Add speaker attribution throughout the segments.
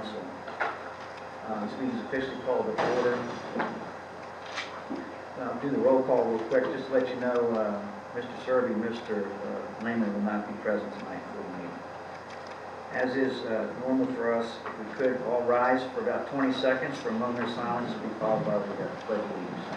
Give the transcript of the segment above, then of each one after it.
Speaker 1: Council. This meeting is officially called to order. I'll do the roll call real quick, just to let you know, Mr. Serby and Mr. Lehman will not be present tonight for the meeting. As is normal for us, if we could all rise for about 20 seconds for a moment of silence, to be followed by the Pledge of Allegiance.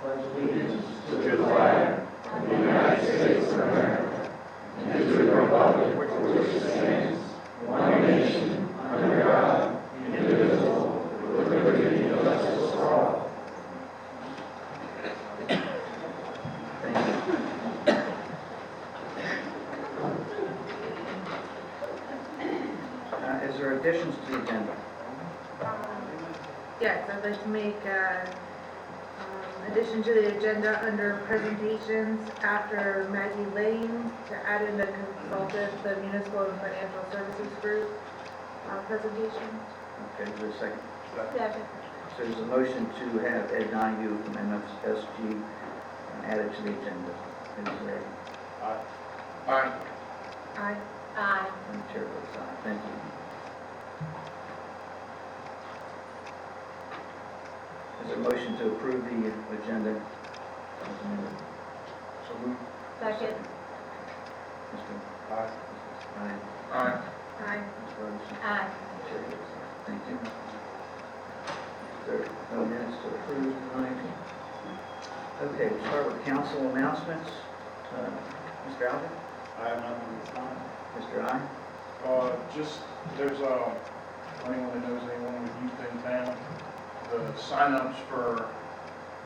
Speaker 1: Pledge allegiance
Speaker 2: to the flag of the United States of America and to the republic for which it stands, one nation, under God, indivisible, with liberty and justice for all.
Speaker 1: Thank you. Is there additions to the agenda?
Speaker 3: Yes, I'd like to make addition to the agenda under presentations after Maggie Lane to add in the consultant, the municipal and financial services group presentation.
Speaker 1: Okay, is there a second?
Speaker 3: Second.
Speaker 1: So there's a motion to have Ed Donahue from MFSG added to the agenda. Is there?
Speaker 2: Aye. Aye.
Speaker 3: Aye. Aye.
Speaker 1: And the chair votes aye. Thank you. Is there a motion to approve the agenda as amended?
Speaker 2: So moved.
Speaker 3: Second.
Speaker 1: Mr.
Speaker 2: Aye.
Speaker 1: Aye.
Speaker 2: Aye.
Speaker 3: Aye.
Speaker 1: Ms. Ferguson?
Speaker 3: Aye.
Speaker 1: Chair votes aye. Thank you. There are no minutes to approve tonight. Okay, we'll start with council announcements. Mr. Alvin?
Speaker 2: I have nothing to comment.
Speaker 1: Mr. I?
Speaker 2: Just, there's, anyone that knows anyone with youth in town, the sign-ups for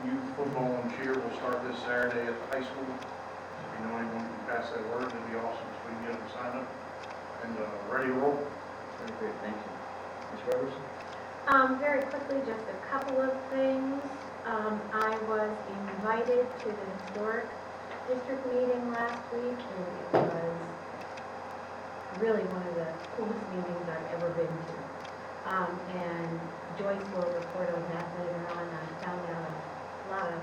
Speaker 2: youth football and cheer will start this Saturday at the high school. If you know anyone who can pass that word, it'd be awesome, so we can get them signed up and, ready to roll.
Speaker 1: Very great, thank you. Ms. Robertson?
Speaker 4: Very quickly, just a couple of things. I was invited to the historic district meeting last week, and it was really one of the coolest meetings I've ever been to. And Joyce will report on that later on. I found out a lot of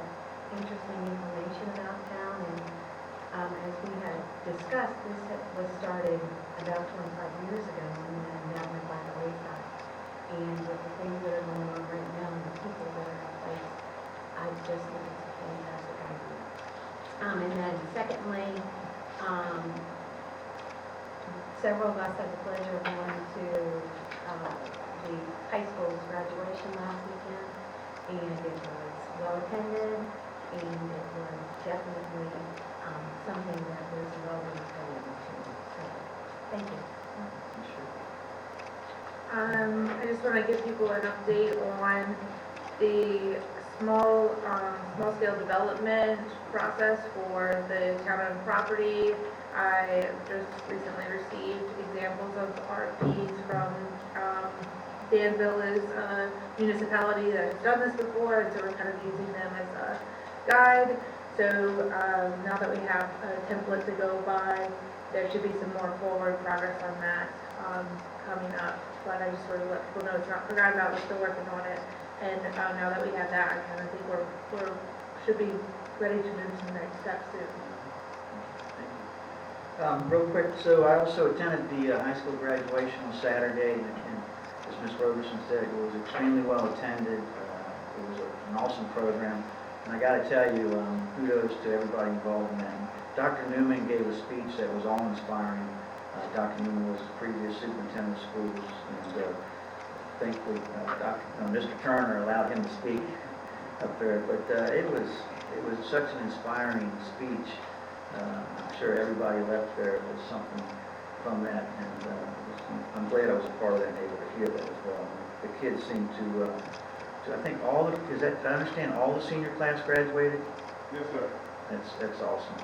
Speaker 4: interesting information about town, and as we had discussed, this was started about 25 years ago, and then now went by the wayside. And with the things that are going on right now and the people that are in place, I just think it's a fantastic idea. And then secondly, several of us had the pleasure of going to the high school's graduation last weekend, and it was well attended, and it was definitely something that was well worth going to. So, thank you.
Speaker 3: I just want to give people an update on the small-scale development process for the town-owned property. I just recently received examples of RFPs from Danville is a municipality that has done this before, and so we're kind of using them as a guide. So now that we have a template to go by, there should be some more forward progress on that coming up. But I just sort of let people know it's not forgotten about, we're still working on it. And now that we have that, I kind of think we're should be ready to move to the next step soon.
Speaker 1: Real quick, so I also attended the high school graduation on Saturday, and as Ms. Robertson said, it was extremely well attended. It was an awesome program, and I got to tell you, kudos to everybody involved in that. Dr. Newman gave a speech that was all-inspiring. Dr. Newman was the previous superintendent of schools, and thankfully, Mr. Turner allowed him to speak up there. But it was such an inspiring speech. I'm sure everybody left there with something from that, and I'm glad I was a part of that and able to hear that as well. The kids seemed to I think did I understand all the senior class graduated?
Speaker 2: Yes, sir.
Speaker 1: That's awesome.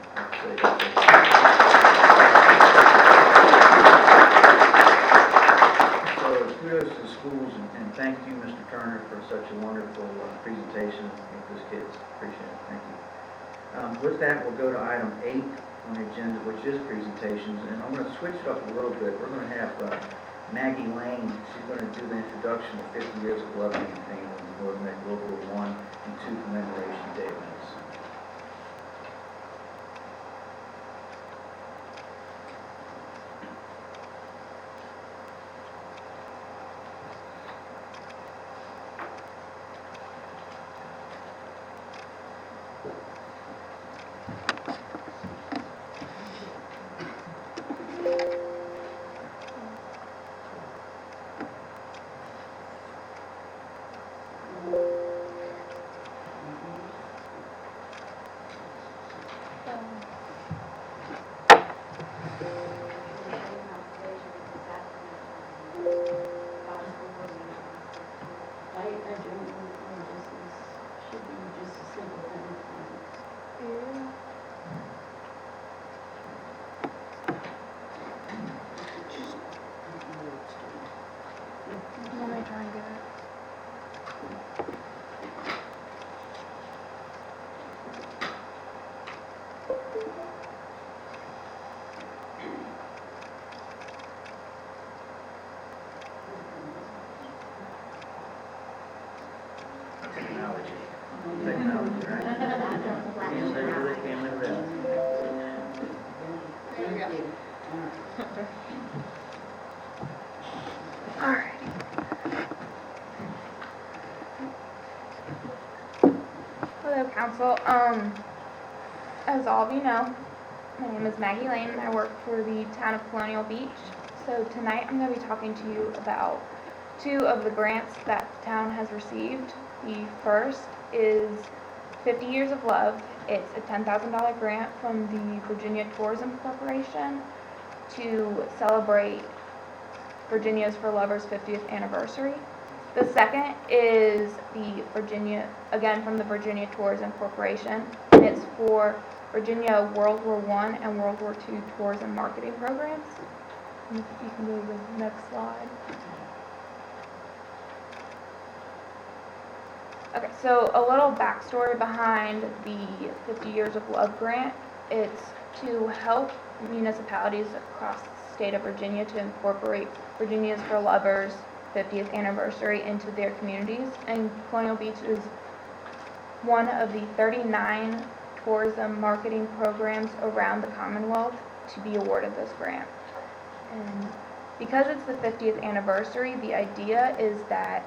Speaker 1: So kudos to the schools, and thank you, Mr. Turner, for such a wonderful presentation with those kids. Appreciate it, thank you. With that, we'll go to item 8 on the agenda, which is presentations, and I'm going to switch it up a little bit. We're going to have Maggie Lane, she's going to do the introduction of 50 Years of Love campaign on the North Neck World War I and II Commemoration Day events.
Speaker 5: I don't know, this is, should be just a simple thing.
Speaker 3: Let me try and get it.
Speaker 1: Technology. Technology, right? Can't live with it, can't live without it.
Speaker 3: Alright. Hello, council. As all of you know, my name is Maggie Lane and I work for the town of Colonial Beach. So tonight I'm going to be talking to you about 2 of the grants that the town has received. The first is 50 Years of Love. It's a $10,000 grant from the Virginia Tourism Corporation to celebrate Virginia's for Lovers 50th anniversary. The second is the Virginia, again from the Virginia Tourism Corporation, and it's for Virginia World War I and World War II tourism marketing programs. And if you can go to the next slide. Okay, so a little backstory behind the 50 Years of Love grant. It's to help municipalities across the state of Virginia to incorporate Virginia's for Lovers 50th anniversary into their communities. And Colonial Beach is one of the 39 tourism marketing programs around the Commonwealth to be awarded this grant. And because it's the 50th anniversary, the idea is that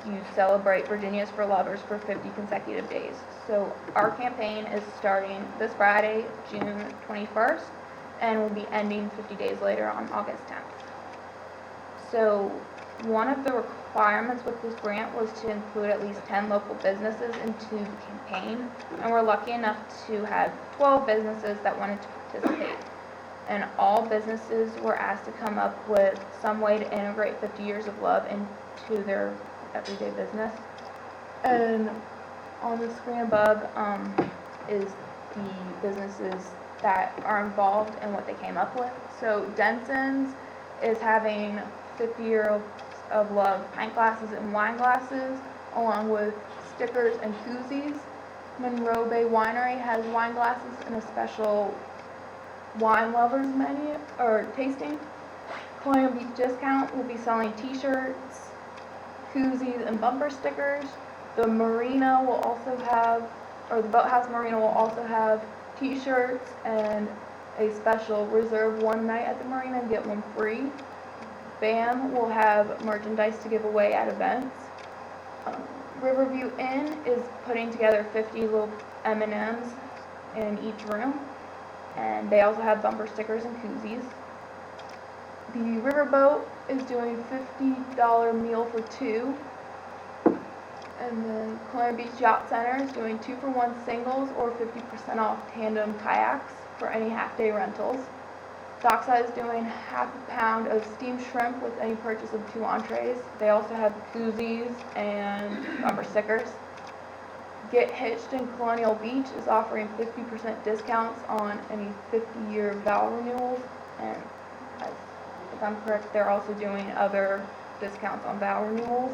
Speaker 3: you celebrate Virginia's for Lovers for 50 consecutive days. So our campaign is starting this Friday, June 21st, and will be ending 50 days later on August 10th. So one of the requirements with this grant was to include at least 10 local businesses into the campaign, and we're lucky enough to have 12 businesses that wanted to participate. And all businesses were asked to come up with some way to integrate 50 Years of Love into their everyday business. And on the screen above is the businesses that are involved and what they came up with. So Denson's is having 50 Years of Love pint glasses and wine glasses, along with stickers and koozies. Monroe Bay Winery has wine glasses and a special wine lovers menu or tasting. Colonial Beach Discount will be selling t-shirts, koozies, and bumper stickers. The marina will also have, or the Boathouse Marina will also have t-shirts and a special reserve one night at the marina and get one free. BAM will have merchandise to give away at events. Riverview Inn is putting together 50 little M&Ms in each room, and they also have bumper stickers and koozies. The Riverboat is doing $50 meal for 2. And then Colonial Beach Yacht Center is doing 2-for-1 singles or 50% off tandem kayaks for any half-day rentals. Dockside is doing half a pound of steamed shrimp with any purchase of 2 entrees. They also have koozies and bumper stickers. Get Hitched in Colonial Beach is offering 50% discounts on any 50-year vow renewals. And as
Speaker 6: if I'm correct, they're also doing other discounts on vow renewals.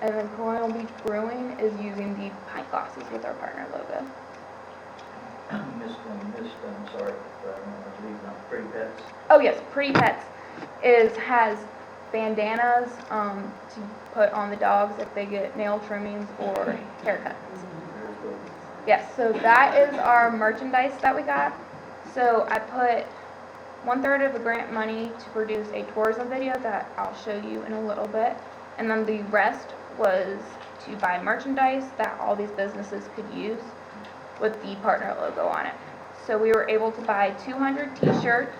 Speaker 6: And then Colonial Beach Brewing is using the pint glasses with our partner logo.
Speaker 1: I'm sorry, but I don't know what to leave out. Pretty Pets.
Speaker 6: Oh yes, Pretty Pets has bandanas to put on the dogs if they get nail trimmings or haircuts.
Speaker 1: There's the-
Speaker 6: Yes, so that is our merchandise that we got. So I put 1/3 of the grant money to produce a tourism video that I'll show you in a little bit. And then the rest was to buy merchandise that all these businesses could use with the partner logo on it. So we were able to buy 200 t-shirts,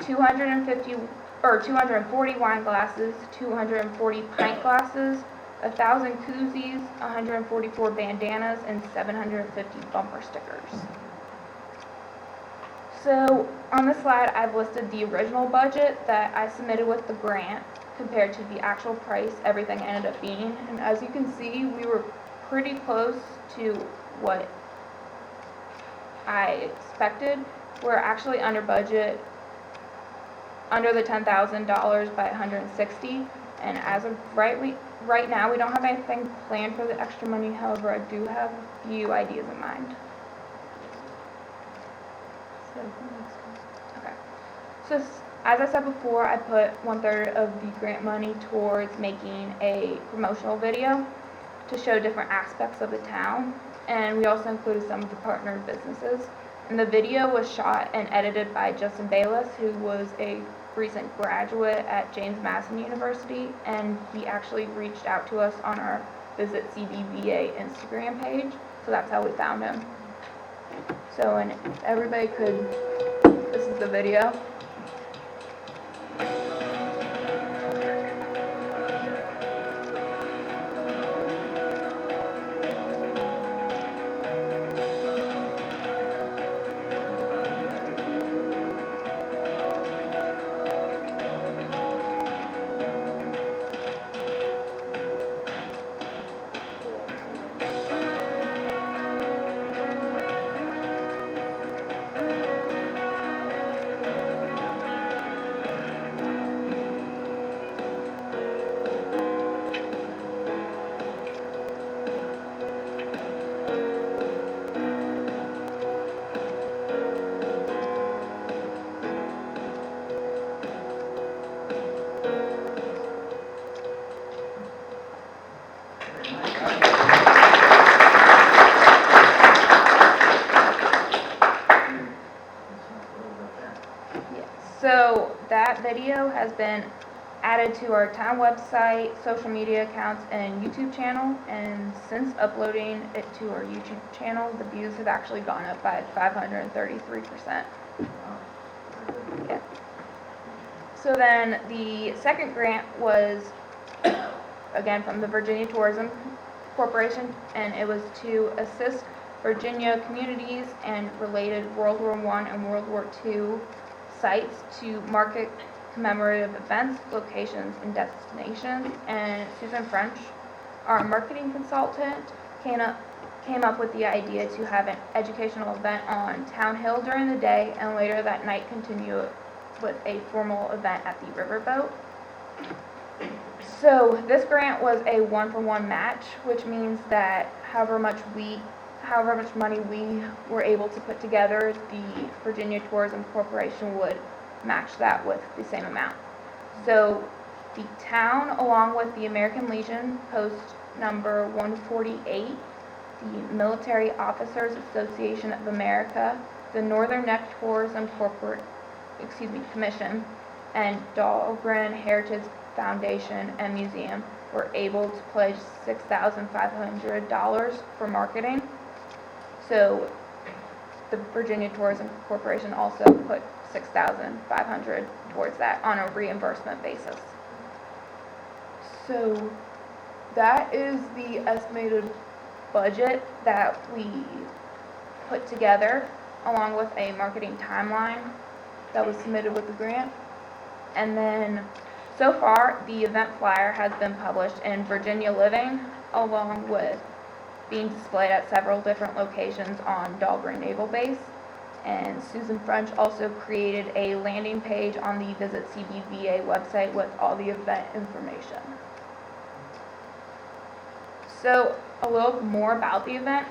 Speaker 6: 240 wine glasses, 240 pint glasses, 1,000 koozies, 144 bandanas, and 750 bumper stickers. So on this slide, I've listed the original budget that I submitted with the grant compared to the actual price everything ended up being. And as you can see, we were pretty close to what I expected. We're actually under budget, under the $10,000 by 160. And as of right now, we don't have anything planned for the extra money. However, I do have a few ideas in mind. Okay. So as I said before, I put 1/3 of the grant money towards making a promotional video to show different aspects of the town. And we also included some of the partner businesses. And the video was shot and edited by Justin Bayless, who was a recent graduate at James Madison University, and he actually reached out to us on our Visit CBVA Instagram page, so that's how we found him. So, and if everybody could, this is the video. So that video has been added to our town website, social media accounts, and YouTube channel. And since uploading it to our YouTube channel, the views have actually gone up by 533%. Yeah. So then the second grant was, again, from the Virginia Tourism Corporation, and it was to assist Virginia communities and related World War I and World War II sites to market commemorative events, locations, and destinations. And Susan French, our marketing consultant, came up with the idea to have an educational event on Town Hill during the day, and later that night continue with a formal event at the Riverboat. So this grant was a 1-for-1 match, which means that however much money we were able to put together, the Virginia Tourism Corporation would match that with the same amount. So the town, along with the American Legion, Post number 148, the Military Officers Association of America, the Northern Neck Tourism Commission, and Dahlgren Heritage Foundation and Museum were able to pledge $6,500 for marketing. So the Virginia Tourism Corporation also put $6,500 towards that on a reimbursement basis. So that is the estimated budget that we put together, along with a marketing timeline that was submitted with the grant. And then so far, the event flyer has been published in Virginia Living, along with being displayed at several different locations on Dahlgren Naval Base. And Susan French also created a landing page on the Visit CBVA website with all the event information. So a little more about the event.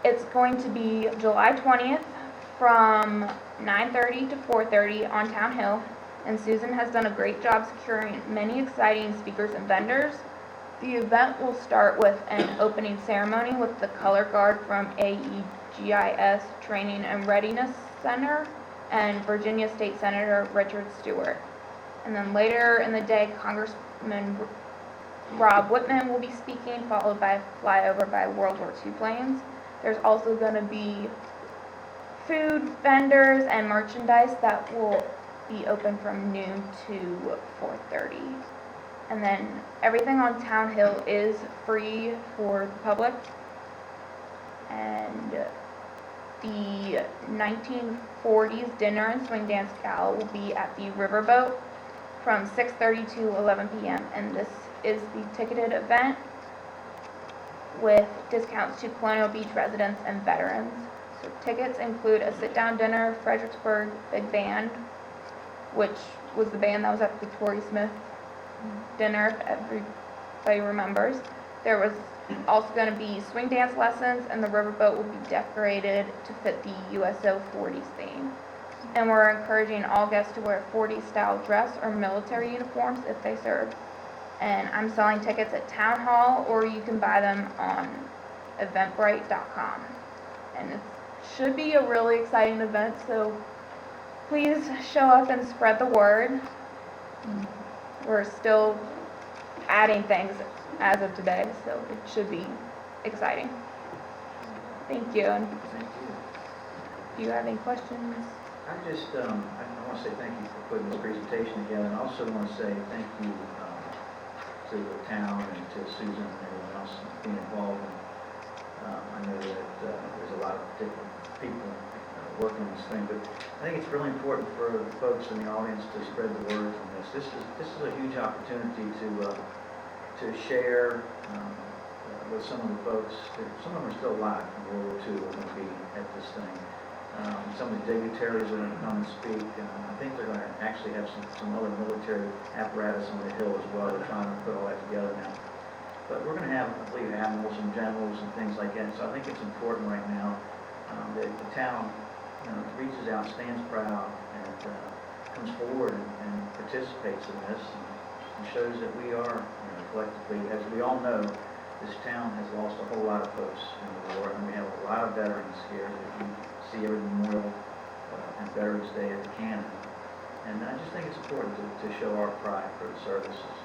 Speaker 6: It's going to be July 20th from 9:30 to 4:30 on Town Hill. And Susan has done a great job securing many exciting speakers and vendors. The event will start with an opening ceremony with the color guard from AEGIS Training and Readiness Center and Virginia State Senator Richard Stewart. And then later in the day, Congressman Rob Whitman will be speaking, followed by a flyover by World War II planes. There's also going to be food vendors and merchandise that will be open from noon to 4:30. And then everything on Town Hill is free for the public. And the 1940s dinner and swing dance gala will be at the Riverboat from 6:30 to 11 p.m. And this is the ticketed event with discounts to Colonial Beach residents and veterans. So tickets include a sit-down dinner, Fredericksburg Big Band, which was the band that was at the Tory Smith dinner, if everybody remembers. There was also going to be swing dance lessons, and the riverboat will be decorated to fit the USO 40s theme. And we're encouraging all guests to wear 40s style dress or military uniforms if they serve. And I'm selling tickets at Town Hall, or you can buy them on eventbrite.com. And it should be a really exciting event, so please show up and spread the word. We're still adding things as of today, so it should be exciting. Thank you. And
Speaker 1: Thank you.
Speaker 6: do you have any questions?
Speaker 1: I just, I want to say thank you for putting this presentation together, and I also want to say thank you to the town and to Susan and everyone else being involved. I know that there's a lot of different people working on this thing, but I think it's really important for the folks in the audience to spread the word on this. This is a huge opportunity to share with some of the folks. Some of them are still alive from World War II, are going to be at this thing. Some of the dignitaries are going to come and speak, and I think they're going to actually have some other military apparatus on the hill as well. They're trying to put all that together now. But we're going to have, I believe, animals and generals and things like that. So I think it's important right now that the town reaches out, stands proud, and comes forward and participates in this and shows that we are collectively, as we all know, this town has lost a whole lot of folks in the war, and we have a lot of veterans here that you see every Memorial and Veterans Day at the Cannon. And I just think it's important to show our pride for the services.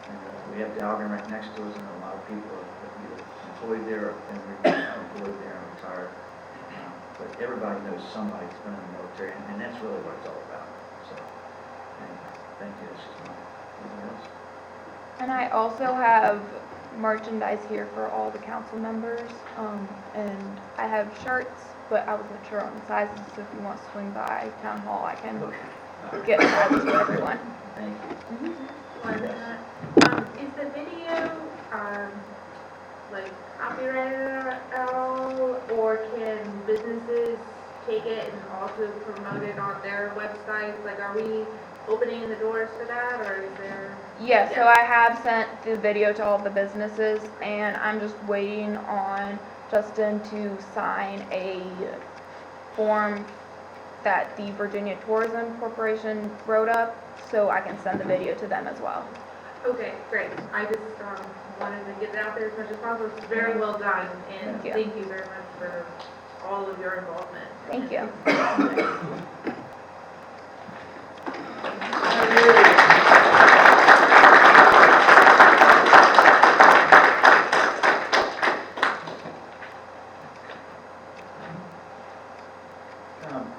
Speaker 1: And we have Dalgan right next to us, and a lot of people are either employed there or been employed there and retired. But everybody knows somebody's been in the military, and that's really what it's all about. So, anyway, thank you. This is anything else?
Speaker 6: And I also have merchandise here for all the council members. And I have shirts, but I wasn't sure on the sizes, so if you want to swing by Town Hall, I can get sizes for everyone.
Speaker 1: Thank you.
Speaker 3: Is the video, like copyrighted at all, or can businesses take it and also promote it on their websites? Like, are we opening the doors for that, or is there?
Speaker 6: Yeah, so I have sent the video to all the businesses, and I'm just waiting on Justin to sign a form that the Virginia Tourism Corporation wrote up, so I can send the video to them as well.
Speaker 3: Okay, great. I just wanted to get it out there as much as possible. It's very well done, and
Speaker 6: Thank you.
Speaker 3: thank you very much for all of your involvement.
Speaker 6: Thank you.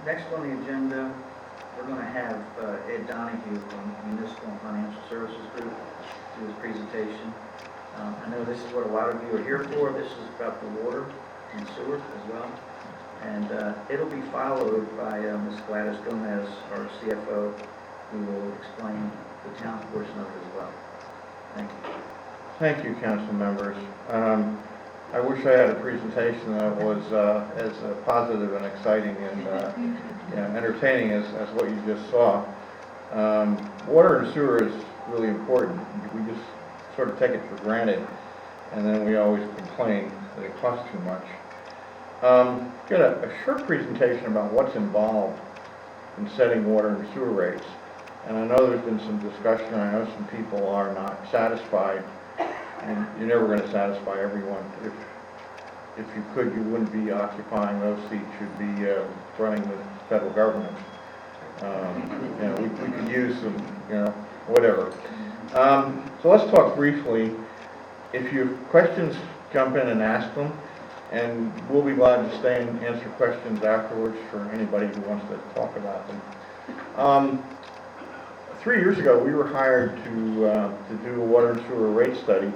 Speaker 1: Next on the agenda, we're going to have Ed Donahue from Municipal and Financial Services Group do his presentation. I know this is what a lot of you are here for. This is about the water and sewer as well. And it'll be followed by Ms. Gladys Gomez, our CFO, who will explain the town's portion of it as well. Thank you.
Speaker 7: Thank you, council members. I wish I had a presentation that was as positive and exciting and entertaining as what you just saw. Water and sewer is really important. We just sort of take it for granted, and then we always complain that it costs too much. Got a short presentation about what's involved in setting water and sewer rates. And I know there's been some discussion, I know some people are not satisfied, and you're never going to satisfy everyone. If you could, you wouldn't be occupying those seats, you'd be running the federal government. We could use some, whatever. So let's talk briefly. If you have questions, jump in and ask them, and we'll be glad to stay and answer questions afterwards for anybody who wants to talk about them. 3 years ago, we were hired to do a water and sewer rate study,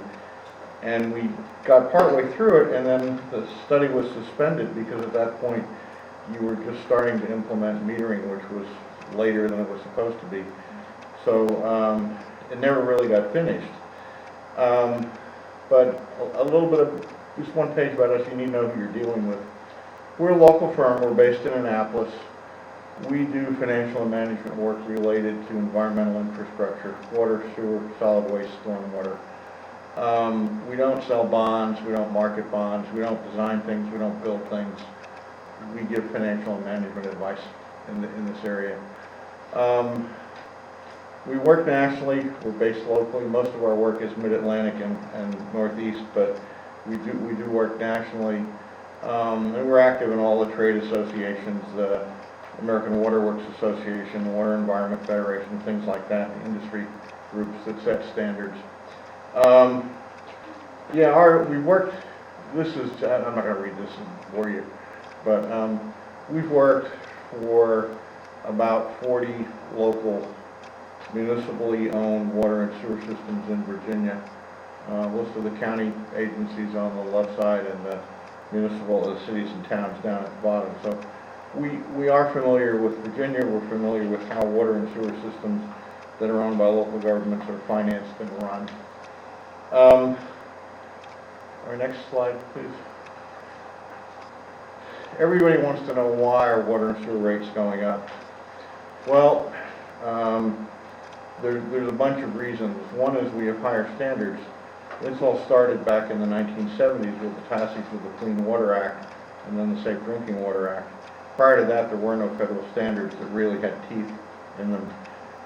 Speaker 7: and we got partway through it, and then the study was suspended because at that point you were just starting to implement metering, which was later than it was supposed to be. So it never really got finished. But a little bit of, just one page about us, you need to know who you're dealing with. We're a local firm, we're based in Annapolis. We do financial and management work related to environmental infrastructure, water, sewer, solid waste, stormwater. We don't sell bonds, we don't market bonds, we don't design things, we don't build things. We give financial and management advice in this area. We work nationally, we're based locally. Most of our work is Mid-Atlantic and Northeast, but we do work nationally. And we're active in all the trade associations, the American Water Works Association, Water Environment Federation, things like that, industry groups that set standards. We worked, I'm not going to read this and bore you, but we've worked for about 40 local municipally owned water and sewer systems in Virginia. Most of the county agencies on the left side and the municipal cities and towns down at the bottom. So we are familiar with Virginia, we're familiar with how water and sewer systems that are owned by local governments are financed and run. Our next slide, please. Everybody wants to know why our water and sewer rates going up. Well, there's a bunch of reasons. One is we have higher standards. This all started back in the 1970s with the passage of the Clean Water Act and then the Safe Drinking Water Act. Prior to that, there were no federal standards that really had teeth in them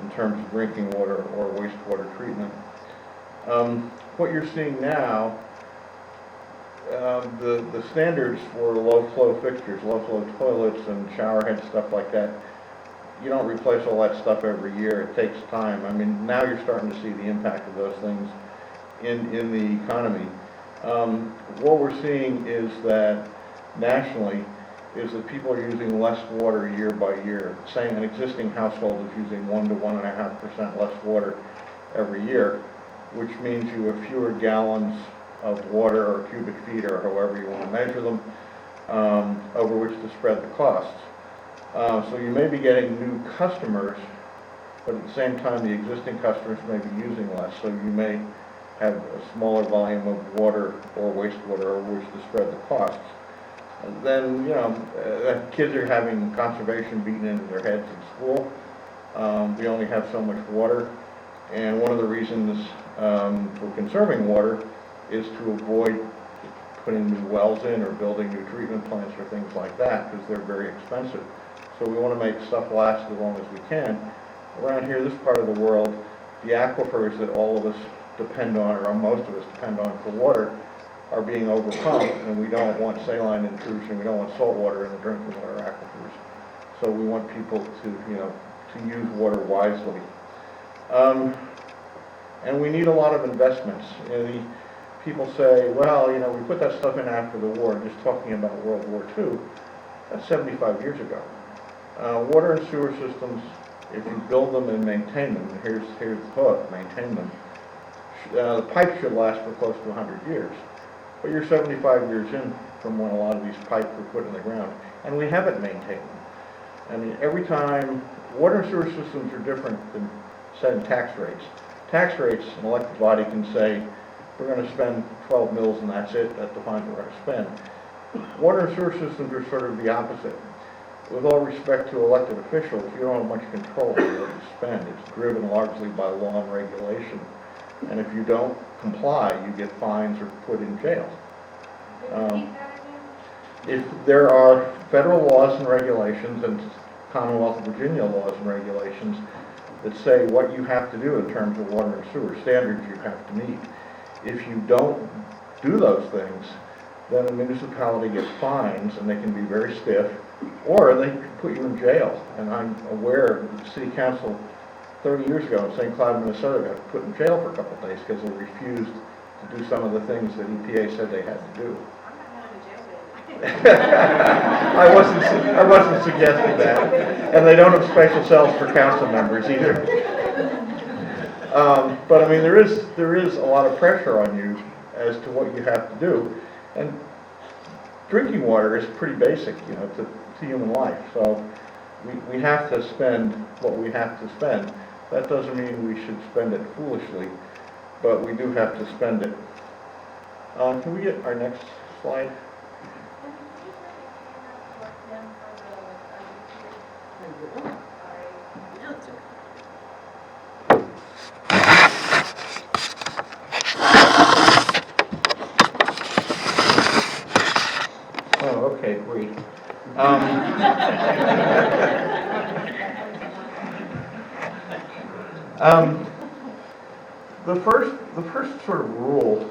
Speaker 7: in terms of drinking water or wastewater treatment. What you're seeing now, the standards for low-flow fixtures, low-flow toilets and shower heads, stuff like that, you don't replace all that stuff every year. It takes time. I mean, now you're starting to see the impact of those things in the economy. What we're seeing is that nationally is that people are using less water year by year. Saying an existing household is using 1 to 1.5% less water every year, which means you have fewer gallons of water or cubic feet or however you want to measure them over which to spread the costs. So you may be getting new customers, but at the same time the existing customers may be using less, so you may have a smaller volume of water or wastewater over which to spread the costs. And then, kids are having conservation beaten into their heads in school. We only have so much water, and one of the reasons for conserving water is to avoid putting new wells in or building new treatment plants or things like that, because they're very expensive. So we want to make stuff last as long as we can. Around here, this part of the world, the aquifers that all of us depend on, or most of us depend on for water, are being overpumped, and we don't want saline intrusion, we don't want salt water in the drinking water aquifers. So we want people to use water wisely. And we need a lot of investments. People say, well, we put that stuff in after the war, just talking about World War II. That's 75 years ago. Water and sewer systems, if you build them and maintain them, here's the hook, maintain them. The pipes should last for close to 100 years. But you're 75 years in from when a lot of these pipes were put in the ground, and we haven't maintained them. I mean, every time, water and sewer systems are different than setting tax rates. Tax rates, an elected body can say, we're gonna spend 12 mils and that's it, that defines what we're gonna spend. Water and sewer systems are sort of the opposite. With all respect to elected officials, you don't have much control over what you spend. It's driven largely by law and regulation. And if you don't comply, you get fines or put in jail. If there are federal laws and regulations and Commonwealth of Virginia laws and regulations that say what you have to do in terms of water and sewer standards you have to meet. If you don't do those things, then the municipality gets fines, and they can be very stiff, or they can put you in jail. And I'm aware that the city council 30 years ago in St. Cloud, Minnesota got put in jail for a couple of days because they refused to do some of the things that EPA said they had to do. I wasn't suggesting that. And they don't have special cells for council members either. But I mean, there is a lot of pressure on you as to what you have to do. And drinking water is pretty basic, to human life. So we have to spend what we have to spend. That doesn't mean we should spend it foolishly, but we do have to spend it. Can we get our next slide? Oh, okay, great. The first sort of rule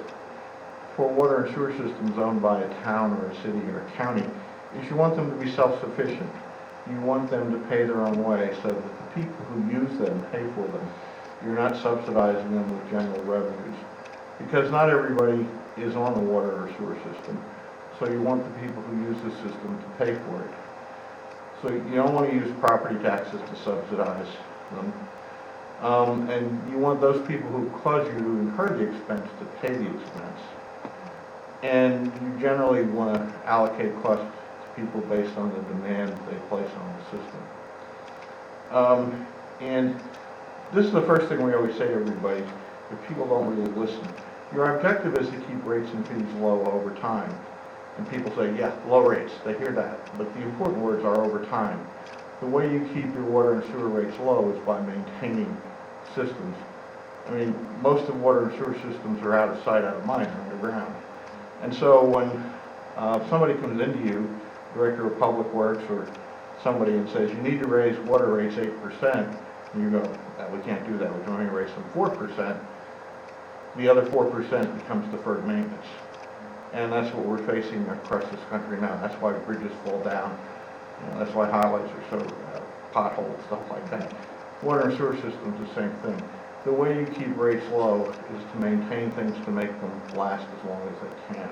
Speaker 7: for water and sewer systems owned by a town or a city or a county is you want them to be self-sufficient. You want them to pay their own way so that the people who use them pay for them. You're not subsidizing them with general revenues. Because not everybody is on the water or sewer system. So you want the people who use the system to pay for it. So you don't want to use property taxes to subsidize them. And you want those people who cause you to incur the expense to pay the expense. And you generally want to allocate costs to people based on the demand they place on the system. And this is the first thing we always say to everybody, if people don't really listen. Your objective is to keep rates and fees low over time. And people say, yeah, low rates, they hear that. But the important words are over time. The way you keep your water and sewer rates low is by maintaining systems. I mean, most of water and sewer systems are out of sight, out of mind, they're underground. And so when somebody comes into you, Director of Public Works or somebody, and says, you need to raise water rates 8%, and you go, we can't do that, we can only raise them 4%, the other 4% becomes deferred maintenance. And that's what we're facing across this country now. That's why bridges fall down. That's why highways are so potholes, stuff like that. Water and sewer systems, the same thing. The way you keep rates low is to maintain things to make them last as long as they can.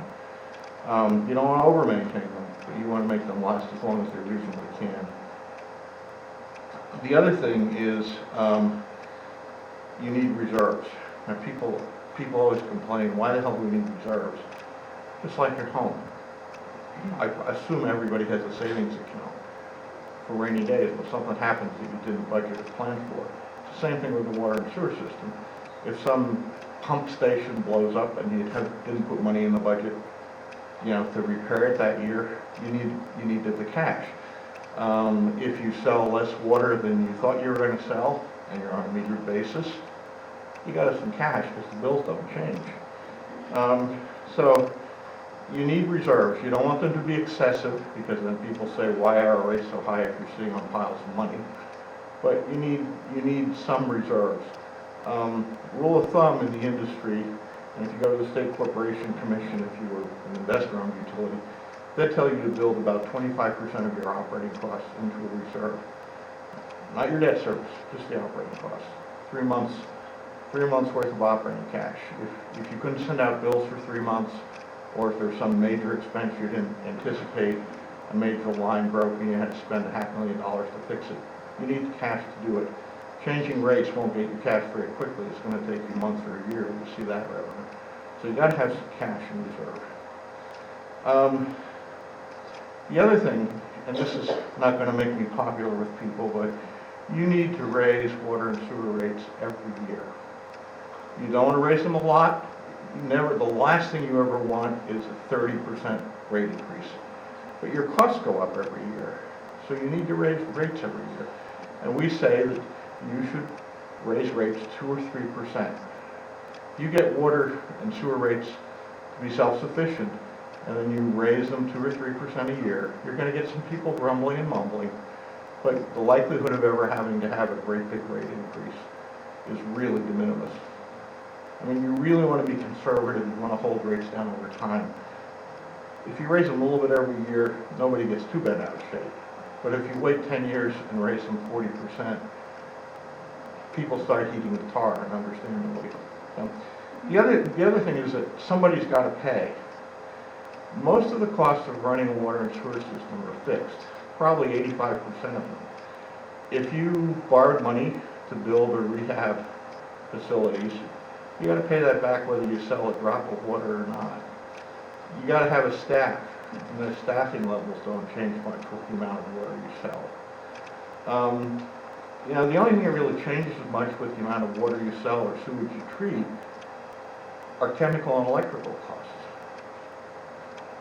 Speaker 7: You don't want to over-maintain them, but you want to make them last as long as they reasonably can. The other thing is you need reserves. Now people always complain, why the hell do we need reserves? Just like your home. I assume everybody has a savings account for rainy days, but something happens that you didn't budget or plan for. It's the same thing with the water and sewer system. If some pump station blows up and you didn't put money in the budget, to repair it that year, you needed the cash. If you sell less water than you thought you were going to sell, and you're on a metered basis, you got some cash because the bills don't change. So you need reserves. You don't want them to be excessive because then people say, why are our rates so high if you're sitting on piles of money? But you need some reserves. Rule of thumb in the industry, and if you go to the State Corporation Commission, if you were an investor-owned utility, they tell you to build about 25% of your operating costs into a reserve. Not your debt service, just the operating costs. 3 months worth of operating cash. If you couldn't send out bills for 3 months, or if there's some major expense you didn't anticipate, a major line broke and you had to spend $500,000 to fix it, you need the cash to do it. Changing rates won't get you cash very quickly. It's going to take you months or a year to see that revenue. So you got to have some cash in reserve. The other thing, and this is not going to make me popular with people, but you need to raise water and sewer rates every year. You don't want to raise them a lot. Never, the last thing you ever want is a 30% rate increase. But your costs go up every year, so you need to raise rates every year. And we say that you should raise rates 2 or 3%. You get water and sewer rates to be self-sufficient, and then you raise them 2 or 3% a year, you're gonna get some people grumbling and mumbling, but the likelihood of ever having to have a great big rate increase is really de minimis. I mean, you really want to be conservative, you want to hold rates down over time. If you raise them a little bit every year, nobody gets too bent out of shape. But if you wait 10 years and raise them 40%, people start heating the tar, and understandably. So, the other thing is that somebody's got to pay. Most of the costs of running a water and sewer system are fixed, probably 85% of them. If you borrowed money to build or rehab facilities, you got to pay that back whether you sell a drop of water or not. You got to have a staff, and the staffing levels don't change much with the amount of water you sell. You know, the only thing that really changes much with the amount of water you sell or sewage you treat are chemical and electrical costs.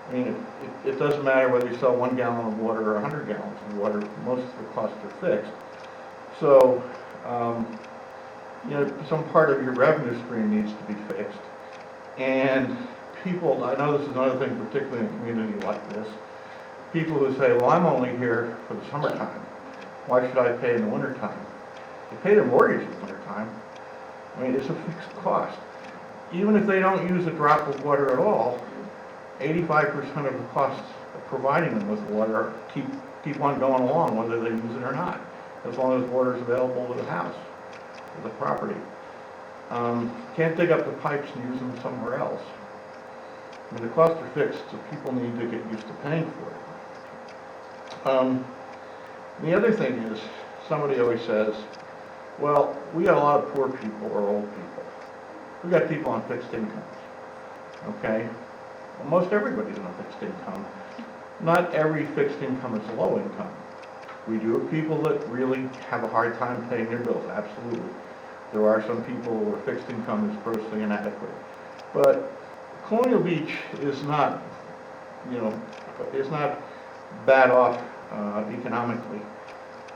Speaker 7: I mean, it doesn't matter whether you sell 1 gallon of water or 100 gallons of water, most of the costs are fixed. So, you know, some part of your revenue stream needs to be fixed. And people, I know this is another thing, particularly in a community like this, people who say, well, I'm only here for the summertime. Why should I pay in the wintertime? They pay their mortgage in the wintertime. I mean, it's a fixed cost. Even if they don't use a drop of water at all, 85% of the costs of providing them with water keep on going along, whether they use it or not, as long as water is available to the house, to the property. Can't dig up the pipes and use them somewhere else. I mean, the costs are fixed, so people need to get used to paying for it. The other thing is, somebody always says, well, we got a lot of poor people or old people. We got people on fixed incomes, okay? Well, most everybody's on a fixed income. Not every fixed income is low income. We do have people that really have a hard time paying their bills, absolutely. There are some people where fixed income is grossly inadequate. But Colonial Beach is not, you know, is not bad off economically.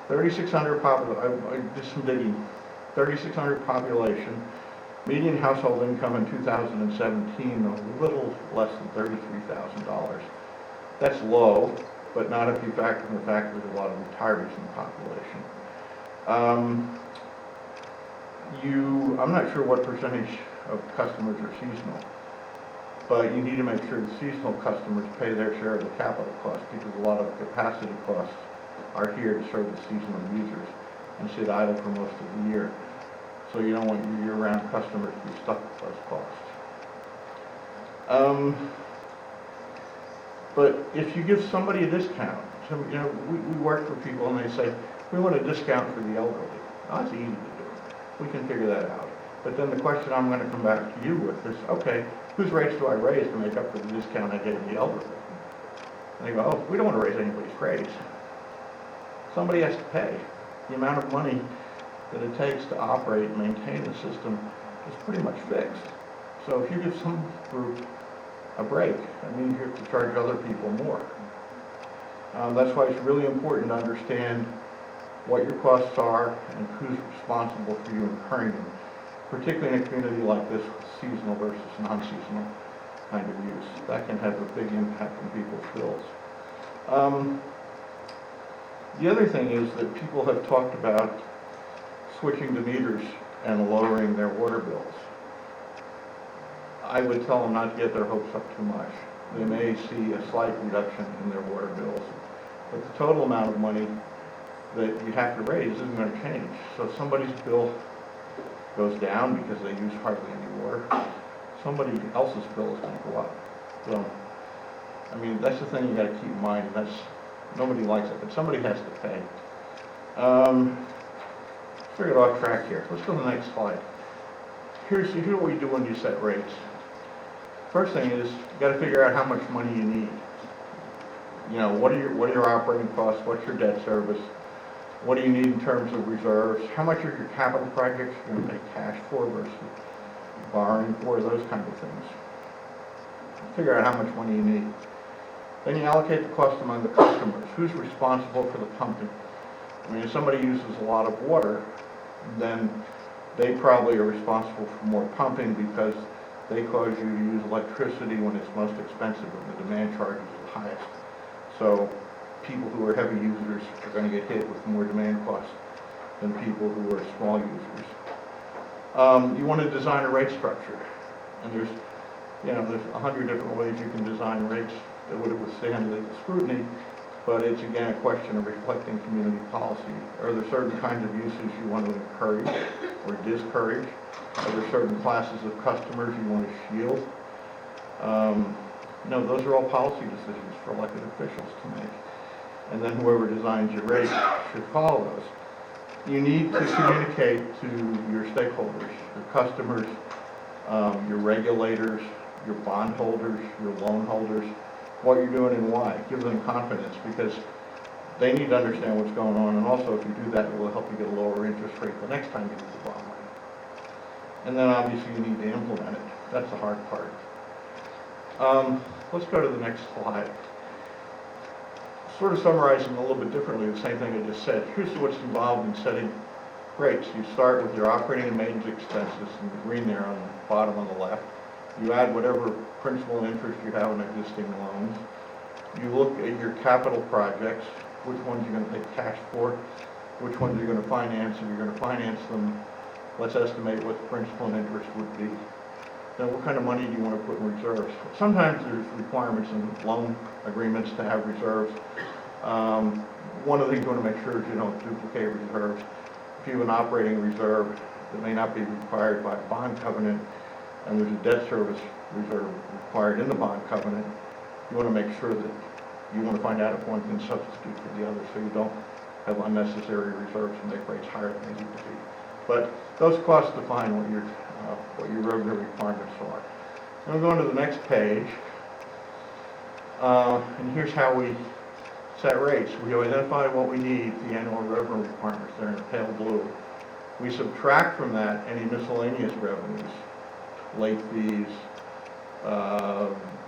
Speaker 7: 3,600 I did some digging. 3,600 population. Median household income in 2017, a little less than $33,000. That's low, but not if you factor in the fact that there's a lot of retirees in the population. I'm not sure what percentage of customers are seasonal, but you need to make sure the seasonal customers pay their share of the capital costs, because a lot of the capacity costs are here to serve the seasonal users and sit idle for most of the year. So you don't want your year-round customers to be stuck with those costs. But if you give somebody a discount, you know, we work for people and they say, we want a discount for the elderly. Oh, that's easy to do. We can figure that out. But then the question I'm going to come back to you with is, okay, whose rates do I raise to make up for the discount I gave the elderly? And they go, oh, we don't want to raise anybody's rates. Somebody has to pay. The amount of money that it takes to operate and maintain the system is pretty much fixed. So if you give some group a break, that means you have to charge other people more. That's why it's really important to understand what your costs are and who's responsible for you incurring them, particularly in a community like this with seasonal versus non-seasonal kind of use. That can have a big impact on people's bills. The other thing is that people have talked about switching to meters and lowering their water bills. I would tell them not to get their hopes up too much. They may see a slight reduction in their water bills, but the total amount of money that you have to raise isn't going to change. So if somebody's bill goes down because they use hardly any water, somebody else's bill is going to go up. So, I mean, that's the thing you got to keep in mind, and that's, nobody likes it, but somebody has to pay. Let's get off track here. Let's go to the next slide. Here's what we do when you set rates. First thing is, you got to figure out how much money you need. You know, what are your operating costs? What's your debt service? What do you need in terms of reserves? How much are your capital projects you're going to pay cash for versus borrowing for, those kind of things. Figure out how much money you need. Then you allocate the cost among the customers. Who's responsible for the pumping? I mean, if somebody uses a lot of water, then they probably are responsible for more pumping because they cause you to use electricity when it's most expensive and the demand charge is the highest. So people who are heavy users are going to get hit with more demand costs than people who are small users. You want to design a rate structure, and there's 100 different ways you can design rates that would withstand legal scrutiny, but it's again a question of reflecting community policy. Are there certain kinds of uses you want to encourage or discourage? Are there certain classes of customers you want to shield? Those are all policy decisions for elected officials to make. And then whoever designs your rate should follow those. You need to communicate to your stakeholders, your customers, your regulators, your bondholders, your loan holders, what you're doing and why. Give them confidence because they need to understand what's going on. And also, if you do that, it will help you get a lower interest rate the next time you need to borrow money. And then obviously you need to implement it. That's the hard part. Let's go to the next slide. Sort of summarizing a little bit differently the same thing I just said. Here's what's involved in setting rates. You start with your operating and maintenance expenses in the green there on the bottom on the left. You add whatever principal and interest you have on existing loans. You look at your capital projects, which ones you're going to take cash for, which ones you're going to finance. If you're going to finance them, let's estimate what the principal and interest would be. Then what kind of money do you want to put in reserves? Sometimes there's requirements in loan agreements to have reserves. One of the things you want to make sure is you don't duplicate reserves. If you have an operating reserve that may not be required by a bond covenant, and there's a debt service reserve required in the bond covenant, you want to make sure that you want to find out if one can substitute for the other so you don't have unnecessary reserves and make rates higher than they need to be. But those costs define what your revenue requirements are. And we'll go on to the next page. And here's how we set rates. We identify what we need, the annual revenue requirements, they're in pale blue. We subtract from that any miscellaneous revenues, late fees,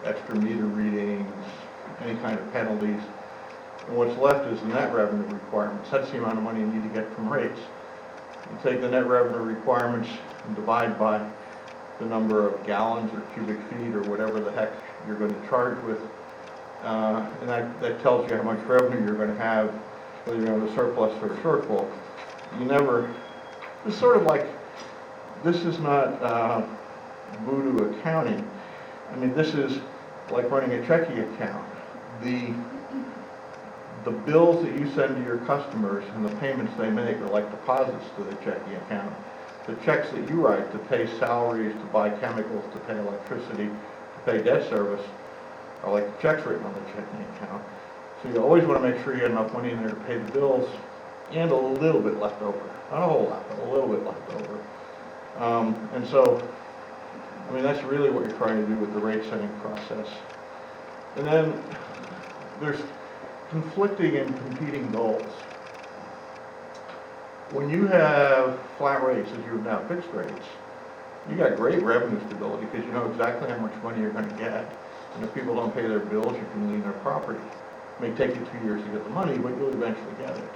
Speaker 7: extra meter readings, any kind of penalties. And what's left is the net revenue requirements. That's the amount of money you need to get from rates. You take the net revenue requirements and divide by the number of gallons or cubic feet or whatever the heck you're going to charge with. And that tells you how much revenue you're going to have, whether you're on a surplus or a shortfall. It's sort of like, this is not voodoo accounting. I mean, this is like running a checking account. The bills that you send to your customers and the payments they make are like deposits to the checking account. The checks that you write to pay salaries, to buy chemicals, to pay electricity, to pay debt service are like checks written on the checking account. So you always want to make sure you have enough money in there to pay the bills and a little bit left over. Not a whole lot, but a little bit left over. And so, I mean, that's really what you're trying to do with the rate setting process. And then there's conflicting and competing goals. When you have flat rates, as you have now fixed rates, you got great revenue stability because you know exactly how much money you're going to get. And if people don't pay their bills, you can lien their property. It may take you 2 years to get the money, but you'll eventually get it.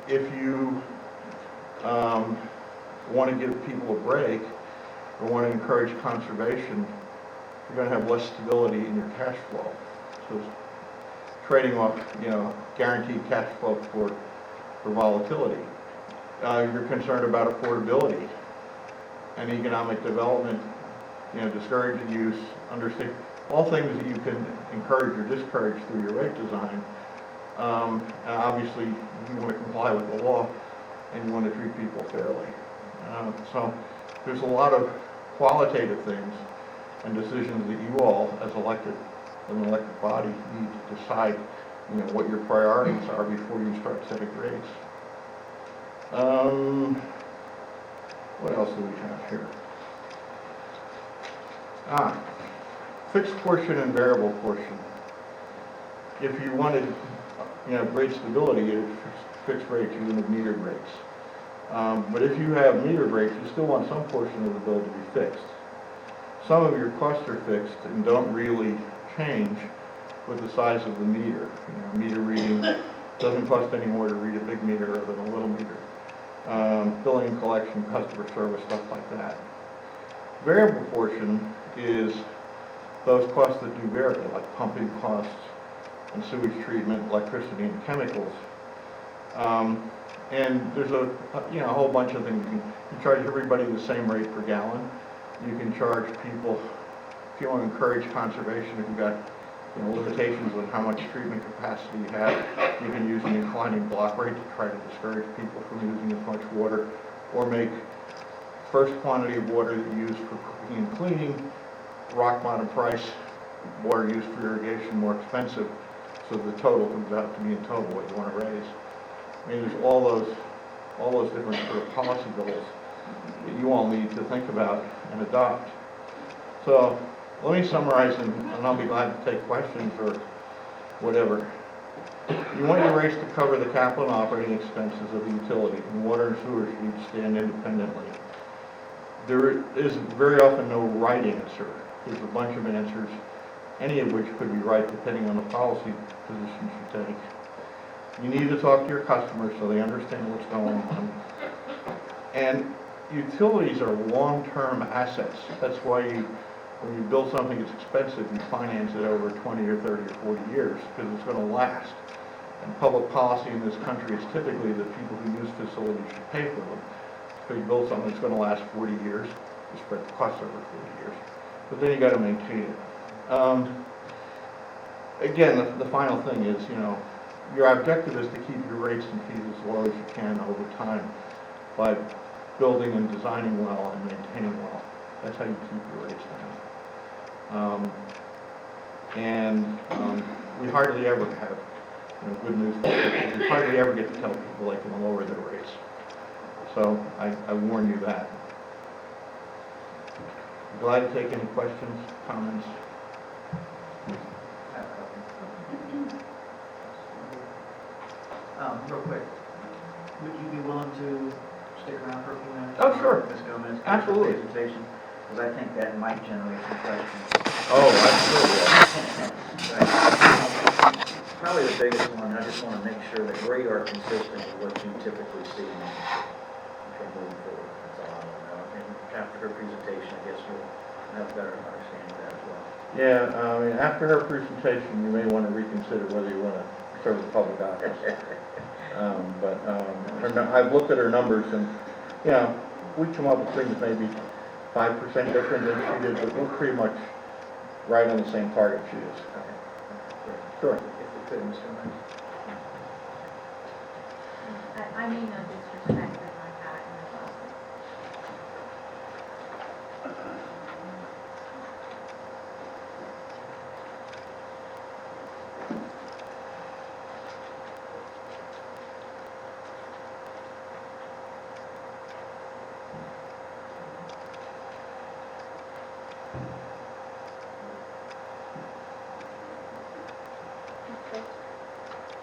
Speaker 7: If you want to give people a break or want to encourage conservation, you're going to have less stability in your cash flow. So it's trading off, guaranteed cash flow for volatility. You're concerned about affordability and economic development, discourage the use, understand, all things that you can encourage or discourage through your rate design. And obviously, you want to comply with the law and you want to treat people fairly. So there's a lot of qualitative things and decisions that you all, as an elected body, need to decide, what your priorities are before you start setting rates. What else do we have here? Fixed portion and variable portion. If you wanted, great stability, you fixed rates, you wanted metered rates. But if you have metered rates, you still want some portion of the bill to be fixed. Some of your costs are fixed and don't really change with the size of the meter. Meter reading doesn't cost any more to read a big meter than a little meter. Billing and collection, customer service, stuff like that. Variable portion is those costs that do vary, like pumping costs and sewage treatment, electricity and chemicals. And there's a whole bunch of things. You charge everybody the same rate per gallon. You can charge people, if you want to encourage conservation, if you've got limitations on how much treatment capacity you have, you can use an inclining block rate to try to discourage people from using as much water, or make first quantity of water that you use for cooking and cleaning, rock bottom price, water used for irrigation more expensive, so the total comes out to be in total what you want to raise. I mean, there's all those different sort of policy goals that you all need to think about and adopt. So let me summarize, and I'll be glad to take questions or whatever. You want your rates to cover the capital and operating expenses of the utility, and water and sewer should each stand independently. There is very often no right answer. There's a bunch of answers, any of which could be right depending on the policy positions you take. You need to talk to your customers so they understand what's going on. And utilities are long-term assets. That's why when you build something that's expensive, you finance it over 20 or 30 or 40 years, because it's going to last. And public policy in this country is typically that people who use facilities should pay for them. So you build something that's going to last 40 years, you spread the cost over 40 years. But then you got to maintain it. Again, the final thing is, your objective is to keep your rates and fees as low as you can over time by building and designing well and maintaining well. That's how you keep your rates down. We hardly ever have good news. We hardly ever get to tell people they can lower their rates. So I warn you that. Glad to take any questions, comments.
Speaker 1: Real quick, would you be willing to stick around for a few minutes?
Speaker 7: Oh, sure.
Speaker 1: Ms. Gomez, give us a
Speaker 7: Absolutely.
Speaker 1: presentation, because I think that might generate some questions.
Speaker 7: Oh, absolutely.
Speaker 1: Right. Probably the biggest one, I just want to make sure that we are consistent with what you typically see in the from moving forward. That's all I want to know. And after her presentation, I guess we'll have a better understanding of that as well.
Speaker 7: Yeah, I mean, after her presentation, you may want to reconsider whether you want to serve the public office. I've looked at her numbers, and we come up with things maybe 5% different than she did, but we're pretty much right on the same target she is. Sure.
Speaker 1: If we could, Mr. Gomez.
Speaker 4: I mean no disrespect, but my hat and my glasses.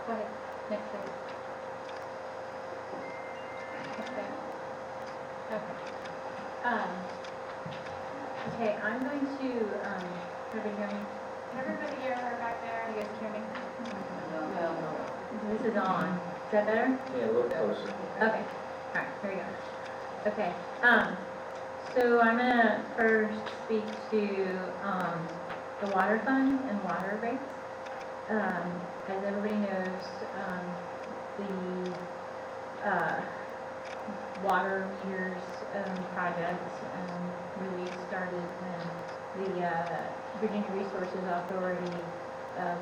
Speaker 4: Go ahead, next page. Okay, I'm going to, everybody hear me? Can everybody hear her back there? You guys hear me? This is on. Is that better?
Speaker 1: Yeah, a little closer.
Speaker 4: Okay, all right, here we go. Okay, so I'm gonna first speak to, the water fund and water rates. As everybody knows, the, water meters, project, really started when the, Virginia Resources Authority,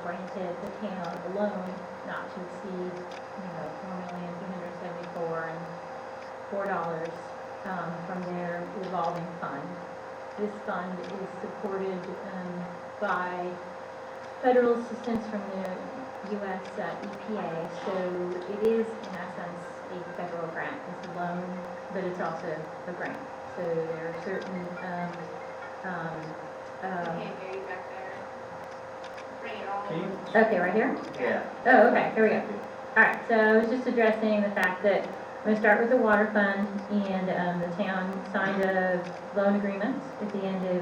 Speaker 4: granted the town a loan not to exceed, $4,274,004, from their revolving fund. This fund is supported, by federal assistance from the U.S. EPA, so it is in essence a federal grant. It's a loan, but it's also a grant. So there are certain,
Speaker 3: Can't hear you back there. Bring it all
Speaker 1: Can you?
Speaker 3: over.
Speaker 4: okay, right here?
Speaker 1: Yeah.
Speaker 4: Oh, okay, here we go. All right, so I was just addressing the fact that I'm gonna start with the water fund, and, the town signed a loan agreement at the end of,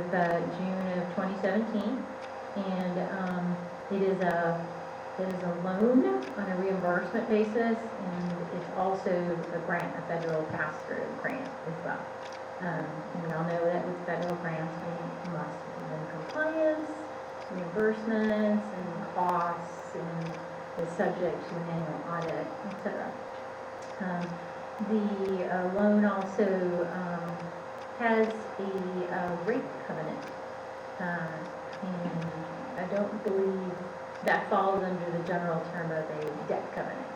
Speaker 4: June of 2017. And, it is a loan on a reimbursement basis, and it's also a grant, a federal pass-through grant as well. And we all know that with federal grants, we must be in compliance, reimbursements and costs, and is subject to an annual audit, etc. The loan also has a rate covenant, and I don't believe that falls under the general term of a debt covenant,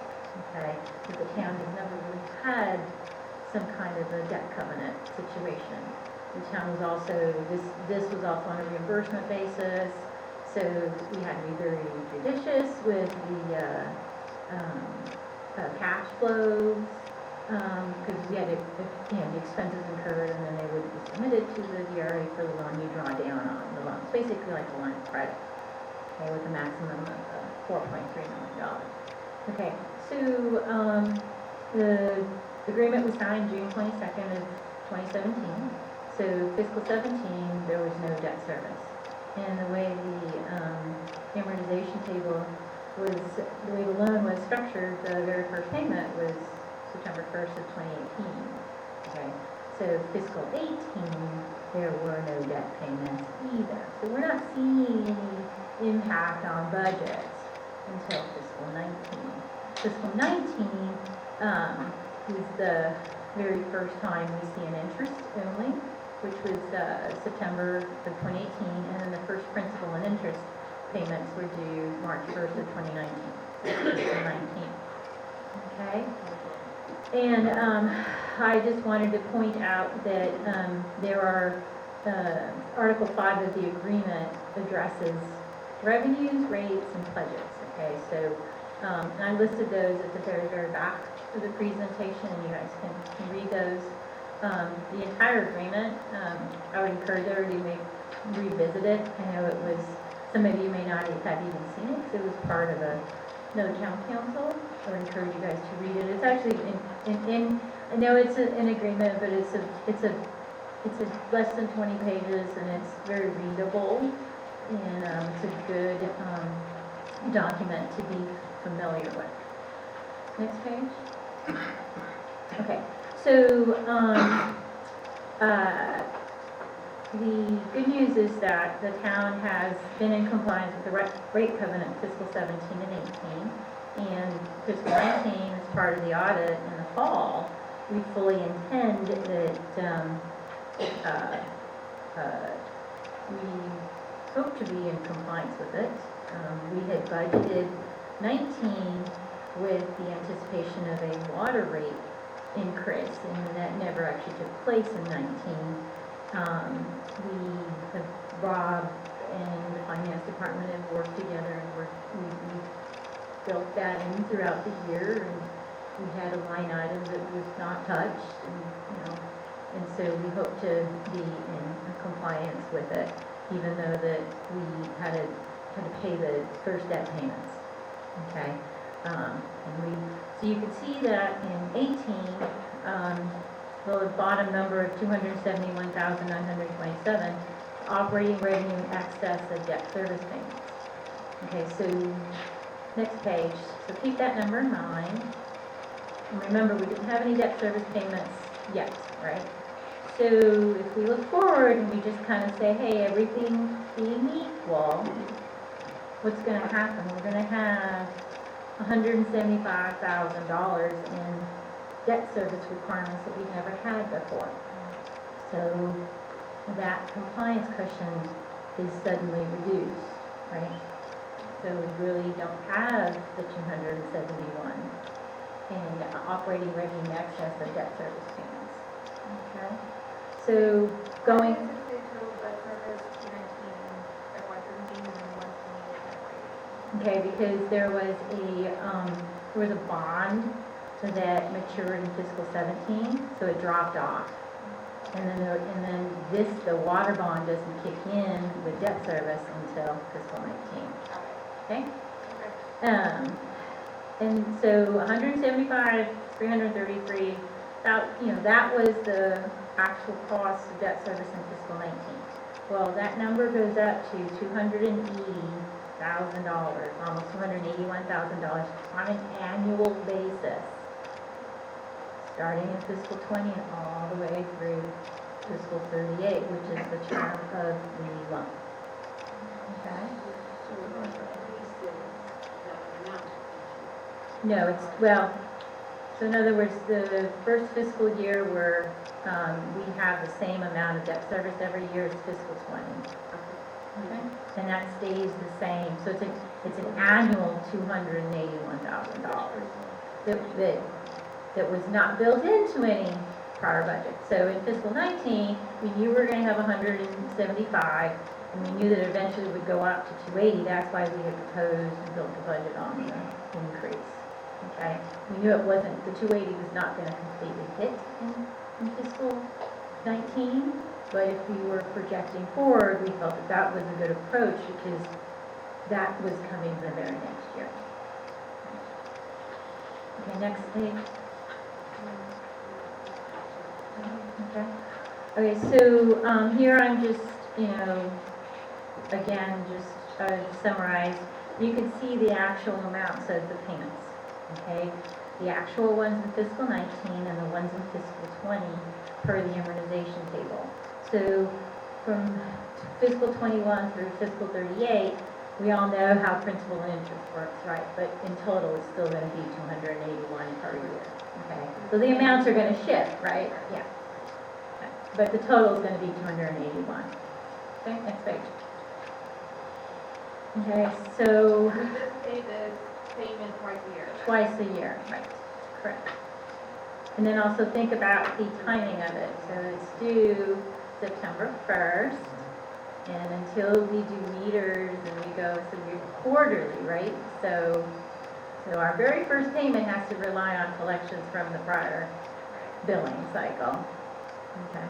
Speaker 4: okay? But the town has never really had some kind of a debt covenant situation. The town was also, this was also on a reimbursement basis, so we had to be very judicious with the cash flows, because we had to, the expenses incurred, and then they would be submitted to the DRA for the loan you draw down on the loan. It's basically like a line of credit, okay, with a maximum of $4.3 million. Okay, so the agreement was signed June 22nd of 2017. So fiscal 17, there was no debt service. And the way the amortization table was, the way the loan was structured, the very first payment was September 1st of 2018. Okay, so fiscal 18, there were no debt payments either. So we're not seeing any impact on budgets until fiscal 19. Fiscal 19 is the very first time we see an interest only, which was September of 2018, and then the first principal and interest payments were due March 1st of 2019. Okay? And I just wanted to point out that there are, Article 5 of the agreement addresses revenues, rates, and pledges. Okay, so and I listed those at the very, very back of the presentation, and you guys can read those. The entire agreement, I would encourage everybody to revisit it. I know it was, some of you may not have even seen it, because it was part of another town council. I would encourage you guys to read it. It's actually in I know it's an agreement, but it's a less than 20 pages, and it's very readable, and it's a good document to be familiar with. Next page. Okay, so the good news is that the town has been in compliance with the rate covenant fiscal 17 and 18, and fiscal 19 as part of the audit in the fall. We fully intend that we hope to be in compliance with it. We had budgeted 19 with the anticipation of a water rate increase, and that never actually took place in 19. Rob and the finance department have worked together, and we built that in throughout the year, and we had a line item that was not touched, and so we hope to be in compliance with it, even though that we had to pay the first debt payments. Okay, so you can see that in 18, the bottom number of 271,927, operating revenue in excess of debt service payments. Okay, so next page. So keep that number in mind. And remember, we didn't have any debt service payments yet, right? So if we look forward and we just kind of say, hey, everything being equal, what's going to happen? We're going to have $175,000 in debt service requirements that we've never had before. So that compliance cushion is suddenly reduced, right? So we really don't have the 271 in operating revenue in excess of debt service payments. Okay? So going.
Speaker 3: Why is it the total debt service 219 and 117 and 128?
Speaker 4: Okay, because there was a bond that matured in fiscal 17, so it dropped off. And then the water bond doesn't kick in with debt service until fiscal 19. Okay? And so 175, 333, that was the actual cost of debt service in fiscal 19. Well, that number goes up to $280,000, almost $281,000 on an annual basis, starting in fiscal 20 and all the way through fiscal 38, which is the term of the loan. Okay? No, so in other words, the first fiscal year where we have the same amount of debt service every year is fiscal 20. Okay? And that stays the same, so it's an annual $281,000 that was not built into any prior budget. So in fiscal 19, we knew we were gonna have 175, and we knew that eventually it would go up to 280, that's why we had proposed and built the budget on the increase. Okay, we knew it wasn't, the 280 was not gonna completely hit in fiscal 19, but if we were projecting forward, we felt that that was a good approach because that was coming the very next year. Okay, next page. Okay, so here I'm just, again, just summarize. You can see the actual amounts of the payments. Okay, the actual ones in fiscal 19 and the ones in fiscal 20 per the amortization table. So from fiscal 21 through fiscal 38, we all know how principal and interest works, right? But in total, it's still going to be 281 per year. Okay, so the amounts are going to shift, right? Yeah. Okay. But the total is going to be 281. Okay, next page. Okay, so
Speaker 3: We just pay this payment twice a year.
Speaker 4: twice a year, right, correct. And then also think about the timing of it. So it's due September 1st, and until we do meters and we go, so we're quarterly, right? So our very first payment has to rely on collections from the prior billing cycle. Okay.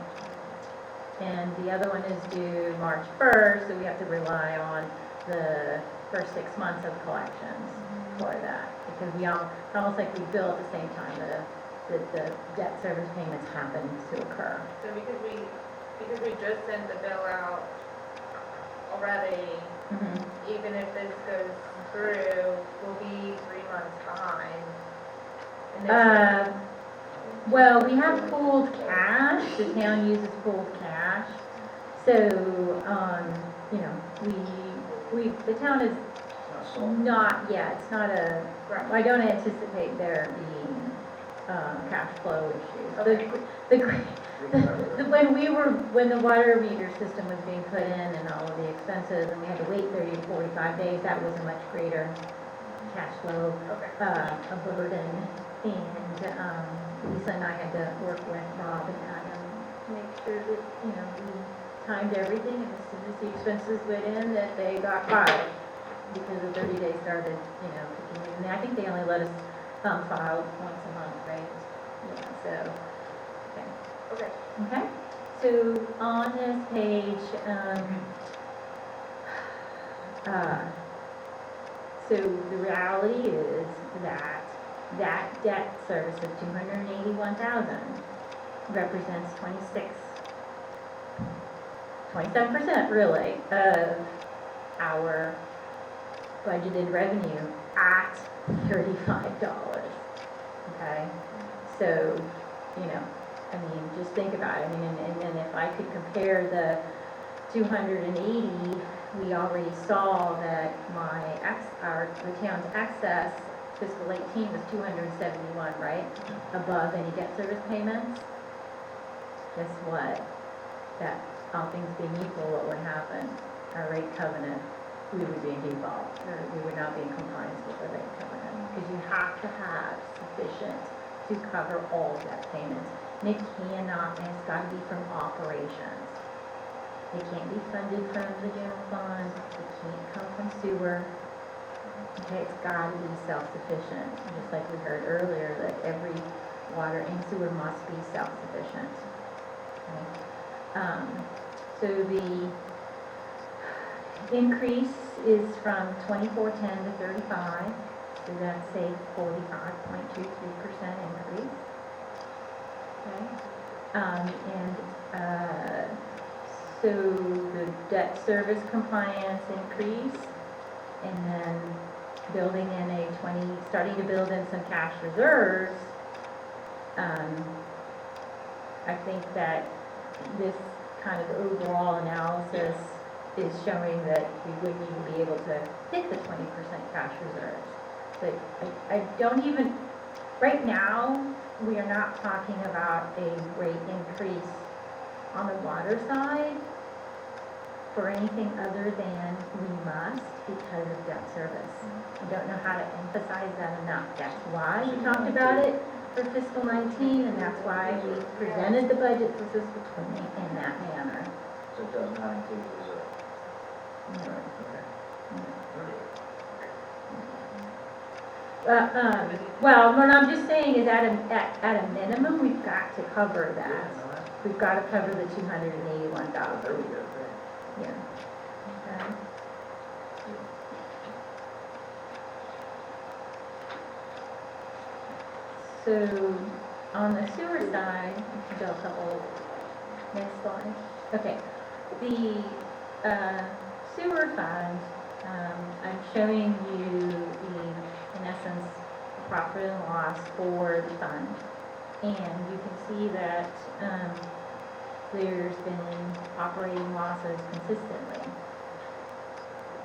Speaker 4: And the other one is due March 1st, so we have to rely on the first 6 months of collections for that. Because it's almost like we bill at the same time that the debt service payments happen to occur.
Speaker 3: So because we just sent the bill out already, even if this goes through, we'll be 3 months behind. And this-
Speaker 4: Well, we have pooled cash, the town uses pooled cash. So, the town is not, it's not I don't anticipate there being, cash flow issues. When the water meter system was being put in and all of the expenses, and we had to wait 30 to 45 days, that was a much greater cash flow, a burden. And, Lisa and I had to work with Rob and Adam to make sure that, we timed everything, and as soon as the expenses went in, that they got filed, because the 30 days started, kicking in. And I think they only let us file once a month, right? Yeah, so,
Speaker 3: Okay.
Speaker 4: okay. So on this page, so the reality is that debt service of 281,000 represents 27% really of our budgeted revenue at $35. Okay, so just think about it. And then if I could compare the 280, we already saw that the town's excess fiscal 18 was 271, right? Above any debt service payments. Guess what? That all things being equal, what would happen? Our rate covenant, we would be in default, or we would not be in compliance with the rate covenant, because you have to have sufficient to cover all debt payments. And it cannot, and it's got to be from operations. It can't be funded from the general fund. It can't come from sewer. Okay, it's got to be self-sufficient, just like we heard earlier, that every water and sewer must be self-sufficient. Okay. So the increase is from 2410 to 35. So that's a 45.23% increase. Okay, so the debt service compliance increase, and then building in starting to build in some cash reserves. I think that this kind of overall analysis is showing that we wouldn't even be able to hit the 20% cash reserves. But I don't even, right now, we are not talking about a rate increase on the water side for anything other than we must because of debt service. I don't know how to emphasize that enough. That's why we talked about it for fiscal 19, and that's why we presented the budget for fiscal 20 in that manner.
Speaker 1: So it does not include reserve.
Speaker 4: Well, what I'm just saying is at a minimum, we've got to cover that. We've got to cover the $281,000.
Speaker 1: There we go, great.
Speaker 4: Yeah. Okay. So, on the sewer side, we can go a couple, next slide. Okay, the sewer fund, I'm showing you in essence, profit and loss for the fund. And you can see that there's been operating losses consistently.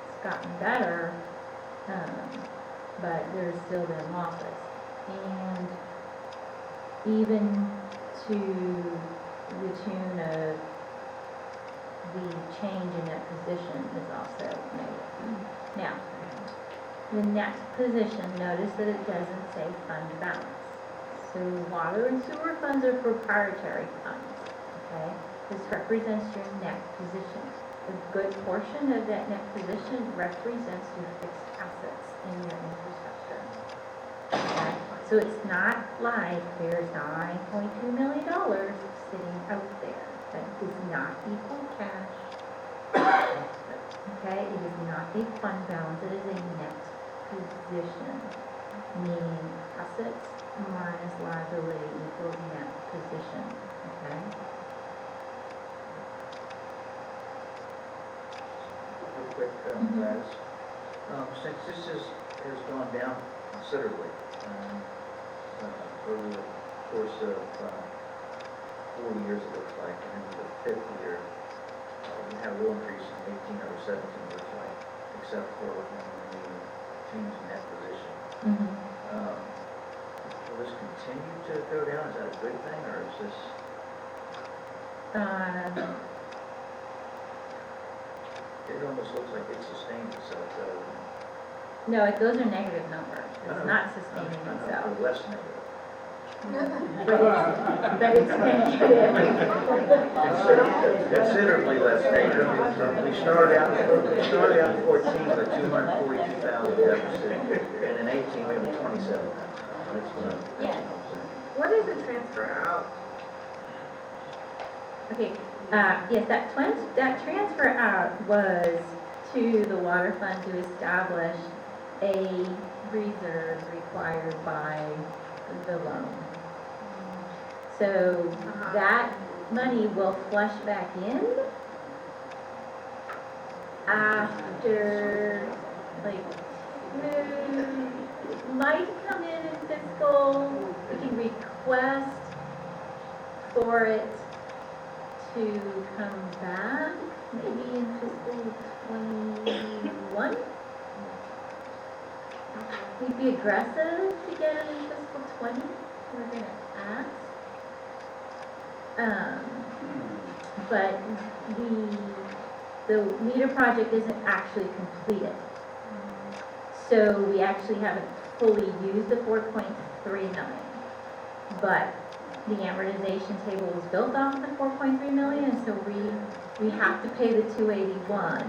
Speaker 4: It's gotten better, but there's still been losses. And even to the tune of the change in that position is also negative. Now, the next position, notice that it doesn't say fund balance. So water and sewer funds are proprietary funds, okay? This represents your net position. A good portion of that net position represents your fixed assets in your infrastructure. Okay? So it's not like there's $9.2 million sitting out there. That does not equal cash. Okay, it is not a fund balance, it is a net position, meaning assets minus liability equals net position, okay?
Speaker 1: Real quick, guys. Since this has gone down considerably over the course of 4 years, it looks like, and into the fifth year, we had a real increase in 18 over 17, looks like, except for when we changed the net position. Will this continue to go down? Is that a good thing, or is this? It almost looks like it sustains itself, though.
Speaker 4: No, those are negative numbers, it's not sustaining itself.
Speaker 1: Less negative.
Speaker 4: But it's negative.
Speaker 1: Considerably less negative. We started out in 14 with a 242,000 deficit, and in 18 we have a 27,000.
Speaker 4: Yes.
Speaker 3: What is the transfer out?
Speaker 4: Okay, yes, that transfer out was to the water fund to establish a reserve required by the loan. So that money will flush back in after, like, it might come in fiscal, we can request for it to come back, maybe in fiscal 21. We'd be aggressive to get it in fiscal 20, we're gonna ask. But the meter project isn't actually completed. So we actually haven't fully used the 4.3 million. But the amortization table was built off the 4.3 million, and so we have to pay the 281.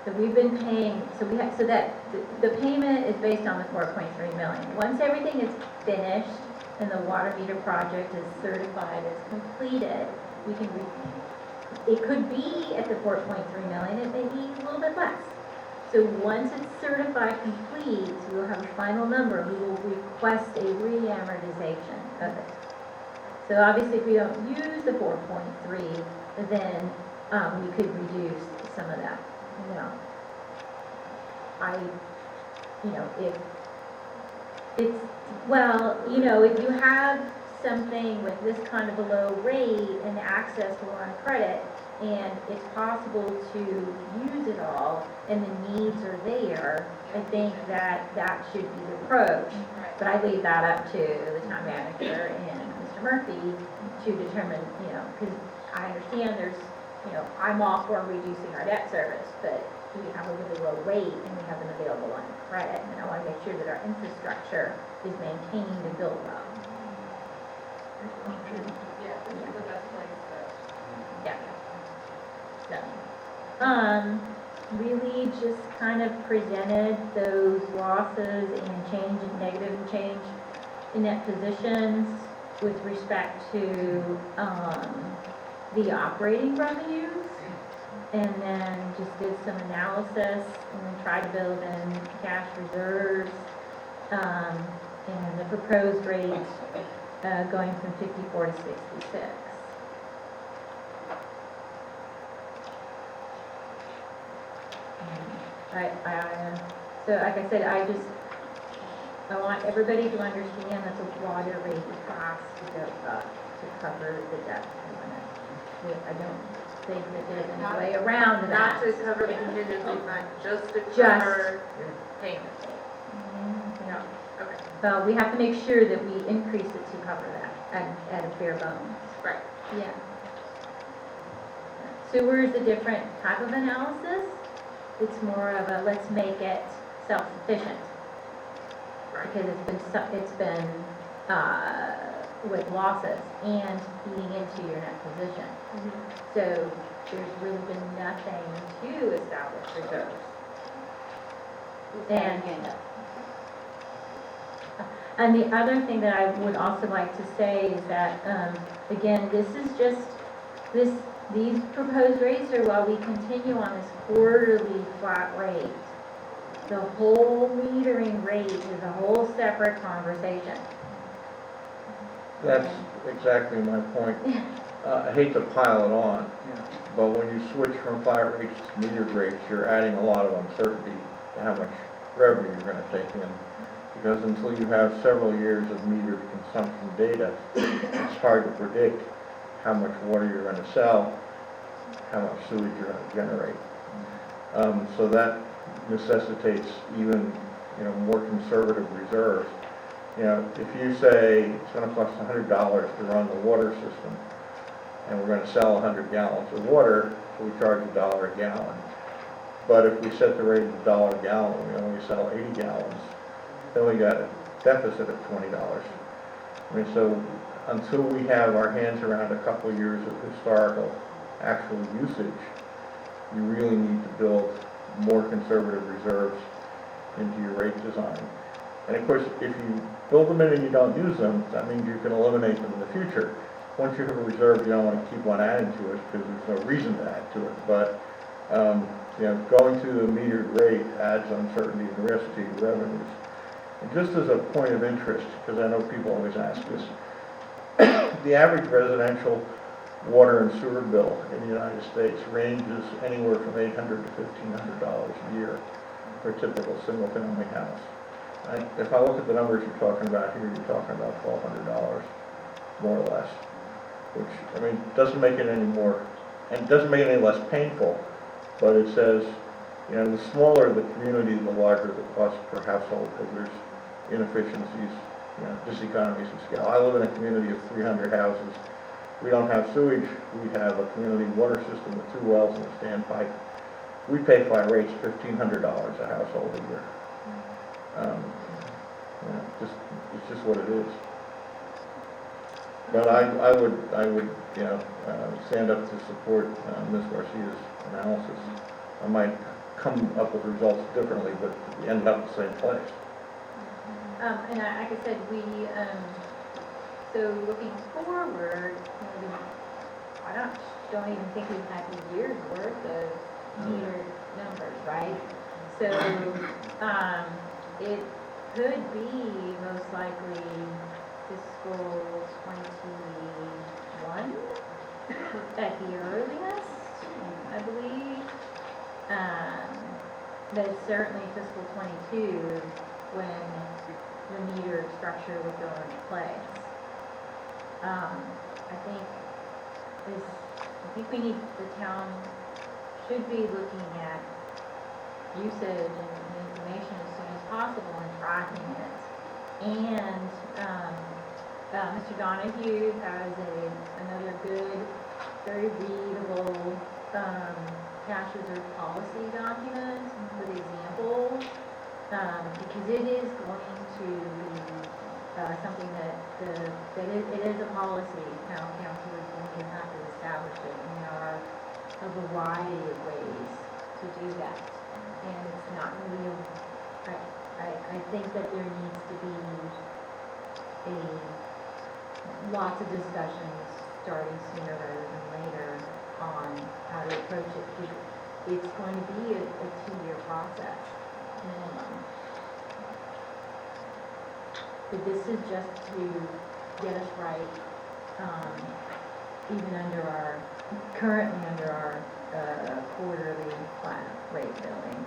Speaker 4: So we've been paying, so that the payment is based on the 4.3 million. Once everything is finished and the water meter project is certified as completed, we can, it could be at the 4.3 million, it may be a little bit less. So once it's certified complete, we will have a final number, we will request a re-amortization of it. So obviously, if we don't use the 4.3, then we could reduce some of that, you know. If it's, well, if you have something with this kind of a low rate and access to line of credit, and it's possible to use it all, and the needs are there, I think that should be the approach. But I leave that up to the town manager and Mr. Murphy to determine, because I understand there's, I'm all for reducing our debt service, but we have a really low rate and we have an available line of credit, and I want to make sure that our infrastructure is maintained and built well.
Speaker 3: Yeah, this is the best place to.
Speaker 4: Yeah. So, really just kind of presented those losses and change, negative change in net positions with respect to, the operating revenues. And then just did some analysis and then tried to build in cash reserves, and the proposed rate, going from 54 to 66. So like I said, I want everybody to understand that the water rate has to go up to cover the debt limit. I don't think that there's any way around that.
Speaker 3: Not to cover the contingency fund, just to cover payments. No, okay,
Speaker 4: Well, we have to make sure that we increase it to cover that at a bare bones.
Speaker 3: right.
Speaker 4: Yeah. Sewer is a different type of analysis. It's more of a, let's make it self-sufficient.
Speaker 3: Right.
Speaker 4: Because it's been with losses and feeding into your net position. So there's really been nothing to establish reserves. And the other thing that I would also like to say is that, again, this is just, these proposed rates are while we continue on this quarterly flat rate. The whole metering rate is a whole separate conversation.
Speaker 7: That's exactly my point. I hate to pile it on, but when you switch from flat rates to metered rates, you're adding a lot of uncertainty to how much revenue you're gonna take in. Because until you have several years of metered consumption data, it's hard to predict how much water you're gonna sell, how much sewage you're gonna generate. So that necessitates even, more conservative reserves. If you say it's gonna cost $100 to run the water system, and we're gonna sell 100 gallons of water, so we charge $1 a gallon. But if we set the rate at $1 a gallon, we only sell 80 gallons, then we got a deficit of $20. So until we have our hands around a couple of years of historical actual usage, you really need to build more conservative reserves into your rate design. And of course, if you build them in and you don't use them, that means you can eliminate them in the future. Once you have a reserve, you don't want to keep on adding to it because there's no reason to add to it. But, going to the metered rate adds uncertainty and risk to your revenues. And just as a point of interest, because I know people always ask this, the average residential water and sewer bill in the United States ranges anywhere from $800 to $1,500 a year for a typical single-family house. If I look at the numbers you're talking about here, you're talking about $1,200, more or less, which, doesn't make it any more, and it doesn't make it any less painful, but it says, the smaller the community, the larger the cost per household, because there's inefficiencies, diseconomies of scale. I live in a community of 300 houses. We don't have sewage. We have a community water system with 2 wells and a standpipe. We pay flat rates $1,500 a household a year. It's just what it is. But I would stand up to support Ms. Garcia's analysis. I might come up with results differently, but we end up in the same place.
Speaker 4: And like I said, so looking forward, I don't even think we've had a year's worth of metered numbers, right? So, it could be most likely fiscal 21 at the earliest, I believe. But it's certainly fiscal 22 when the meter structure would go into place. I think we need, the town should be looking at usage and information as soon as possible and tracking it. And, Mr. Donahue has another good, very readable, cash reserve policy document with examples, because it is going to be, something that it is a policy, town council is going to have to establish it, and there are a variety of ways to do that. And it's not going to be, I think that there needs to be lots of discussions starting sooner rather than later on how to approach it. It's going to be a 2-year process minimum. But this is just to get us right, even currently under our quarterly flat rate billing.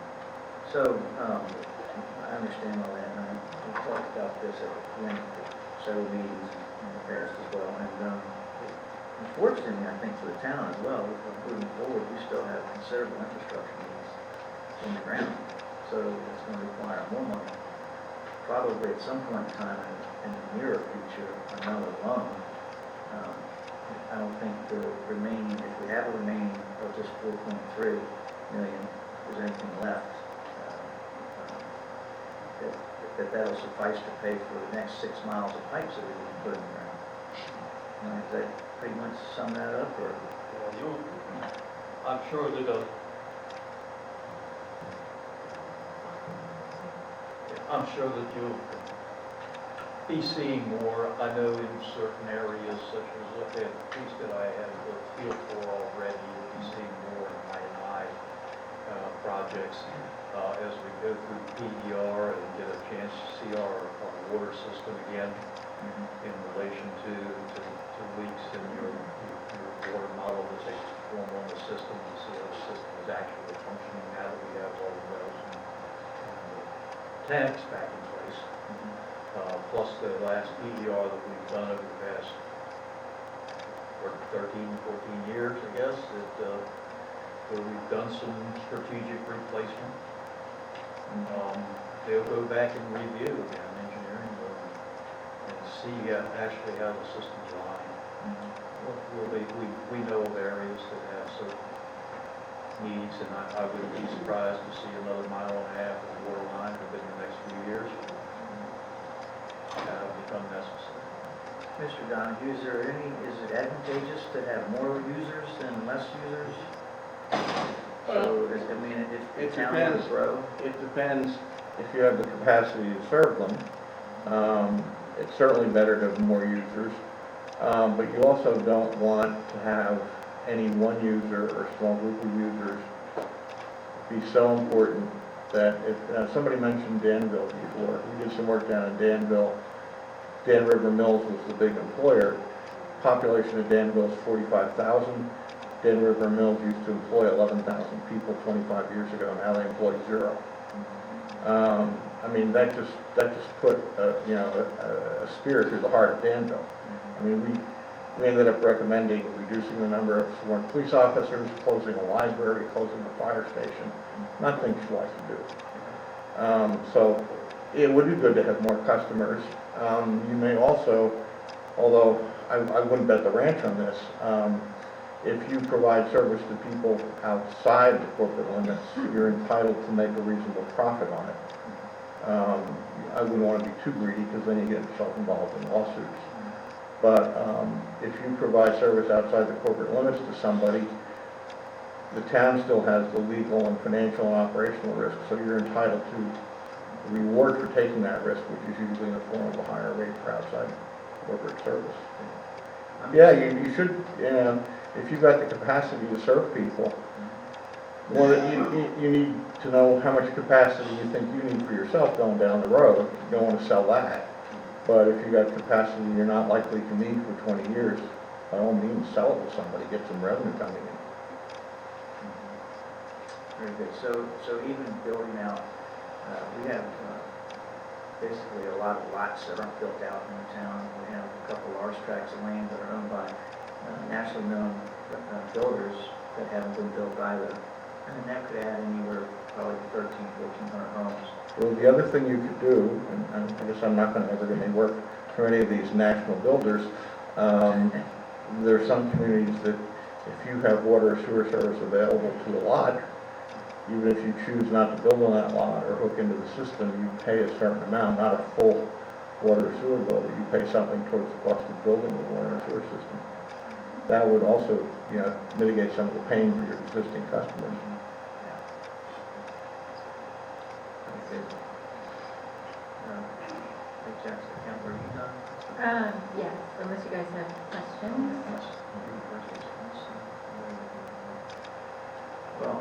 Speaker 1: So, I understand all that, and we talked about this at length at several meetings in the past as well, and, unfortunately, I think for the town as well, moving forward, we still have considerable infrastructure needs in the ground, so it's gonna require more money. Probably at some point in time in the nearer future, another loan. I don't think the remaining, if we have a remaining of just 4.3 million, if there's anything left, that'll suffice to pay for the next 6 miles of pipes that we need to put in the ground. Does that pretty much sum that up, or?
Speaker 8: I'm sure that you'll be seeing more. I know in certain areas such as at least that I have a feel for already, you'll be seeing more in I&I projects as we go through PDR and get a chance to see our water system again in relation to leaks in your water model that they perform on the system to see how the system is actually functioning now that we have all the wells and the tanks back in place. Plus the last PDR that we've done over the past 13, 14 years, I guess, where we've done some strategic replacement. They'll go back and review again, engineering, and see actually how the system's lying. We know of areas that have certain needs, and I wouldn't be surprised to see another 1.5 miles of water line within the next few years become necessary.
Speaker 1: Mr. Donahue, is it advantageous to have more users than less users? So, if the town wants to grow?
Speaker 7: It depends if you have the capacity to serve them. It's certainly better to have more users, but you also don't want to have any one user or small group of users be so important that if somebody mentioned Danville before, we did some work down in Danville. Dan River Mills was the big employer. Population of Danville is 45,000. Dan River Mills used to employ 11,000 people 25 years ago. Now they employ 0. That just put a spear through the heart of Danville. We ended up recommending reducing the number of sworn police officers, closing a library, closing a fire station. Not things you like to do. So it would be good to have more customers. You may also, although I wouldn't bet the ranch on this, if you provide service to people outside the corporate limits, you're entitled to make a reasonable profit on it. I wouldn't want to be too greedy because then you get yourself involved in lawsuits. But if you provide service outside the corporate limits to somebody, the town still has the legal and financial and operational risk, so you're entitled to reward for taking that risk, which is usually in the form of a higher rate for outside corporate service. Yeah, you should, if you've got the capacity to serve people, Well, you need to know how much capacity you think you need for yourself going down the road. You don't want to sell that. But if you got capacity you're not likely to need for 20 years, by all means, sell it to somebody, get some revenue coming in.
Speaker 1: Very good. So even building out, we have basically a lot of lots that aren't built out in the town. We have a couple large tracts of land that are owned by nationally known builders that haven't been built either. And that could add anywhere, probably 1,400 homes.
Speaker 7: Well, the other thing you could do, and I guess I'm not going to ever get any work for any of these national builders, there are some communities that if you have water or sewer service available to a lot, even if you choose not to build on that lot or hook into the system, you pay a certain amount, not a full water or sewer bill, but you pay something towards the cost of building the water and sewer system. That would also, mitigate some of the pain for your existing customers.
Speaker 1: Okay. Hey, Jackson, Counselor, you done?
Speaker 4: Yes, unless you guys have questions.
Speaker 1: Well,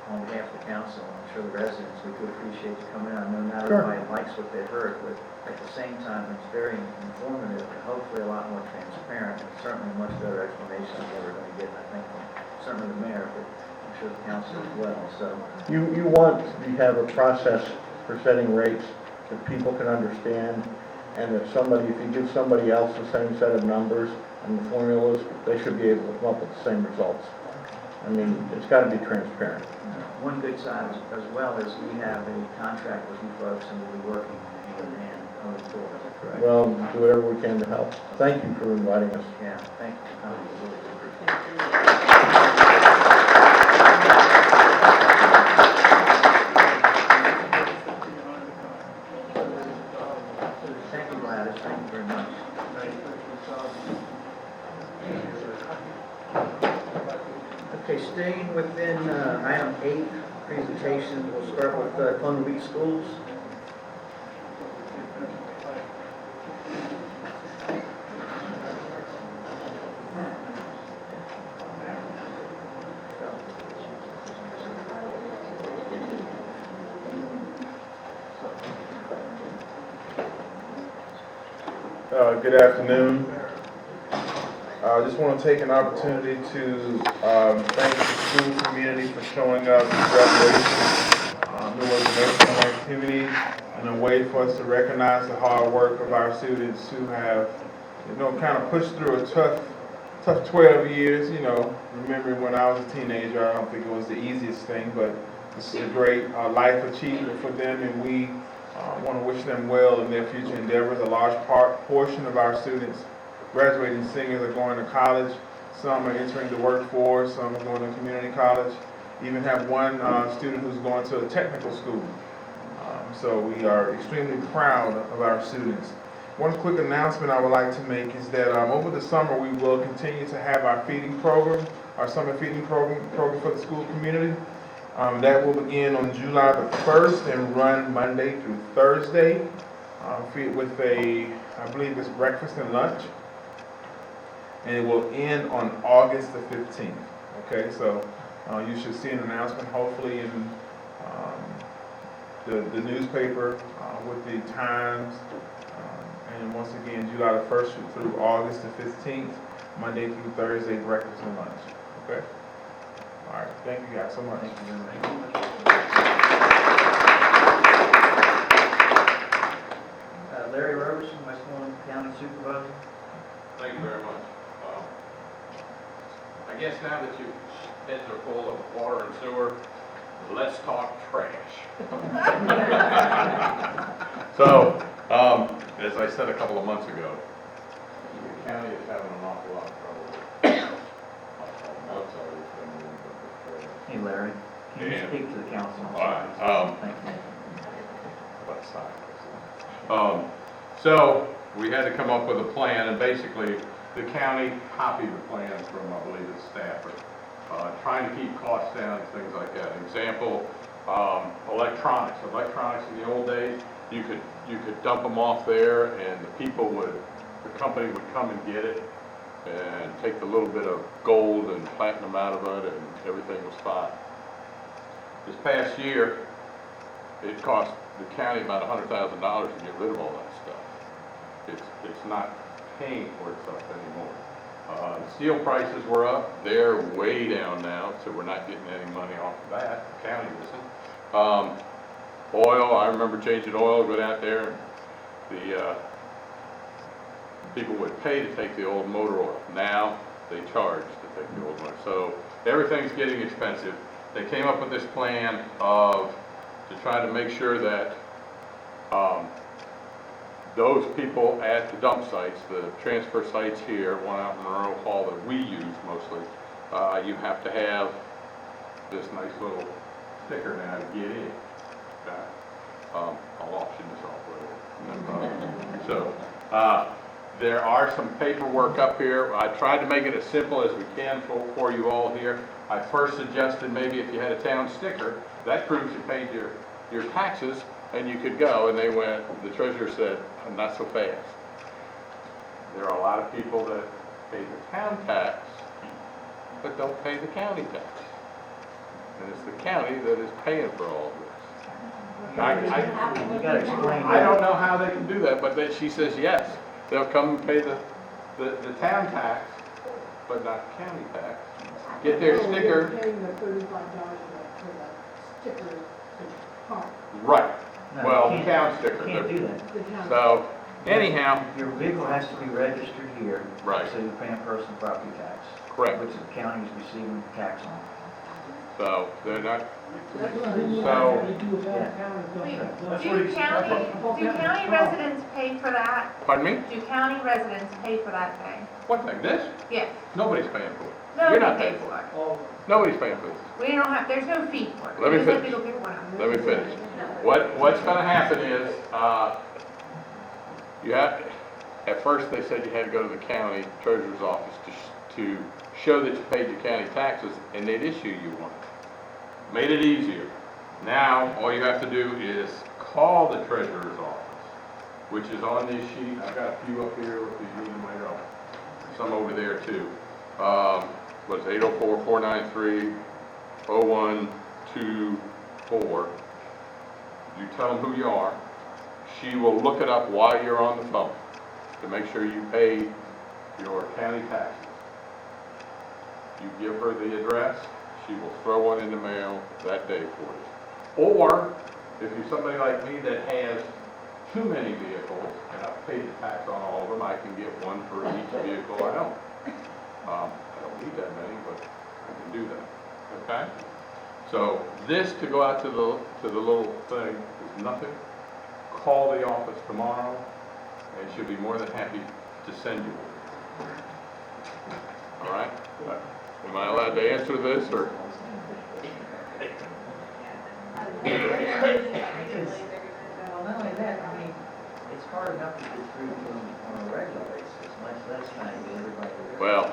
Speaker 1: on behalf of the council, I'm sure the residents, we could appreciate you coming out. I know not
Speaker 7: Sure.
Speaker 1: everybody likes what they heard, but at the same time, it's very informative and hopefully a lot more transparent, and certainly a much better explanation than what we're going to get, I think, from certainly the mayor, but I'm sure the council as well, so.
Speaker 7: You want to have a process for setting rates that people can understand, and if you give somebody else the same set of numbers and the formulas, they should be able to come up with the same results. I mean, it's got to be transparent.
Speaker 1: One good side as well is we have a contract with you folks and we'll be working hand in hand going forward, is that correct?
Speaker 7: Well, do whatever we can to help. Thank you for inviting us.
Speaker 1: Yeah, thank you for coming, we really appreciate it. Thank you, Gladys, thank you very much. Okay, staying within item 8, presentation, we'll start with Columbia Beach Schools.
Speaker 9: Good afternoon. I just want to take an opportunity to thank the school community for showing up at graduation. It was an excellent activity and a way for us to recognize the hard work of our students who have, kind of pushed through a tough 12 years. Remembering when I was a teenager, I don't think it was the easiest thing, but this is a great life achievement for them, and we want to wish them well in their future endeavors. A large portion of our students, graduating seniors, are going to college. Some are entering the workforce. Some are going to community college. Even have one student who's going to a technical school. So we are extremely proud of our students. One quick announcement I would like to make is that over the summer we will continue to have our feeding program, our summer feeding program for the school community. That will begin on July the 1st and run Monday through Thursday with I believe it's breakfast and lunch. And it will end on August the 15th. Okay, so you should see an announcement hopefully in the newspaper with the times. And once again, July the 1st through August the 15th, Monday through Thursday, breakfast and lunch. Okay? All right, thank you guys so much.
Speaker 1: Thank you very much. Larry Roberson, Westmoreland County Supervisor.
Speaker 10: Thank you very much. I guess now that your heads are full of water and sewer, let's talk trash. So, as I said a couple of months ago, the county is having an awful lot of trouble with
Speaker 1: Hey, Larry, can you
Speaker 10: Yeah.
Speaker 1: speak to the council?
Speaker 10: All right,
Speaker 1: Thank you.
Speaker 10: So we had to come up with a plan, and basically the county copied the plan from, I believe, it's Stafford, trying to keep costs down and things like that. Example, electronics. Electronics in the old days, you could dump them off there, and the company would come and get it and take the little bit of gold and platinum out of it, and everything was fine. This past year, it cost the county about $100,000 to get rid of all that stuff. It's not paying for itself anymore. Steel prices were up, they're way down now, so we're not getting any money off of that, the county isn't. Oil, I remember changing oil, going out there, the people would pay to take the old motor oil. Now, they charge to take the old motor. So everything's getting expensive. They came up with this plan to try to make sure that those people at the dump sites, the transfer sites here, one out in Monroe Hall that we use mostly, you have to have this nice little sticker now to get in. Okay? I'll auction this off later. So, there are some paperwork up here. I tried to make it as simple as we can for you all here. I first suggested maybe if you had a town sticker, that proves you paid your taxes, and you could go, and they went, the treasurer said, not so fast. There are a lot of people that pay the town tax, but don't pay the county tax. And it's the county that is paying for all of this.
Speaker 1: You gotta explain
Speaker 10: I don't know how they can do that, but she says yes. They'll come and pay the town tax, but not county tax. Get their sticker.
Speaker 5: Paying the $35 for the sticker to park.
Speaker 10: Right.
Speaker 1: No,
Speaker 10: Well,
Speaker 1: you
Speaker 10: town sticker.
Speaker 1: Can't do that.
Speaker 5: The town.
Speaker 10: So, anyhow,
Speaker 1: Your vehicle has to be registered here.
Speaker 10: Right.
Speaker 1: So you're paying personal property tax.
Speaker 10: correct.
Speaker 1: Which the county is receiving tax on.
Speaker 10: So, they're not,
Speaker 5: That's what we
Speaker 10: So-
Speaker 5: have to do without
Speaker 1: Yeah.
Speaker 5: county.
Speaker 8: That's what he's-
Speaker 3: Do county residents pay for that?
Speaker 10: pardon me?
Speaker 3: Do county residents pay for that thing?
Speaker 10: What thing, this?
Speaker 3: Yes.
Speaker 10: Nobody's paying for it.
Speaker 3: Nobody
Speaker 10: You're not
Speaker 3: pays
Speaker 10: paying for
Speaker 3: for
Speaker 10: it.
Speaker 3: it.
Speaker 10: Nobody's paying for this.
Speaker 3: We don't have, there's no fee for it.
Speaker 10: Let me
Speaker 3: Just let
Speaker 10: finish.
Speaker 3: people pick one up.
Speaker 10: Let me finish. What's gonna happen is, you have, at first they said you had to go to the county treasurer's office to show that you paid your county taxes, and they'd issue you one. Made it easier. Now, all you have to do is call the treasurer's office, which is on this sheet. I've got a few up here, if you need them later on. Some over there too. What's 804-493-0124. You tell them who you are. She will look it up while you're on the phone to make sure you pay your county taxes. You give her the address, she will throw one in the mail that day for you. Or, if you're somebody like me that has too many vehicles, and I've paid the tax on all of them, I can get one for each vehicle I own. I don't need that many, but I can do that, okay? So, this to go out to the little thing is nothing. Call the office tomorrow, and she'll be more than happy to send you one. All right? Am I allowed to answer this, or?
Speaker 1: Well, not only that, I mean, it's hard enough to get through to them on a regular basis, much less trying to get everybody.
Speaker 10: Well,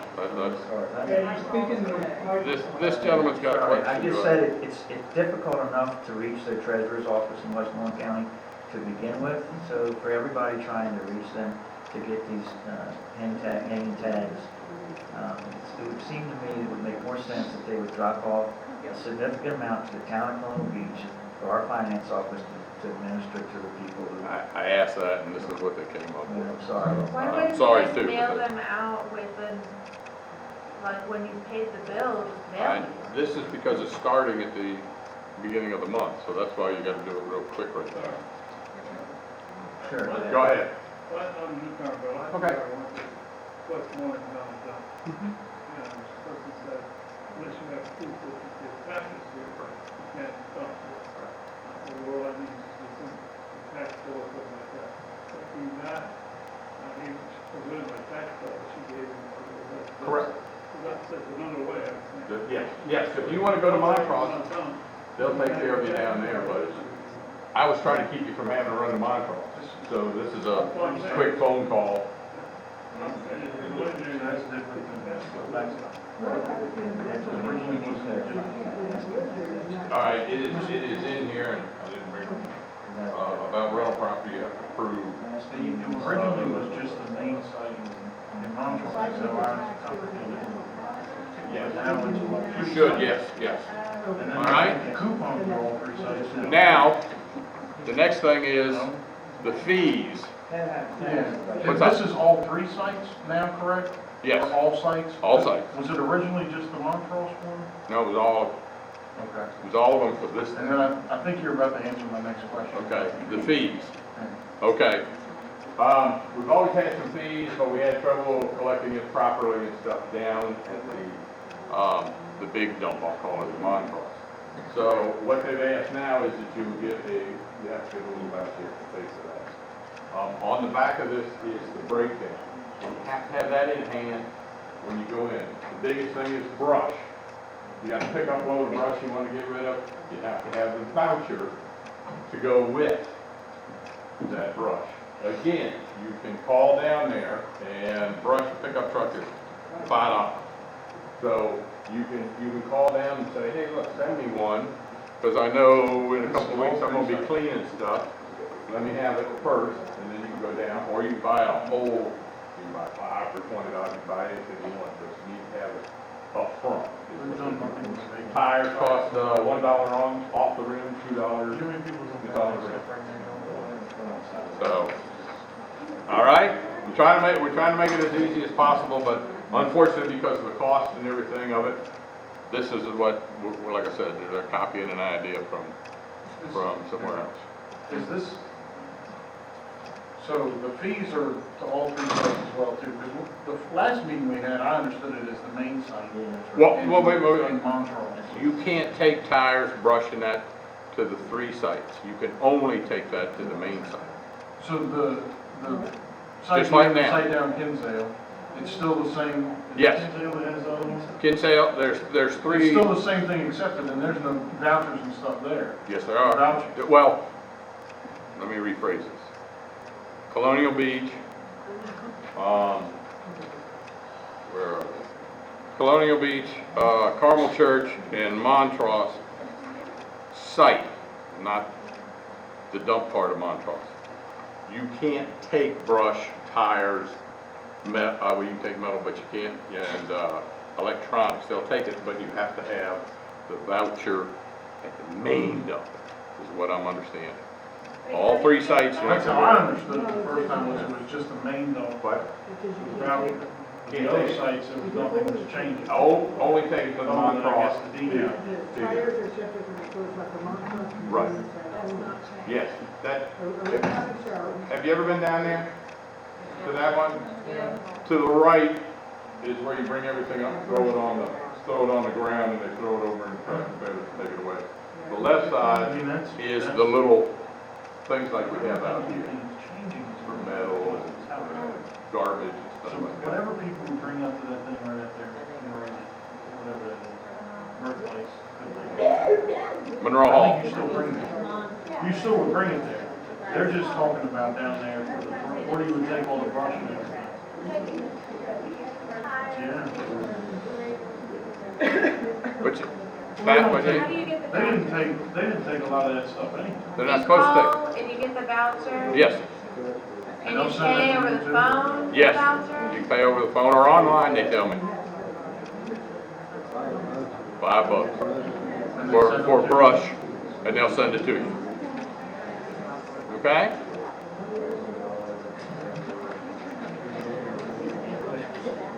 Speaker 10: this gentleman's got a
Speaker 1: Sorry,
Speaker 10: question.
Speaker 1: I just said it's difficult enough to reach the treasurer's office in Westmoreland County to begin with, so for everybody trying to reach them to get these hanging tags, it would seem to me it would make more sense if they would drop off a significant amount to the town of Colonial Beach for our finance office to administer to the people who.
Speaker 10: I asked that, and this is what they came up with.
Speaker 1: I'm sorry.
Speaker 3: Why
Speaker 10: I'm
Speaker 3: wouldn't you
Speaker 10: sorry,
Speaker 3: just
Speaker 10: too,
Speaker 3: mail
Speaker 10: but-
Speaker 3: them out within, like, when you paid the bill, just mail
Speaker 10: I-
Speaker 3: them?
Speaker 10: This is because it's starting at the beginning of the month, so that's why you gotta do it real quick right there.
Speaker 1: Sure.
Speaker 10: Go ahead.
Speaker 11: Well, I'm just talking about,
Speaker 10: Okay.
Speaker 11: I went to Westmoreland downtown. And this person said, unless you have proof that you did taxes here, you can't dump here. So all I need is some tax bill or something like that. But if you not, he submitted my tax bill, she gave him.
Speaker 10: Correct.
Speaker 11: So that's another way, I think.
Speaker 10: Yes, if you wanna go to Montrose, they'll take care of you down there, but I was trying to keep you from having to run to Montrose. So this is a quick phone call. All right, it is in here, and I didn't bring, about rental property you have to approve.
Speaker 1: The originally was just the main site in Montrose, so ours is complicated.
Speaker 10: Yes.
Speaker 1: Now it's.
Speaker 10: You should, yes.
Speaker 2: And then
Speaker 10: All right.
Speaker 2: the coupon for all three sites.
Speaker 10: Now, the next thing is the fees.
Speaker 2: Yeah.
Speaker 10: What's
Speaker 2: This
Speaker 10: that?
Speaker 2: is all three sites now, correct?
Speaker 10: Yes.
Speaker 2: Or all sites?
Speaker 10: All sites.
Speaker 2: Was it originally just the Montrose one?
Speaker 10: No, it
Speaker 2: Okay.
Speaker 10: was all of them for this.
Speaker 2: And then I think you're about to answer my next question.
Speaker 10: Okay, the fees. Okay. We've always had some fees, but we had trouble collecting it properly and stuff down at the big dump, I'll call it, the Montrose. So what they've asked now is that you have to get a little back here to face of that. On the back of this is the breakdown. You have to have that in hand when you go in. The biggest thing is brush. You got to pick up a load of brush you want to get rid of. You have to have the voucher to go with that brush. Again, you can call down there and brush pickup truck is $5. So you can call down and say, hey, look, send me one, because I know in a couple of weeks I'm gonna be cleaning stuff. Let me have it first, and then you can go down, or you can buy a whole, you can buy 5 for $20, you can buy anything you want, but you need to have it up front. Tires cost $1 off the rim, $2. It's on the rim. So, all right, we're trying to make it as easy as possible, but unfortunately, because of the cost and everything of it, this is what, like I said, they're copying an idea from somewhere else.
Speaker 2: Is this, so the fees are to all three sites as well too? Because the last meeting we had, I understood it as the main site.
Speaker 10: Well,
Speaker 2: in-
Speaker 10: wait.
Speaker 2: In Montrose.
Speaker 10: You can't take tires, brush, and that to the 3 sites. You can only take that to the main site.
Speaker 2: So the site,
Speaker 10: Just like now.
Speaker 2: site down Kinsale, it's still the same? is it
Speaker 10: Yes.
Speaker 2: Kinsale that has the other ones?
Speaker 10: Kinsale, there's
Speaker 2: It's
Speaker 10: 3,
Speaker 2: still the same thing except that then there's no vouchers and stuff there.
Speaker 10: yes, there are.
Speaker 2: Vouchers.
Speaker 10: Well, let me rephrase this. Colonial Beach, where are they? Colonial Beach, Carmel Church, and Montrose site, not the dump part of Montrose. You can't take brush, tires, well, you can take metal, but you can't, and electronics, they'll take it, but you have to have the voucher at the main dump, is what I'm understanding. All 3 sites, you have
Speaker 2: That's how I
Speaker 10: to.
Speaker 2: understood it the first time, was it was just the main dump.
Speaker 10: What?
Speaker 2: Voucher. The other sites, it was nothing was changing.
Speaker 10: Only take it to the
Speaker 2: Other than, I
Speaker 10: Montrose.
Speaker 2: guess, the detail.
Speaker 11: Tires are separate from the clothes, like the Montrose.
Speaker 10: Right.
Speaker 11: That's not changed.
Speaker 10: Yes, that,
Speaker 11: We're not in charge.
Speaker 10: have you ever been down there? To that one? To the right is where you bring everything up, throw it on the ground, and they throw it over and try to take it away. The left
Speaker 2: I
Speaker 10: side
Speaker 2: mean, that's.
Speaker 10: is
Speaker 2: that's-
Speaker 10: the little things like we have out here,
Speaker 2: Everything's changing.
Speaker 10: for metal and garbage and
Speaker 2: So
Speaker 10: stuff like that.
Speaker 2: whatever people bring up to that thing right up there, whatever that is, birthplace.
Speaker 10: Monroe
Speaker 2: I
Speaker 10: Hall.
Speaker 2: think you still bring it. You still would bring it there. They're just talking about down there, where you would take all the brush and everything. Yeah.
Speaker 10: But you, that, but
Speaker 3: How do
Speaker 10: you,
Speaker 3: you get the
Speaker 2: They
Speaker 3: voucher?
Speaker 2: didn't take a lot of that stuff anyway.
Speaker 10: they're not supposed to
Speaker 3: Call and you get the voucher?
Speaker 10: take. Yes,
Speaker 3: And you pay over the phone, the
Speaker 10: yes.
Speaker 3: voucher?
Speaker 10: You can pay over the phone or online, they tell me. $5
Speaker 2: And they send
Speaker 10: for
Speaker 2: them to-
Speaker 10: brush, and they'll send it to you. Okay?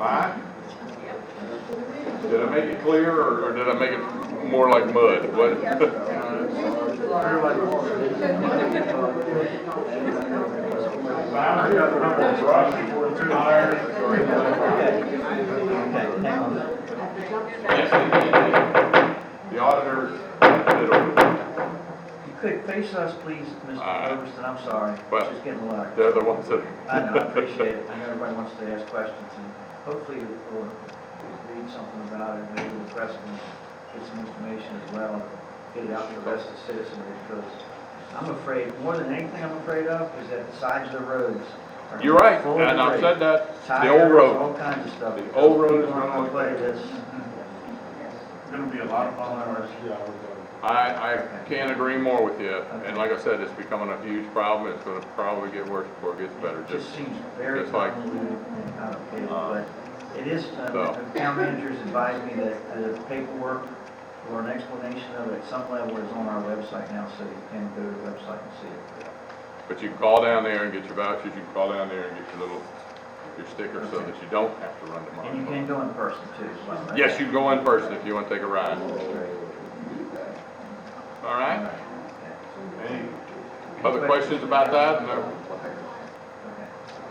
Speaker 10: Alright? Did I make it clear, or did I make it more like mud? What?
Speaker 2: They're like, I got the number of brush for the 2 tires.
Speaker 1: Okay, hang on.
Speaker 10: Yes, the auditors did over.
Speaker 1: You could face us, please, Mr. Overston, I'm sorry,
Speaker 10: Well,
Speaker 1: it's just getting late.
Speaker 10: They're the ones that.
Speaker 1: I know, I appreciate it, I know everybody wants to ask questions, and hopefully we'll read something about it, maybe the press can get some information as well, get it out to the rest of the citizens, because I'm afraid, more than anything I'm afraid of, is that the sides of the roads are.
Speaker 10: You're right,
Speaker 1: full of
Speaker 10: and I've
Speaker 1: debris.
Speaker 10: said that, the
Speaker 1: Tires,
Speaker 10: old road.
Speaker 1: all kinds of stuff.
Speaker 10: The old road is
Speaker 1: People aren't
Speaker 10: gonna
Speaker 1: gonna play this.
Speaker 2: Gonna be a lot of fun hours.
Speaker 10: I can't agree more with you, and like I said, it's becoming a huge problem, it's gonna probably get worse before it gets better,
Speaker 1: It just
Speaker 10: just,
Speaker 1: seems very
Speaker 10: just like-
Speaker 1: convoluted and complicated, but it is,
Speaker 10: So-
Speaker 1: the town managers advised me that the paperwork or an explanation of it at some level is on our website now, so you can go to the website and see it.
Speaker 10: But you can call down there and get your vouchers, you can call down there and get your sticker so that you don't have to run to
Speaker 1: And you can
Speaker 10: Monterey.
Speaker 1: go in person too, as well, right?
Speaker 10: Yes, you can go in person if you want to take a ride. All right? Any other questions about that? No?
Speaker 1: Okay.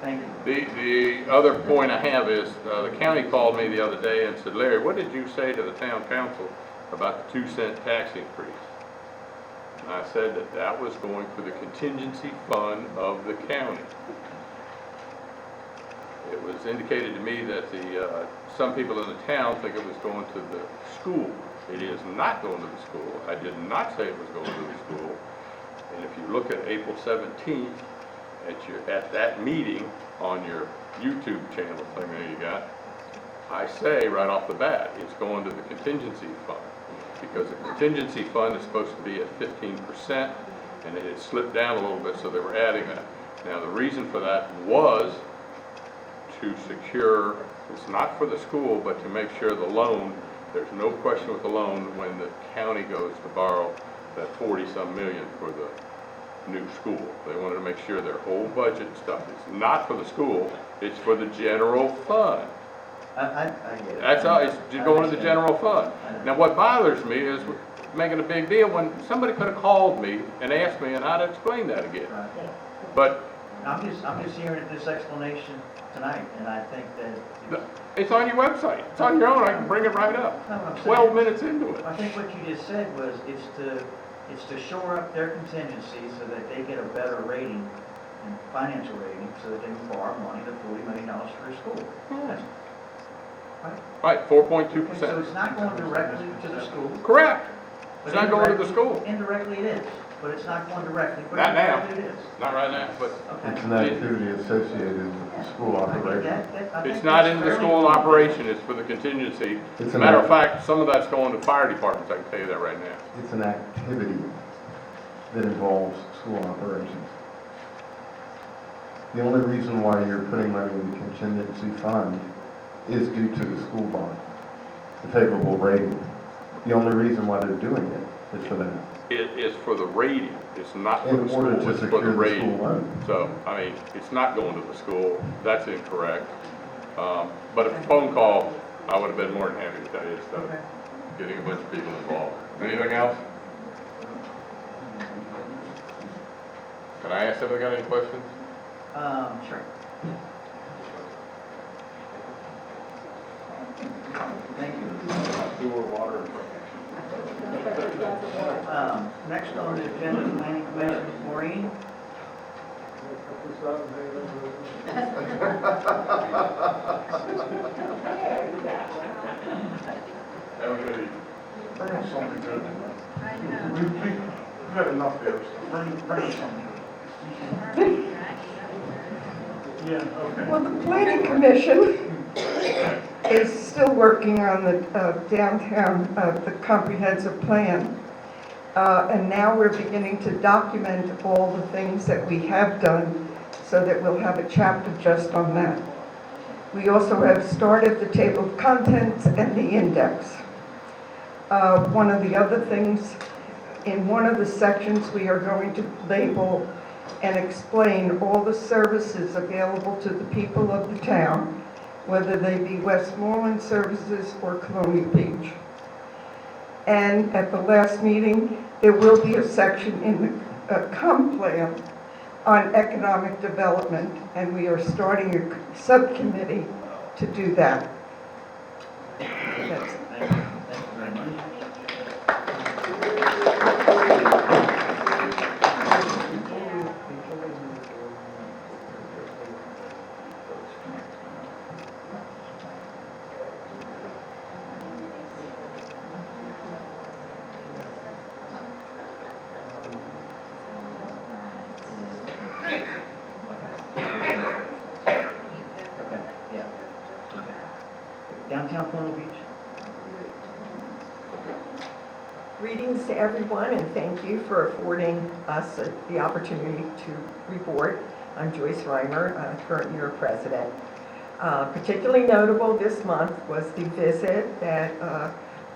Speaker 1: Thank you.
Speaker 10: The other point I have is, the county called me the other day and said, Larry, what did you say to the town council about the 2-cent tax increase? And I said that that was going for the contingency fund of the county. It was indicated to me that some people in the town think it was going to the school. It is not going to the school. I did not say it was going to the school. And if you look at April 17th, at that meeting on your YouTube channel thing there you got, I say right off the bat, it's going to the contingency fund. Because the contingency fund is supposed to be at 15%, and it had slipped down a little bit, so they were adding that. Now, the reason for that was to secure, it's not for the school, but to make sure the loan, there's no question with the loan when the county goes to borrow that 40-some million for the new school. They wanted to make sure their whole budget stuff is not for the school, it's for the general fund.
Speaker 1: I get it.
Speaker 10: That's all, it's just going to the general fund. Now, what bothers me is making a big deal when somebody could have called me and asked me, and I'd explain that again.
Speaker 1: Right.
Speaker 10: But
Speaker 1: I'm just hearing this explanation tonight, and I think that.
Speaker 10: it's on your website, it's on your own, I can bring it right up.
Speaker 1: No, I'm saying-
Speaker 10: 12 minutes into it.
Speaker 1: I think what you just said was, it's to shore up their contingency so that they get a better rating, and financial rating, so that they can borrow money, the $40 million for their school. That's-
Speaker 10: Right,
Speaker 1: So
Speaker 10: 4.2%.
Speaker 1: it's not going directly to the school.
Speaker 10: Correct.
Speaker 1: but
Speaker 10: It's not going to the
Speaker 1: indirectly-
Speaker 10: school.
Speaker 1: Indirectly it is, but it's not going directly. but
Speaker 10: Not now.
Speaker 1: indirectly It is.
Speaker 10: Not right now, but
Speaker 1: Okay.
Speaker 12: It's an activity associated with the school
Speaker 1: I get
Speaker 12: operation.
Speaker 1: that. I think
Speaker 10: it's not
Speaker 1: that's
Speaker 10: in the
Speaker 1: fairly
Speaker 10: school
Speaker 1: common.
Speaker 10: operation, it's for the contingency.
Speaker 12: It's
Speaker 10: As a
Speaker 12: an
Speaker 10: matter of
Speaker 12: act-
Speaker 10: fact, some of that's going to fire departments, I can tell you that right now.
Speaker 12: It's an activity that involves school operations. The only reason why you're putting money in the contingency fund is due to the school bond, the favorable rating. The only reason why they're doing it is for that.
Speaker 10: It is for the rating, it's not for the
Speaker 12: In
Speaker 10: school,
Speaker 12: order to
Speaker 10: it's for
Speaker 12: secure
Speaker 10: the
Speaker 12: the school
Speaker 10: rating.
Speaker 12: loan.
Speaker 10: So, I mean, it's not going to the school, that's incorrect. But a phone call, I would have been more than happy to tell you instead of getting a bunch of people involved. Anything else? Can I ask if they got any questions?
Speaker 1: Sure. Thank you.
Speaker 10: Sewer, water,
Speaker 1: Next on the agenda, planning commission, Maureen.
Speaker 10: Have a good evening.
Speaker 2: Bring us something good. We've had enough here, so bring us something good. Yeah, okay.
Speaker 13: Well, the planning commission is still working on the downtown, the comprehensive plan. And now we're beginning to document all the things that we have done so that we'll have a chapter just on that. We also have started the table of contents and the index. One of the other things, in one of the sections, we are going to label and explain all the services available to the people of the town, whether they be Westmoreland services or Colonial Beach. And at the last meeting, there will be a section in the comp plan on economic development, and we are starting a subcommittee to do that. That's it.
Speaker 1: Thank you. Thank you very much. Okay, yeah. Okay. Downtown Colonial Beach?
Speaker 13: Greetings to everyone, and thank you for affording us the opportunity to report. I'm Joyce Reimer, current year president. Particularly notable this month was the visit that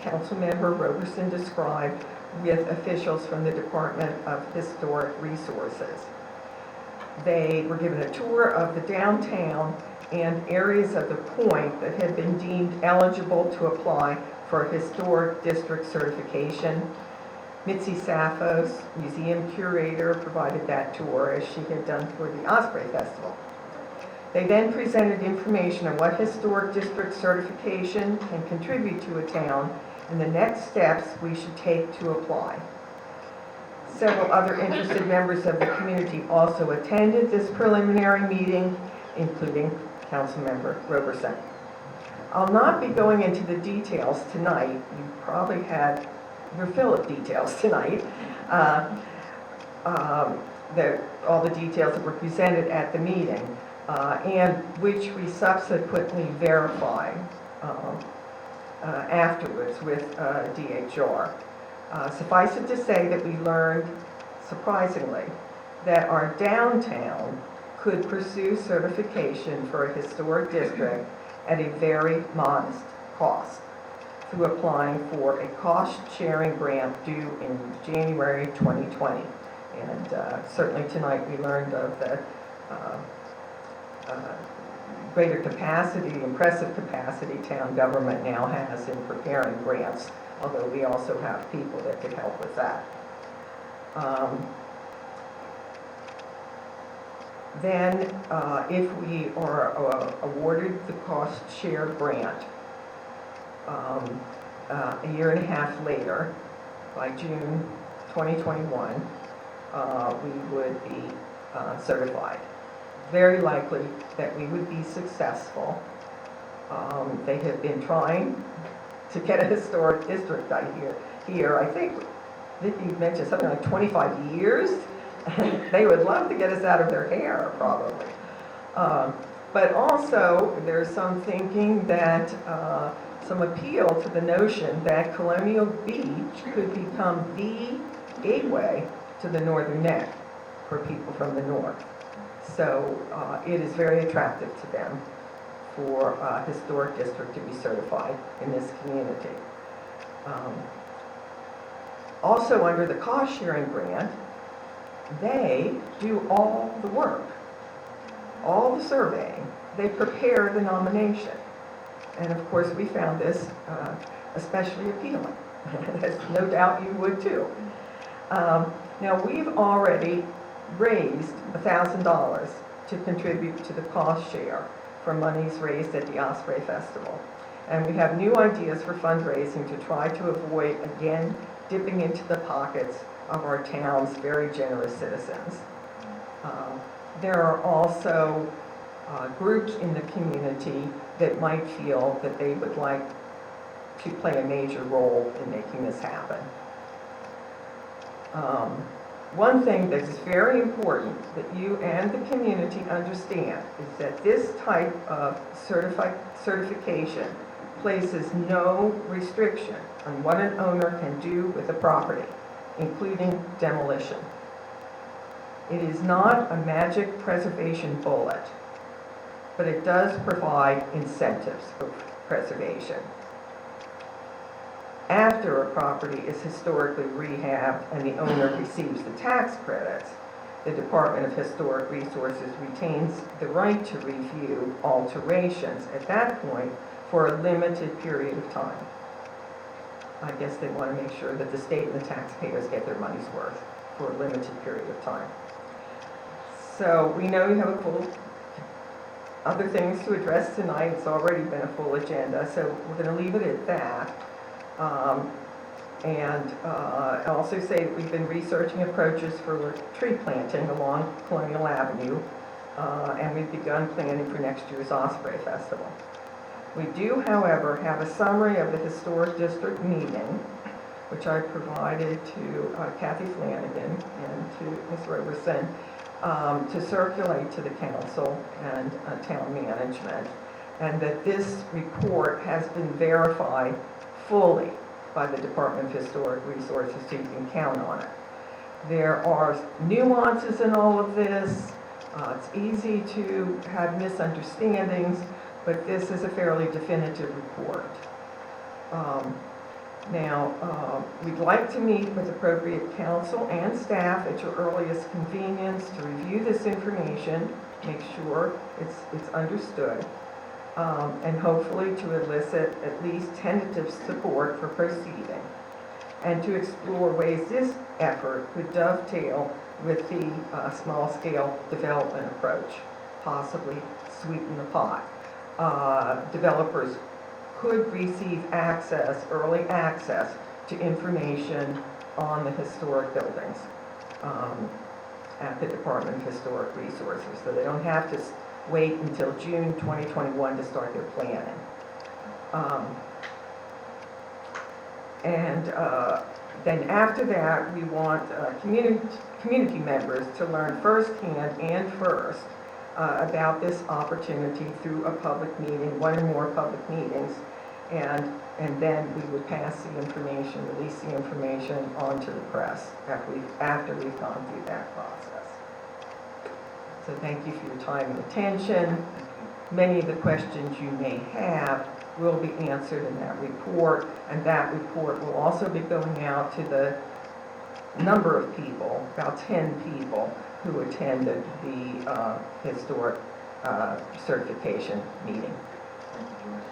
Speaker 13: Councilmember Roberson described with officials from the Department of Historic Resources. They were given a tour of the downtown and areas of the point that had been deemed eligible to apply for historic district certification. Mitzi Sappos, museum curator, provided that tour as she had done for the Osprey Festival. They then presented information on what historic district certification can contribute to a town and the next steps we should take to apply. Several other interested members of the community also attended this preliminary meeting, including Councilmember Roberson. I'll not be going into the details tonight. You probably had your fill of details tonight. All the details that were presented at the meeting, and which we subsequently verified afterwards with DHR. Suffice it to say that we learned, surprisingly, that our downtown could pursue certification for a historic district at a very modest cost through applying for a cost-sharing grant due in January 2020. And certainly tonight we learned of the greater capacity, impressive capacity town government now has in preparing grants, although we also have people that could help with that. Then, if we are awarded the cost share grant, a year and a half later, by June 2021, we would be certified. Very likely that we would be successful. They have been trying to get a historic district here. I think Vicki mentioned something like 25 years. They would love to get us out of their hair, probably. But also, there's some thinking that, some appeal to the notion that Colonial Beach could become the gateway to the Northern Neck for people from the north. So it is very attractive to them for a historic district to be certified in this community. Also, under the cost-sharing grant, they do all the work, all the surveying. They prepare the nomination. And of course, we found this especially appealing. No doubt you would too. Now, we've already raised $1,000 to contribute to the cost share for monies raised at the Osprey Festival. And we have new ideas for fundraising to try to avoid, again, dipping into the pockets of our town's very generous citizens. There are also groups in the community that might feel that they would like to play a major role in making this happen. One thing that is very important that you and the community understand is that this type of certification places no restriction on what an owner can do with a property, including demolition. It is not a magic preservation bullet, but it does provide incentives for preservation. After a property is historically rehabbed and the owner receives the tax credits, the Department of Historic Resources retains the right to review alterations at that point for a limited period of time. I guess they want to make sure that the state and the taxpayers get their money's worth for a limited period of time. So we know you have a full other things to address tonight. It's already been a full agenda, so we're going to leave it at that. I also say that we've been researching approaches for tree planting along Colonial Avenue, and we've begun planning for next year's Osprey Festival. We do, however, have a summary of the Historic District meeting, which I provided to Kathy Flanagan and to Ms. Roberson, to circulate to the council and town management, and that this report has been verified fully by the Department of Historic Resources, so you can count on it. There are nuances in all of this. It's easy to have misunderstandings, but this is a fairly definitive report. Now, we'd like to meet with appropriate council and staff at your earliest convenience to review this information, make sure it's understood, and hopefully to elicit at least tentative support for proceeding, and to explore ways this effort could dovetail with the small-scale development approach, possibly sweeten the pot. Developers could receive early access to information on the historic buildings at the Department of Historic Resources, so they don't have to wait until June 2021 to start their planning. Then after that, we want community members to learn firsthand and first about this opportunity through a public meeting, one or more public meetings, and then we would pass the information, release the information onto the press after we've gone through that process. So thank you for your time and attention. Many of the questions you may have will be answered in that report, and that report will also be going out to the number of people, about 10 people, who attended the historic certification meeting.
Speaker 1: Thank you, Joyce.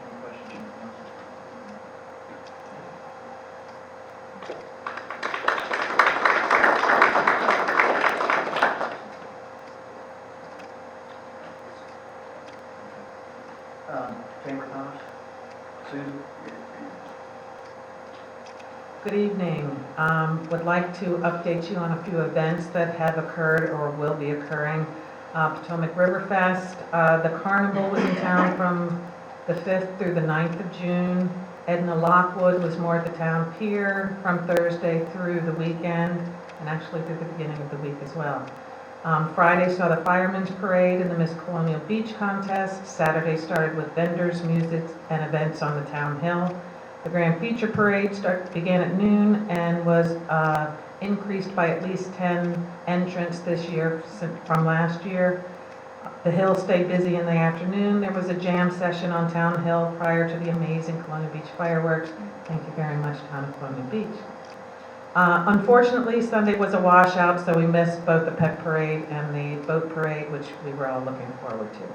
Speaker 1: Any questions from the council? Chamber of Commerce? Susan?
Speaker 14: Good evening. Would like to update you on a few events that have occurred or will be occurring. Potomac River Fest, the carnival was in town from the 5th through the 9th of June. Edna Lockwood was more at the town pier from Thursday through the weekend, and actually through the beginning of the week as well. Friday saw the Firemen's Parade and the Miss Colonial Beach Contest. Saturday started with vendors, music, and events on the town hill. The Grand Feature Parade began at noon and was increased by at least 10 entrants this year from last year. The hill stayed busy in the afternoon. There was a jam session on Town Hill prior to the amazing Colonial Beach fireworks. Thank you very much, Town of Colonial Beach. Unfortunately, Sunday was a washout, so we missed both the pet parade and the boat parade, which we were all looking forward to.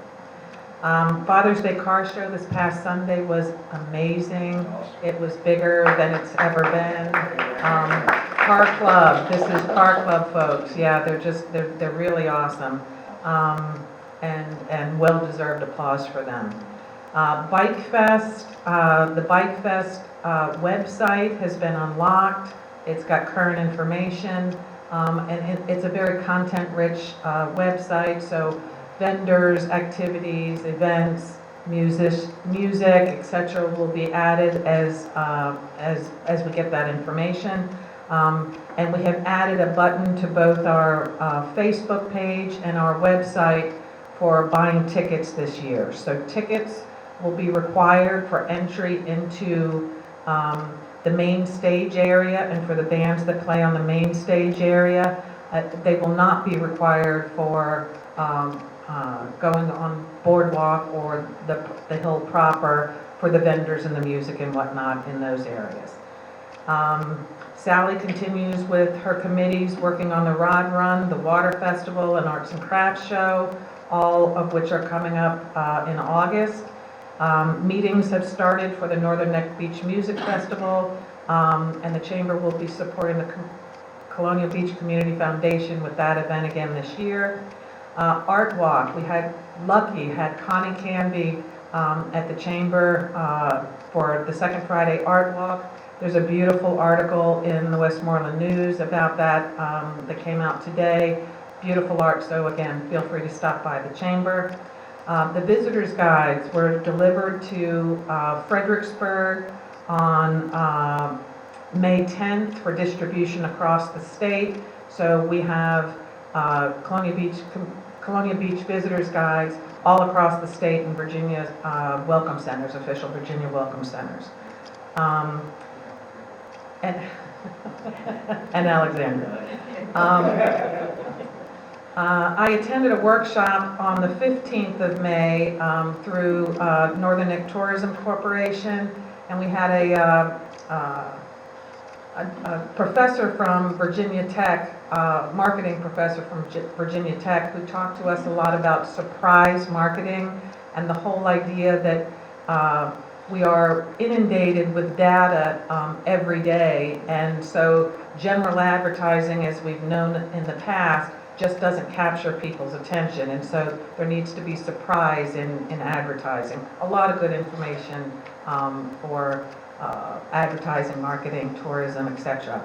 Speaker 14: Father's Day car show this past Sunday was amazing. It was bigger than it's ever been. Car Club, this is Car Club folks. Yeah, they're really awesome. And well-deserved applause for them. Bike Fest, the Bike Fest website has been unlocked. It's got current information, and it's a very content-rich website, so vendors, activities, events, music, etc. will be added as we get that information. And we have added a button to both our Facebook page and our website for buying tickets this year. So tickets will be required for entry into the main stage area and for the bands that play on the main stage area. They will not be required for going on boardwalk or the hill proper for the vendors and the music and whatnot in those areas. Sally continues with her committees working on the Rod Run, the Water Festival, and Arts and Crafts Show, all of which are coming up in August. Meetings have started for the Northern Neck Beach Music Festival, and the Chamber will be supporting the Colonial Beach Community Foundation with that event again this year. Art Walk, we had Connie Canby at the Chamber for the second Friday Art Walk. There's a beautiful article in the Westmoreland News about that that came out today. Beautiful art, so again, feel free to stop by the Chamber. The visitors' guides were delivered to Fredericksburg on May 10th for distribution across the state. So we have Colonial Beach visitors' guides all across the state in Virginia's welcome centers, official Virginia welcome centers. And Alexandria. I attended a workshop on the 15th of May through Northern Neck Tourism Corporation, and we had a professor from Virginia Tech, marketing professor from Virginia Tech, who talked to us a lot about surprise marketing and the whole idea that we are inundated with data every day, and so general advertising, as we've known in the past, just doesn't capture people's attention, and so there needs to be surprise in advertising. A lot of good information for advertising, marketing, tourism, etc.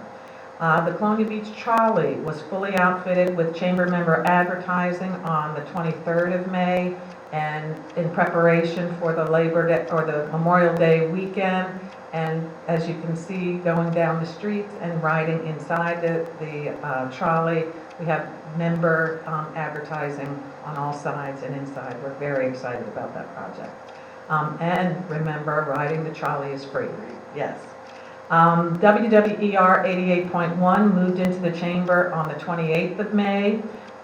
Speaker 14: The Colonial Beach Trolley was fully outfitted with chamber member advertising on the 23rd of May, and in preparation for the Labor Day or the Memorial Day weekend. And as you can see, going down the streets and riding inside the trolley, we have member advertising on all sides and inside. We're very excited about that project. And remember, riding the trolley is free. Yes. WWER 88.1 moved into the chamber on the 28th of May.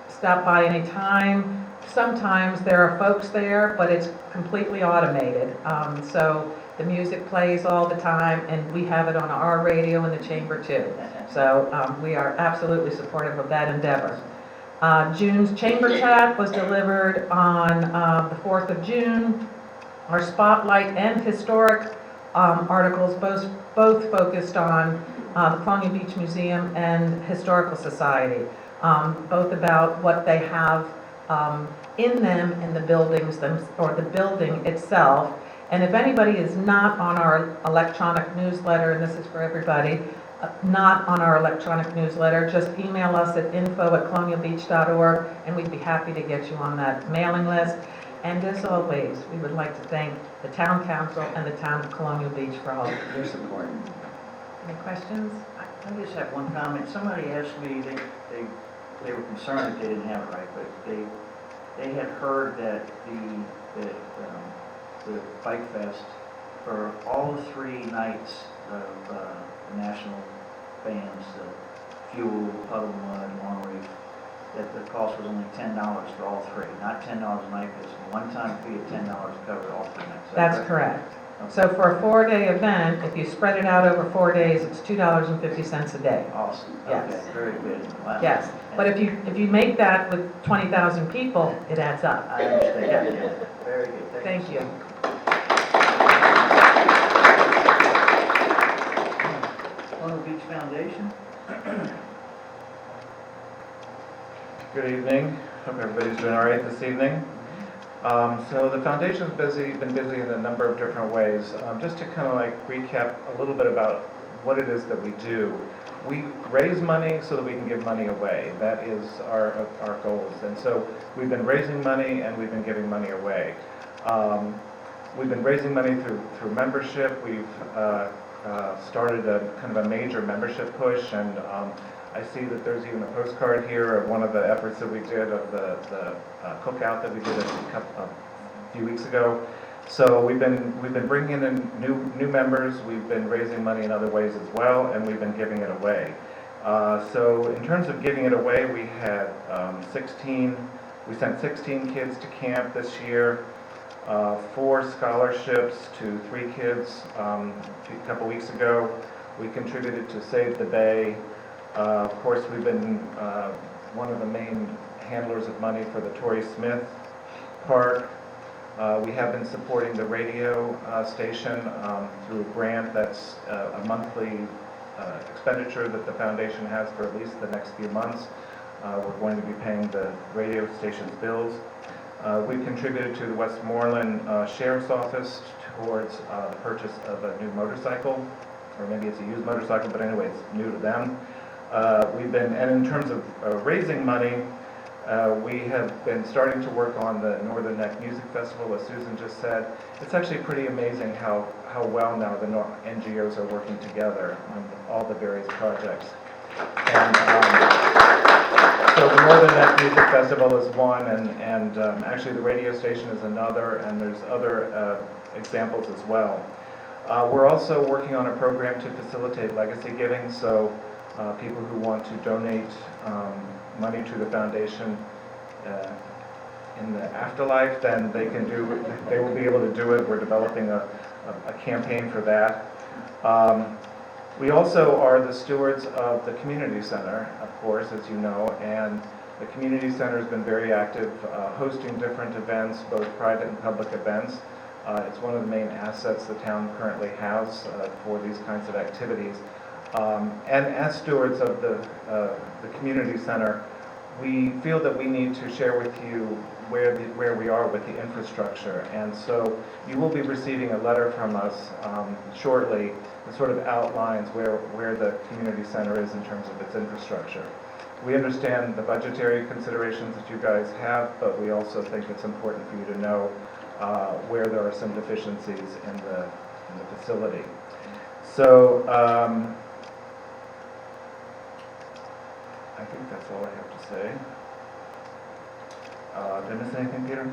Speaker 14: Stop by anytime. Sometimes there are folks there, but it's completely automated. So the music plays all the time, and we have it on our radio in the chamber too. So we are absolutely supportive of that endeavor. June's Chamber Chat was delivered on the 4th of June. Our spotlight and historic articles both focused on the Colonial Beach Museum and Historical Society, both about what they have in them in the buildings, or the building itself. And if anybody is not on our electronic newsletter, and this is for everybody, not on our electronic newsletter, just email us at info@colonialbeach.org, and we'd be happy to get you on that mailing list. And as always, we would like to thank the Town Council and the Town of Colonial Beach for all of your support. Any questions?
Speaker 1: I just have one comment. Somebody asked me, they were concerned that they didn't have it right, but they had heard that the Bike Fest, for all 3 nights of the national bands, Fuel, Puddle Mud, Long Reef, that the cost was only $10 for all 3, not $10 a night, but it's a one-time fee of $10 to cover all 3 nights.
Speaker 14: That's correct. So for a 4-day event, if you spread it out over 4 days, it's $2.50 a day.
Speaker 1: Awesome.
Speaker 14: Yes.
Speaker 1: Okay, very good. Wow.
Speaker 14: Yes, but if you make that with 20,000 people, it adds up.
Speaker 1: I understand. Yeah. Very good.
Speaker 14: Thank you.
Speaker 1: Colonial Beach Foundation.
Speaker 15: Good evening. Hope everybody's doing all right this evening. So the foundation's been busy in a number of different ways. Just to kind of like recap a little bit about what it is that we do. We raise money so that we can give money away. That is our goals. And so we've been raising money and we've been giving money away. We've been raising money through membership. We've started a kind of a major membership push, and I see that there's even a postcard here of one of the efforts that we did of the cookout that we did a few weeks ago. So we've been bringing in new members. We've been raising money in other ways as well, and we've been giving it away. So in terms of giving it away, we had we sent 16 kids to camp this year. 4 scholarships to 3 kids a couple weeks ago. We contributed to Save the Bay. Of course, we've been one of the main handlers of money for the Torrey Smith Park. We have been supporting the radio station through a grant that's a monthly expenditure that the foundation has for at least the next few months. We're going to be paying the radio station's bills. We've contributed to the Westmoreland Sheriff's Office towards the purchase of a new motorcycle, or maybe it's a used motorcycle, but anyway, it's new to them. And in terms of raising money, we have been starting to work on the Northern Neck Music Festival, as Susan just said. It's actually pretty amazing how well now the NGOs are working together on all the various projects. And so the Northern Neck Music Festival is one, and actually the radio station is another, and there's other examples as well. We're also working on a program to facilitate legacy giving, so people who want to donate money to the foundation in the afterlife, then they will be able to do it. We're developing a campaign for that. We also are the stewards of the community center, of course, as you know, and the community center has been very active, hosting different events, both private and public events. It's one of the main assets the town currently has for these kinds of activities. And as stewards of the community center, we feel that we need to share with you where we are with the infrastructure. And so you will be receiving a letter from us shortly that sort of outlines where the community center is in terms of its infrastructure. We understand the budgetary considerations that you guys have, but we also think it's important for you to know where there are some deficiencies in the facility. So I think that's all I have to say. Did I miss anything, Peter?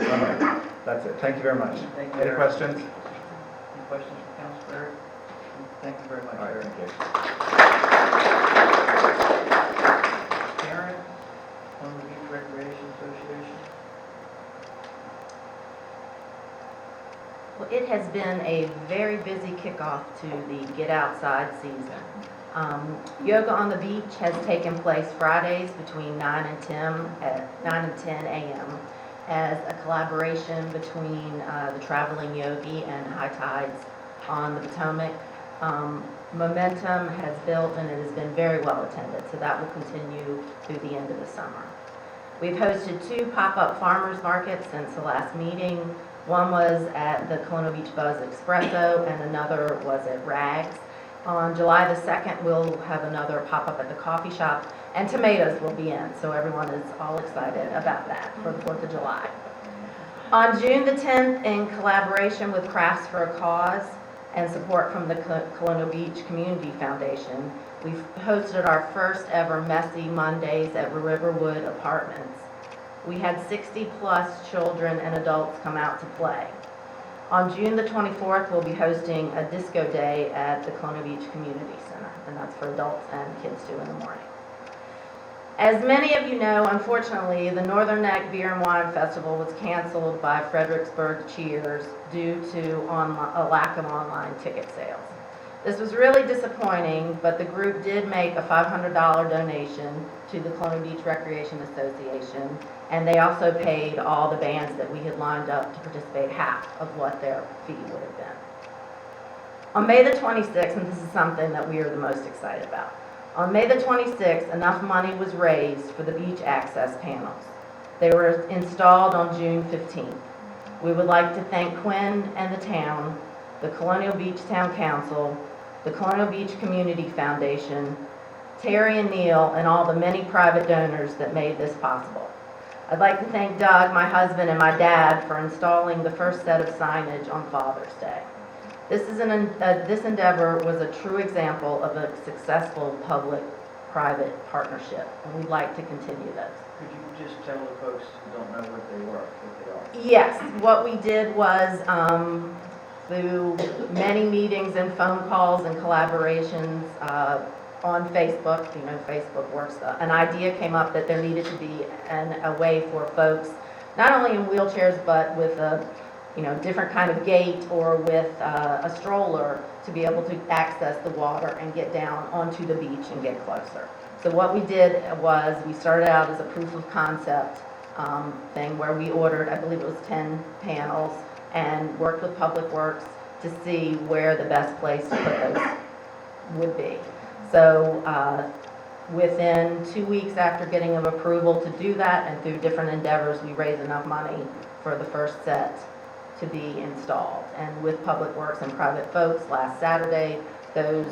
Speaker 15: All right, that's it. Thank you very much.
Speaker 1: Thank you,
Speaker 15: Any
Speaker 1: Eric.
Speaker 15: questions?
Speaker 1: Any questions for Councilor Eric? Thank you very much,
Speaker 15: All right,
Speaker 1: Eric.
Speaker 15: thank you.
Speaker 1: Karen, Columbia Beach Recreation Association.
Speaker 16: Well, it has been a very busy kickoff to the Get Outside season. Yoga on the Beach has taken place Fridays between 9 and 10 a.m. as a collaboration between the Traveling Yogi and High Tides on the Potomac. Momentum has built and it has been very well attended, so that will continue through the end of the summer. We've hosted 2 pop-up farmers markets since the last meeting. One was at the Colonial Beach Buzz Espresso and another was at Rags. On July the 2nd, we'll have another pop-up at the coffee shop, and tomatoes will be in, so everyone is all excited about that for the 4th of July. On June the 10th, in collaboration with Crafts for a Cause and support from the Colonial Beach Community Foundation, we've hosted our first ever Messy Mondays at Riverwood Apartments. We had 60-plus children and adults come out to play. On June the 24th, we'll be hosting a disco day at the Colonial Beach Community Center, and that's for adults and kids too in the morning. As many of you know, unfortunately, the Northern Neck Beer and Wine Festival was canceled by Fredericksburg Cheers due to a lack of online ticket sales. This was really disappointing, but the group did make a $500 donation to the Colonial Beach Recreation Association, and they also paid all the bands that we had lined up to participate half of what their fee would have been. On May the 26th, and this is something that we are the most excited about, on May the 26th, enough money was raised for the beach access panels. They were installed on June 15th. We would like to thank Quinn and the town, the Colonial Beach Town Council, the Colonial Beach Community Foundation, Terry and Neil, and all the many private donors that made this possible. I'd like to thank Doug, my husband, and my dad for installing the first set of signage on Father's Day. This endeavor was a true example of a successful public-private partnership, and we'd like to continue those.
Speaker 1: Could you just tell the folks who don't know what they are?
Speaker 16: Yes, what we did was, through many meetings and phone calls and collaborations on Facebook, you know, Facebook works, an idea came up that there needed to be a way for folks, not only in wheelchairs, but with a different kind of gait or with a stroller to be able to access the water and get down onto the beach and get closer. So what we did was we started out as a proof of concept thing where we ordered, I believe it was 10 panels, and worked with Public Works to see where the best place to put those would be. So within 2 weeks after getting of approval to do that and through different endeavors, we raised enough money for the first set to be installed. And with Public Works and private folks, last Saturday, those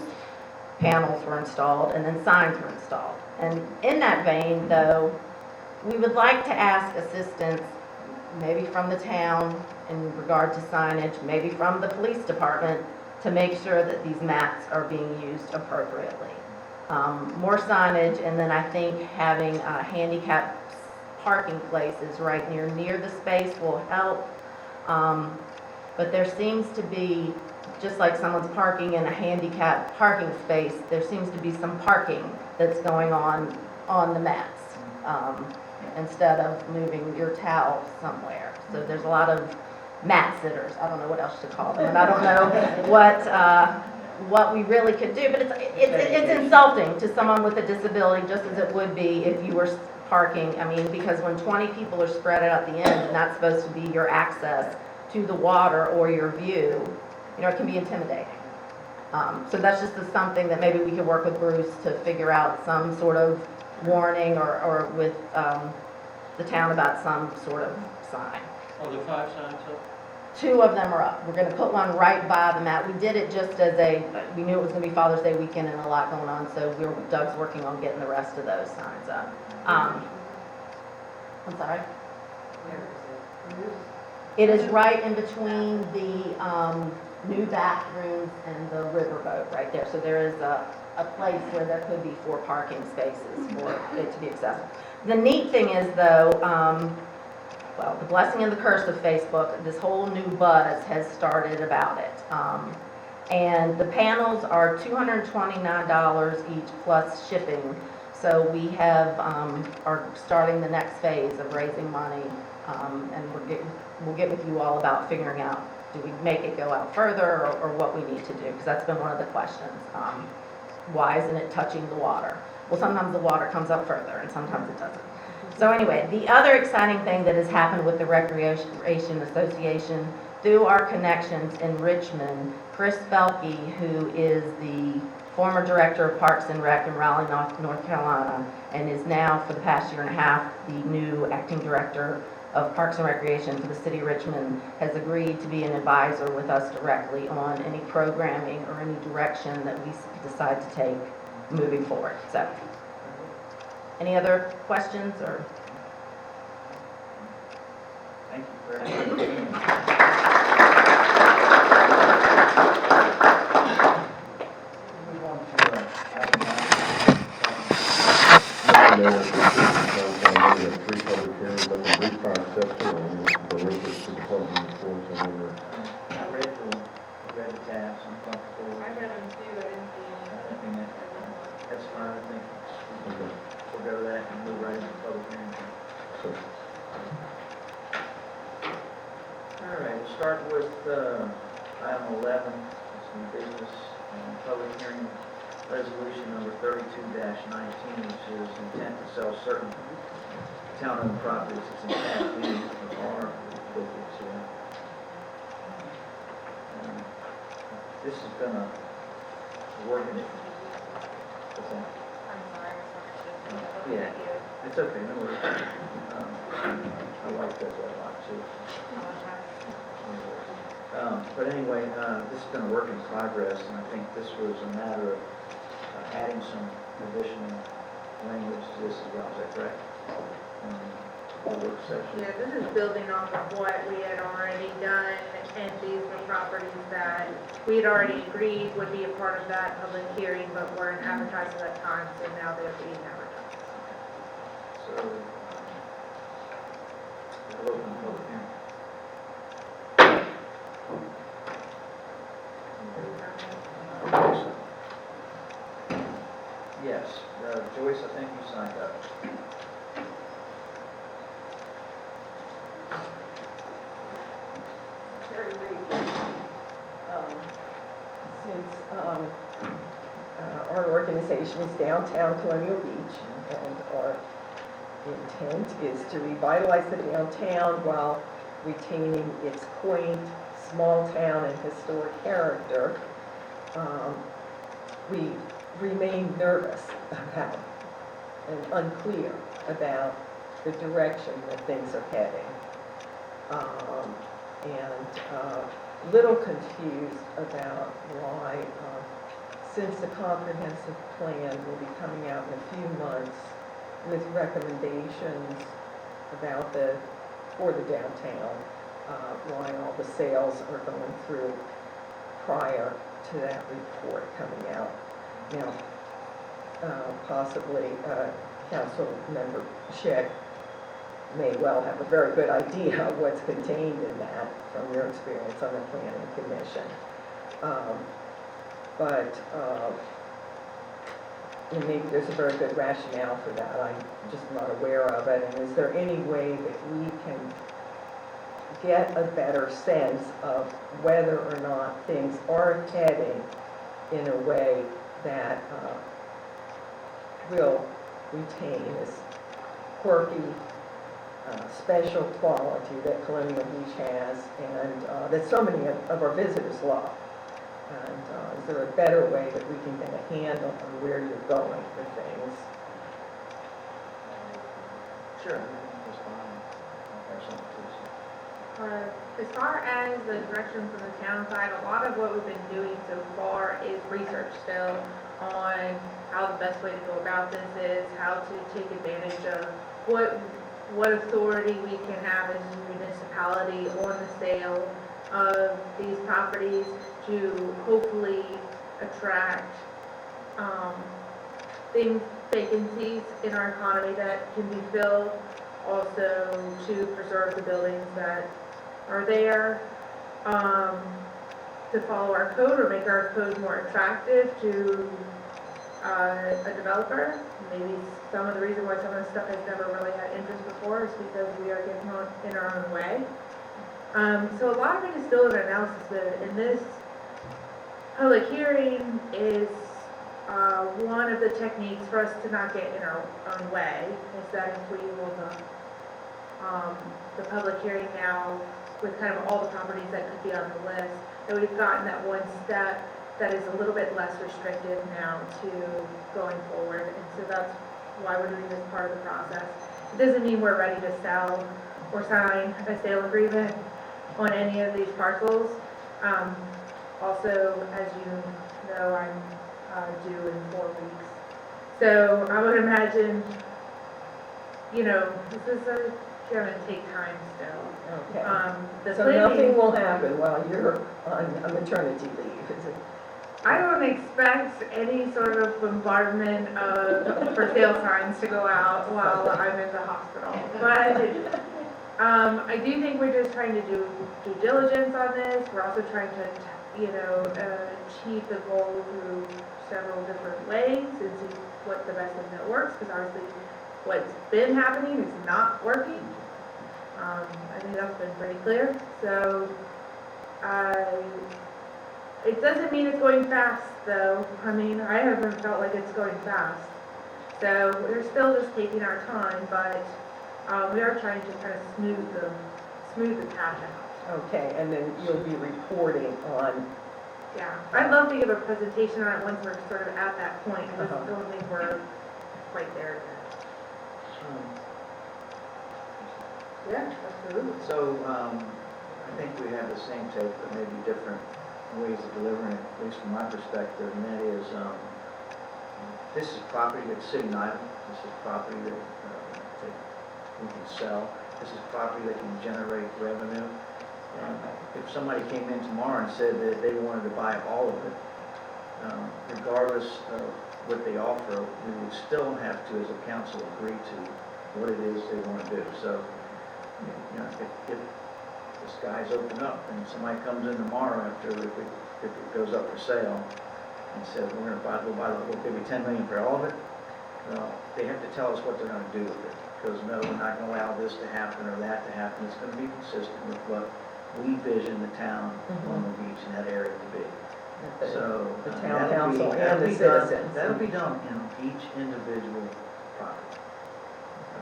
Speaker 16: panels were installed and then signs were installed. And in that vein, though, we would like to ask assistance, maybe from the town in regard to signage, maybe from the police department, to make sure that these mats are being used appropriately. More signage, and then I think having handicap parking places right near the space will help. But there seems to be, just like someone's parking in a handicapped parking space, there seems to be some parking that's going on the mats, instead of moving your towel somewhere. So there's a lot of mat sitters, I don't know what else to call them, and I don't know what we really could do, but it's insulting to someone with a disability, just as it would be if you were parking, I mean, because when 20 people are spread out at the end, and that's supposed to be your access to the water or your view, you know, it can be intimidating. So that's just something that maybe we could work with Bruce to figure out some sort of warning or with the town about some sort of sign.
Speaker 8: Are there 5 signs up?
Speaker 16: 2 of them are up. We're gonna put one right by the mat. We did it just as we knew it was gonna be Father's Day weekend and a lot going on, so Doug's working on getting the rest of those signs up. I'm sorry? It is right in between the new bathrooms and the riverboat right there. So there is a place where there could be 4 parking spaces for it to be accessible. The neat thing is though, well, the blessing and the curse of Facebook, this whole new buzz has started about it. And the panels are $229 each plus shipping. So we are starting the next phase of raising money, and we'll get with you all about figuring out, do we make it go out further or what we need to do? Because that's been one of the questions. Why isn't it touching the water? Well, sometimes the water comes up further and sometimes it doesn't. So anyway, the other exciting thing that has happened with the Recreation Association through our connections in Richmond, Chris Felke, who is the former director of Parks and Rec in Raleigh, North Carolina, and is now for the past year and a half the new acting director of Parks and Recreation for the city of Richmond, has agreed to be an advisor with us directly on any programming or any direction that we decide to take moving forward. So, any other questions or?
Speaker 1: Thank you very much. Move on to item 9.
Speaker 12: Mayor, we have 3 public hearings on the brief process and the relinquish to department reports and order.
Speaker 1: I read the tabs, I'm comfortable.
Speaker 3: I read them too, I didn't see
Speaker 1: I think that's fine, I think
Speaker 12: Okay.
Speaker 1: we'll go to that and move right into public hearing.
Speaker 12: So,
Speaker 1: All right, we'll start with item 11, it's new business, public hearing resolution number 32-19, which is intent to sell certain town-owned properties. It's in Tab B of our booklet here. This has been a working it. What's that?
Speaker 3: I'm sorry, I was looking
Speaker 1: Yeah.
Speaker 3: at you.
Speaker 1: It's okay, no worries. I like that a lot too. But anyway, this has been a work in progress, and I think this was a matter of adding some additional language to this as well. Is that correct? The work session.
Speaker 3: Yeah, this is building off of what we had already done, and these were properties that we had already agreed would be a part of that public hearing, but weren't advertised at that time, so now they're being advertised.
Speaker 1: So, we'll open the public hearing. Yes, Joyce, I think you signed up.
Speaker 13: Very briefly. Since our organization is downtown Colonial Beach, and our intent is to revitalize the downtown while retaining its quaint, small town and historic character, we remain nervous about and unclear about the direction that things are heading. And little confused about why, since the comprehensive plan will be coming out in a few months with recommendations about for the downtown, why all the sales are going through prior to that report coming out. Now, possibly Council Member Scheck may well have a very good idea of what's contained in that from your experience on the Planning Commission. And maybe there's a very good rationale for that. I'm just not aware of it. And is there any way that we can get a better sense of whether or not things are heading in a way that will retain this quirky, special quality that Colonial Beach has, and that so many of our visitors love. And is there a better way that we can get a handle on where you're going with things?
Speaker 1: Sure. That's fine. Or something to say.
Speaker 3: As far as the direction from the town side, a lot of what we've been doing so far is research still on how the best way to go about this is, how to take advantage of what authority we can have as a municipality on the sale of these properties to hopefully attract vacancies in our economy that can be filled, also to preserve the buildings that are there, to follow our code or make our code more attractive to a developer. Maybe some of the reason why some of this stuff has never really had interest before is because we are getting in our own way. So a lot of it is still an analysis mode, and this public hearing is one of the techniques for us to not get in our own way, is that if we will the public hearing now with kind of all the properties that could be on the list, that we've gotten that one step that is a little bit less restrictive now to going forward. And so that's why we're doing this part of the process. It doesn't mean we're ready to sell or sign a sale agreement on any of these parcels. Also, as you know, I'm due in 4 weeks. So I would imagine, this is going to take time still.
Speaker 13: Okay.
Speaker 3: The
Speaker 13: So
Speaker 3: planning-
Speaker 13: nothing will happen while you're on a maternity leave, is it?
Speaker 3: I don't expect any sort of bombardment of for sale signs to go out while I'm in the hospital. But I do think we're just trying to do due diligence on this. We're also trying to, achieve the goal through several different ways and see what the best thing that works, because obviously what's been happening is not working. I think that's been pretty clear. So it doesn't mean it's going fast, though. I mean, I haven't felt like it's going fast. So we're still just taking our time, but we are trying to kind of smooth the path out.
Speaker 13: Okay, and then you'll be reporting on,
Speaker 3: Yeah, I'd love to give a presentation on it once we're sort of at that point. I just
Speaker 13: Uh-huh.
Speaker 3: don't think we're quite there yet. Yeah, absolutely.
Speaker 1: So, I think we have the same take, but maybe different ways of delivering it, at least from my perspective, and that is, this is property that's sitting idle. This is property that we can sell. This is property that can generate revenue. And if somebody came in tomorrow and said that they wanted to buy all of it, regardless of what they offer, we would still have to, as a council, agree to what it is they want to do. So, if the skies open up and somebody comes in tomorrow if it goes up for sale and says, we'll give you $10 million for all of it, well, they have to tell us what they're going to do with it. Because no, we're not going to allow this to happen or that to happen. It's going to be consistent with what we vision the town on the beach in that area to be. So
Speaker 13: the town
Speaker 1: that'll
Speaker 13: council
Speaker 1: be-
Speaker 13: and
Speaker 1: that'll
Speaker 13: the
Speaker 1: be done-
Speaker 13: citizens.
Speaker 1: That'll be done in each individual property.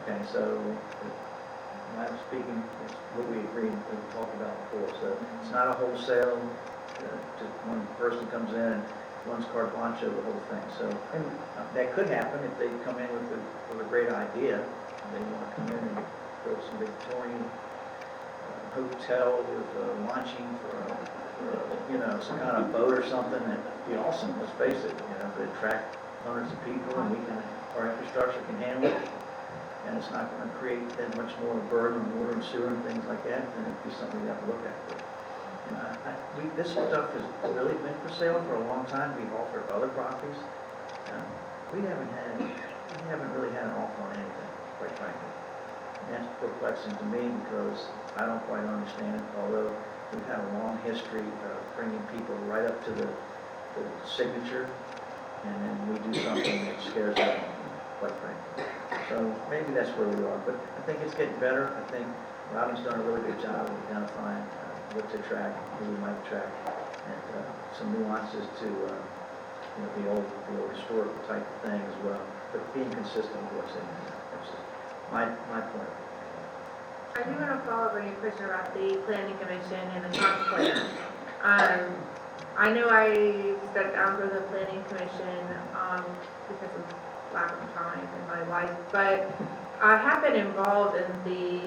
Speaker 1: Okay, so when I'm speaking, it's what we agreed, we talked about before. So it's not a wholesale, just one person comes in and runs carte blanche over the whole thing. So that could happen if they come in with a great idea. They want to come in and build some Victorian hotel with launching for some kind of boat or something. That'd be awesome, let's face it, but attract hundreds of people and our infrastructure can handle it. And it's not going to create that much more burden on water and sewer and things like that, then it'd be something we have to look at. This stuff has really been for sale for a long time. We've offered other properties. We haven't really had an offer on anything, quite frankly. And that's perplexing to me because I don't quite understand it, although we've had a long history of bringing people right up to the signature, and then we do something that scares them, quite frankly. So maybe that's where we are, but I think it's getting better. I think Robin's done a really good job of identifying what to attract, who we might attract, and some nuances to the old historical type of thing as well, but being consistent with what's in there. That's my point.
Speaker 3: I do want to follow up on your question about the planning commission and the comp plan. I know I stepped down from the planning commission, because of lack of time in my life, but I have been involved in the,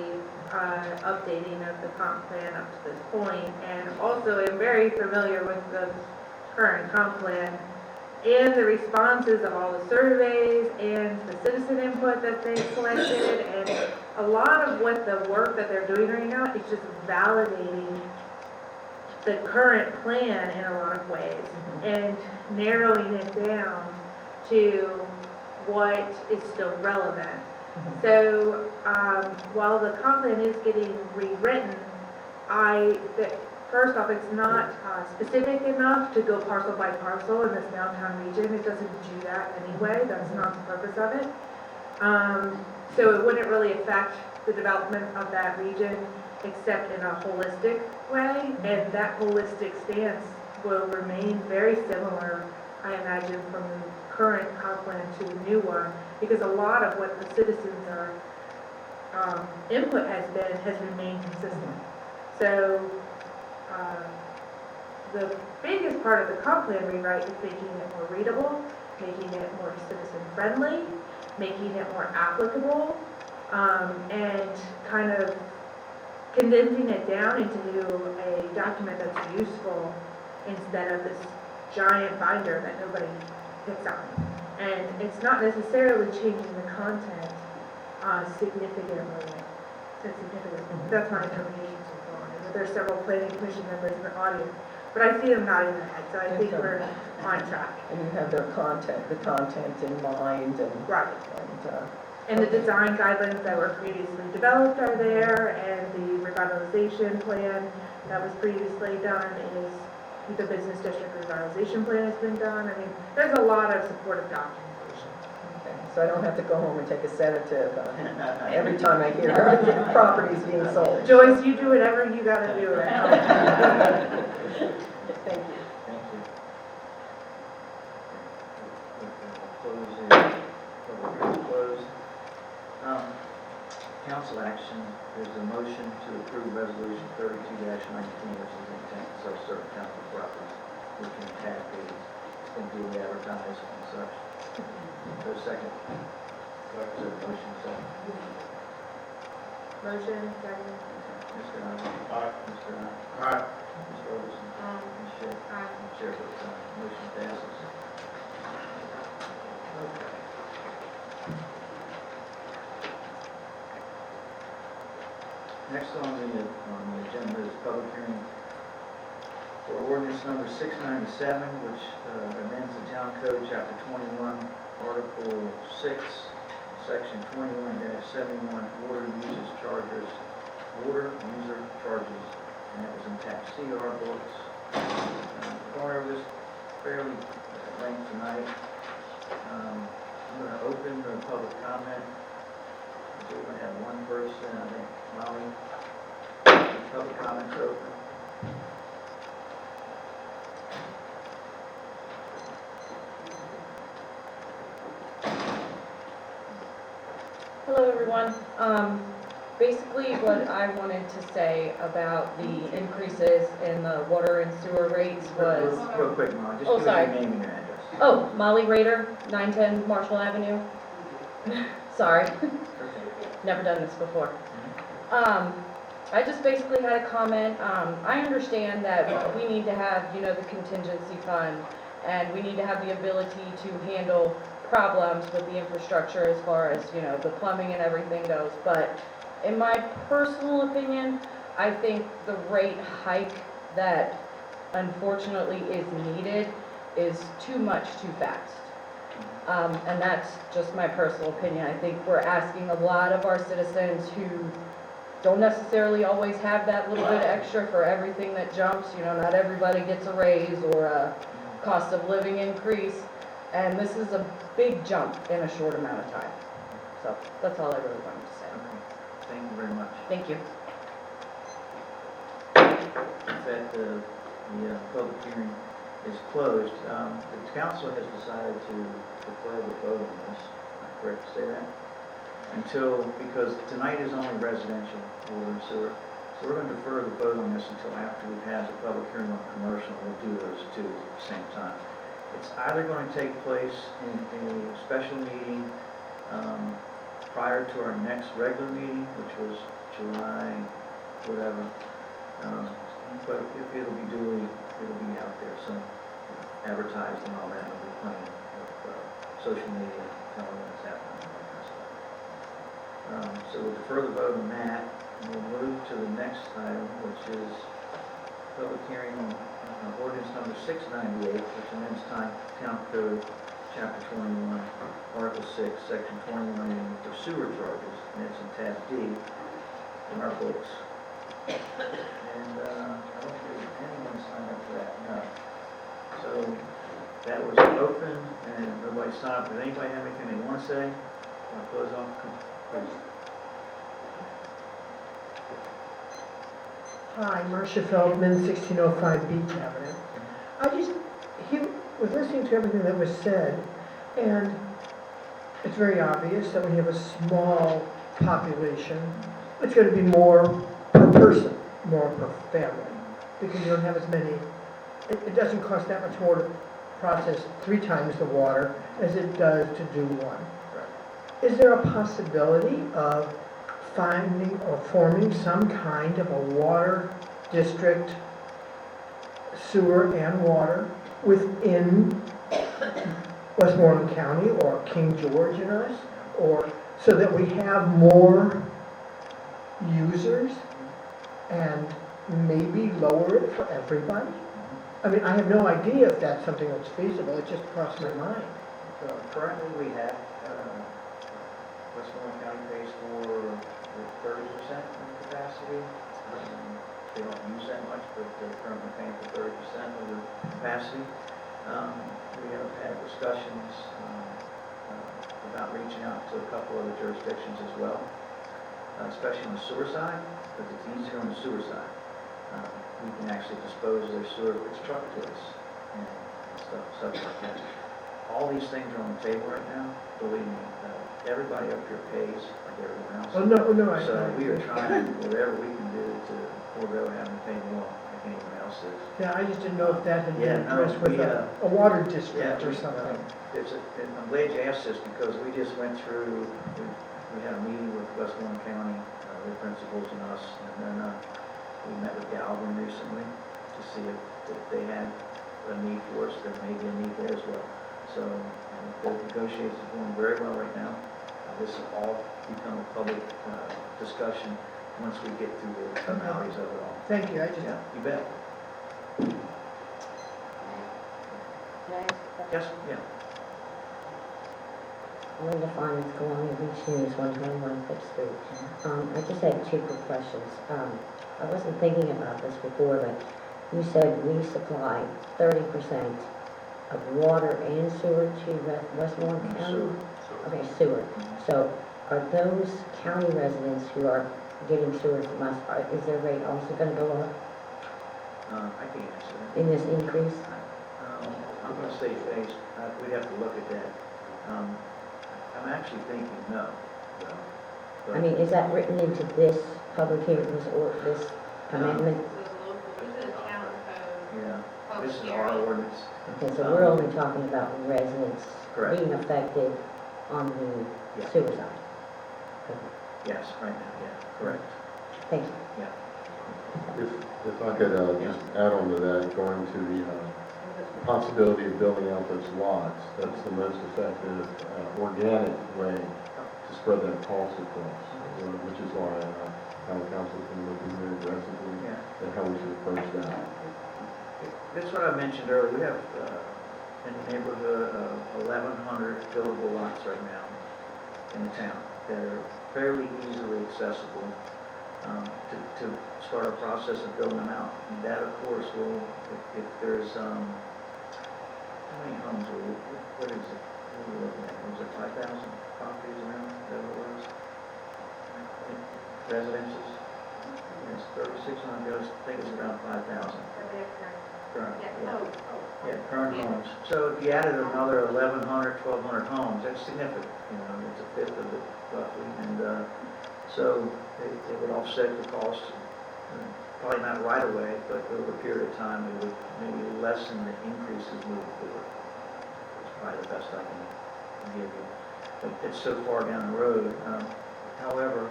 Speaker 3: updating of the comp plan up to this point, and also am very familiar with the current comp plan and the responses of all the surveys and the citizen input that they've collected, and a lot of what the work that they're doing right now is just validating the current plan in a lot of ways and narrowing it down to what is still relevant. So while the comp plan is getting rewritten, first off, it's not specific enough to go parcel by parcel in this downtown region. It doesn't do that anyway. That's not the purpose of it. So it wouldn't really affect the development of that region except in a holistic way. And that holistic stance will remain very similar, I imagine, from the current comp plan to the new one, because a lot of what the citizens are input has remained consistent. So the biggest part of the comp plan rewrite is making it more readable, making it more citizen-friendly, making it more applicable, and kind of condensing it down into a document that's useful instead of this giant binder that nobody picks up. And it's not necessarily changing the content significantly. That's my interpretation so far. And that there's several planning commission members in the audience, but I see them nodding their heads, so I think we're on track.
Speaker 17: And you have the content in mind and.
Speaker 3: Right. And the design guidelines that were previously developed are there, and the revitalization plan that was previously done is, the business district revitalization plan has been done. I mean, there's a lot of supportive documentation.
Speaker 17: Okay, so I don't have to go home and take a sedative every time I hear properties being sold.
Speaker 3: Joyce, you do whatever you gotta do.
Speaker 17: Thank you.
Speaker 1: Thank you. Close the public hearing closed. Council action, there's a motion to approve resolution 32-19, which is intent to sell certain council properties, which in fact is duly advertised and such. There's a second. There's a motion second.
Speaker 3: Motion, second.
Speaker 1: Mr. Allen?
Speaker 9: Aye.
Speaker 1: Mr. Allen?
Speaker 9: Aye.
Speaker 1: Ms. Robertson? Ms. Shea?
Speaker 3: Aye.
Speaker 1: The chair votes aye. Motion passes. Okay. Next on the agenda is public hearing for ordinance number 697, which amends the town code, chapter 21, article 6, section 21-71, water user charges, and that was in attached CR books. Going over this fairly at length tonight. I'm going to open the public comment. So we're going to have one person, I think, Molly. Public comments open.
Speaker 18: Hello, everyone. Basically, what I wanted to say about the increases in the water and sewer rates was...
Speaker 1: Real quick, Molly, just
Speaker 18: Oh,
Speaker 1: give us
Speaker 18: sorry.
Speaker 1: your name and your address.
Speaker 18: Oh, Molly Rader, 910 Marshall Avenue. Sorry, never done this before. I just basically had a comment. I understand that we need to have, the contingency fund, and we need to have the ability to handle problems with the infrastructure as far as, the plumbing and everything goes. But in my personal opinion, I think the rate hike that unfortunately is needed is too much too fast. And that's just my personal opinion. I think we're asking a lot of our citizens who don't necessarily always have that little bit extra for everything that jumps. Not everybody gets a raise or a cost of living increase. And this is a big jump in a short amount of time. So that's all I really wanted to say.
Speaker 1: Okay. Thank you very much.
Speaker 18: Thank you.
Speaker 1: Is that the public hearing is closed. The council has decided to defer the vote on this, am I correct to say that? Because tonight is only residential water and sewer. So we're going to defer the vote on this until after we've had the public hearing on commercial. We'll do those two at the same time. It's either going to take place in a special meeting prior to our next regular meeting, which was July, whatever. But it'll be duly, it'll be out there, so advertised and all that. There'll be plenty of social media telling what's happening. All that kind of stuff. So we'll defer the vote on that. And we'll move to the next item, which is public hearing on ordinance number 698, which amends Town Code, Chapter 21, Article 6, Section 21, for sewer charges, and it's in tab D in our books. And I don't think anyone signed up for that, no. So that was open, and nobody signed up. Does anybody have anything they want to say? Want to close off? Please.
Speaker 19: Hi, Marcia Feldman, 1605 Beach Avenue. He was listening to everything that was said, and it's very obvious that when you have a small population, it's going to be more per person, more per family, because you don't have as many, it doesn't cost that much more to process 3 times the water as it does to do one. Is there a possibility of finding or forming some kind of a water district, sewer and water within Westmoreland County or King George and us, or so that we have more users and maybe lower it for everybody? I mean, I have no idea if that's something that's feasible, it just crossed my mind.
Speaker 1: Currently, we have, Westmoreland County pays for 30% of the capacity. They don't use that much, but they're currently paying for 30% of the capacity. We have had discussions about reaching out to a couple other jurisdictions as well, especially on the sewer side, because it's easier on the sewer side. We can actually dispose of their sewer if it's trucked to us and stuff like that. All these things are on the table right now, believe me. Everybody up here pays like everyone else.
Speaker 19: Oh, no,
Speaker 1: So we are trying whatever we can do to forego having to pay more like anyone else is.
Speaker 19: Yeah, I just didn't know if that had been
Speaker 1: Yeah, no,
Speaker 19: addressed with
Speaker 1: we,
Speaker 19: a water district
Speaker 1: Yeah,
Speaker 19: or something.
Speaker 1: I'm glad you asked this because we just went through, we had a meeting with Westmoreland County, their principals and us, and then we met with Galvin recently to see if they had a need for us. There may be a need there as well. So the negotiations are going very well right now. This will all become a public discussion once we get through the formalities of it all.
Speaker 19: Thank you, I just.
Speaker 1: Yeah, you bet. Yes, yeah.
Speaker 20: Linda Fine, Colonial Beach News, 121 Fifth Street. I just had 2 quick questions. I wasn't thinking about this before, but you said we supply 30% of water and sewer to Westmoreland County? Okay, sewer. So are those county residents who are getting sewer from us, is their rate also going to go up
Speaker 1: I can't answer that.
Speaker 20: in this increase?
Speaker 1: I'm going to say phase, we'd have to look at that. I'm actually thinking no, though. But-
Speaker 20: I mean, is that written into this public hearing, this amendment?
Speaker 1: Yeah, this is our ordinance.
Speaker 20: Okay, so we're only talking about residents
Speaker 1: Correct.
Speaker 20: being affected on the
Speaker 1: Yeah.
Speaker 20: sewer side.
Speaker 1: Yes, right now, yeah, correct.
Speaker 20: Thank you.
Speaker 1: Yeah.
Speaker 12: If I could just add on to that, going to the possibility of building out those lots, that's the most effective organic way to spread that cost across, which is why our council's been looking very aggressively at how we should approach that.
Speaker 1: That's what I mentioned earlier. We have in the neighborhood of 1,100 buildable lots right now in the town that are fairly easily accessible to start a process of building them out. And that, of course, will, if there's, how many homes are we, what is it? What are we looking at? Was it 5,000 properties around? Is that what it was? Residences? Yes, 3,600, I think it's around 5,000. Current,
Speaker 4: Yeah,
Speaker 1: yeah.
Speaker 4: oh,
Speaker 1: Yeah, current homes. So if you added another 1,100, 1,200 homes, that's significant, you know, it's a fifth of it roughly. And so it would offset the cost, probably not right away, but over a period of time, it would maybe lessen the increases moving forward. It's probably the best I can give you. But it's so far down the road. However,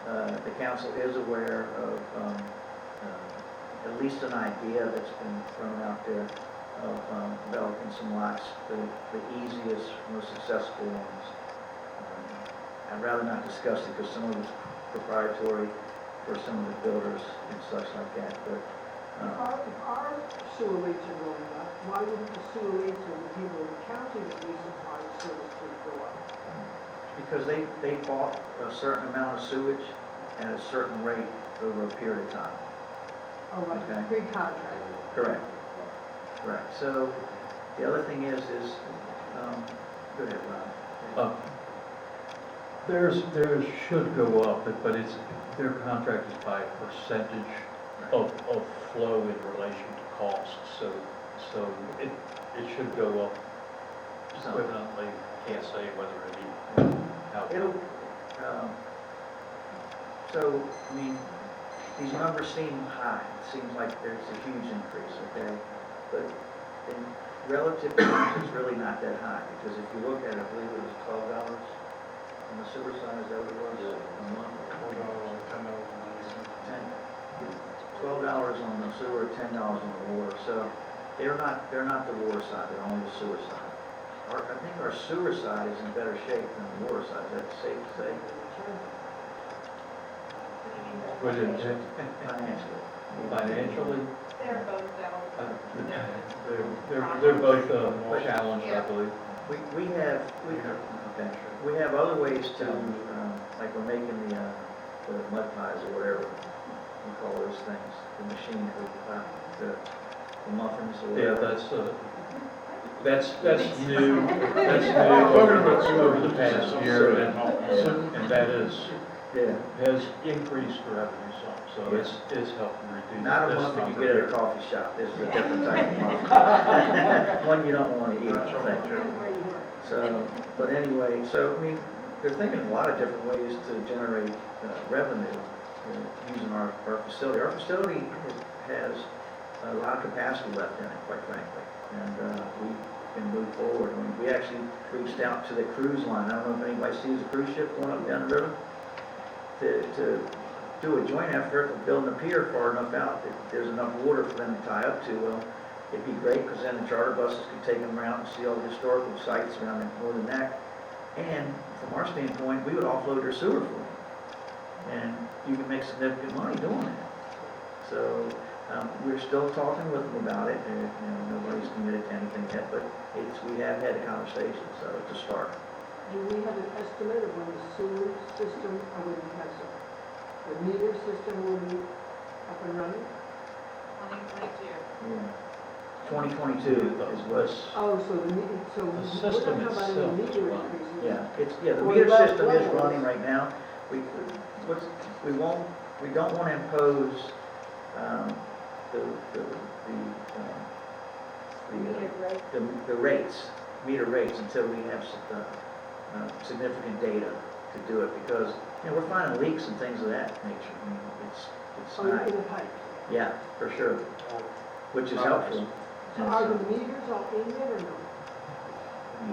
Speaker 1: the council is aware of at least an idea that's been thrown out there of developing some lots, the easiest, most successful ones. I'd rather not discuss it because some of it's proprietary for some of the builders and such like that, but
Speaker 19: If our sewer rates are going up, why wouldn't the sewer rates of the people in the county that we supply service to go up?
Speaker 1: because they bought a certain amount of sewage at a certain rate over a period of time.
Speaker 19: Oh, like
Speaker 1: Okay.
Speaker 19: pre-contract?
Speaker 1: Correct. Correct. So the other thing is, go ahead, Ron.
Speaker 8: Theirs should go up, but it's, their contract is by percentage of flow in relation to cost, so it should go up equivalently. Can't say whether how.
Speaker 1: It'll, so, I mean, these numbers seem high. It seems like there's a huge increase, okay? But in relative terms, it's really not that high, because if you look at it, I believe it was $12 on the sewer side, is that what it was? A month? $12 on the sewer, $10 on the water, so they're not the water side, they're only the sewer side. I think our sewer side is in better shape than the water side, is that safe to say? Financially.
Speaker 8: Financially,
Speaker 4: they're both out.
Speaker 8: they're both challenged, I believe.
Speaker 1: We have other ways to, like we're making the mud pies or whatever you call those things, the machine, the muffins or
Speaker 8: Yeah,
Speaker 1: whatever.
Speaker 8: that's new, over the past year, and that has increased revenue some, so it's helping reduce.
Speaker 1: Not a
Speaker 8: this
Speaker 1: muffin you
Speaker 8: number
Speaker 1: get at
Speaker 8: here.
Speaker 1: a coffee shop, this is a different type of muffin. One you don't want to eat, I think. So, but anyway, so, I mean, they're thinking of a lot of different ways to generate revenue using our facility. Our facility has a lot of capacity left in it, quite frankly, and we can move forward. I mean, we actually reached out to the cruise line. I don't know if anybody sees a cruise ship going up down the river, to do a joint effort of building a pier far enough out that there's enough water for them to tie up to. Well, it'd be great because then the charter buses could take them around and see all the historical sites around the northern neck. And from our standpoint, we would offload their sewer for them. And you can make significant money doing it. So we're still talking with them about it. And, you know, nobody's committed to anything yet, but we have had a conversation, so it's a start.
Speaker 19: Do we have an estimate of when the sewer system, or when the meter system will be up and running?
Speaker 4: 2022.
Speaker 1: Yeah. 2022 is what's.
Speaker 19: Oh, so so
Speaker 8: The
Speaker 19: we're
Speaker 8: system
Speaker 19: not talking about
Speaker 8: itself
Speaker 19: any
Speaker 8: is
Speaker 19: meter
Speaker 8: running.
Speaker 19: increases?
Speaker 1: Yeah, the
Speaker 19: Or
Speaker 1: meter
Speaker 19: level-
Speaker 1: system is
Speaker 19: levels.
Speaker 1: running right now. We don't want to impose the rates, meter rates, until we have significant data to do it, because, you know, we're finding leaks and things of that nature. I mean, it's
Speaker 19: Oh,
Speaker 1: not,
Speaker 19: in the pipes?
Speaker 1: yeah, for sure, which is helpful.
Speaker 19: So are the meters all in there or no?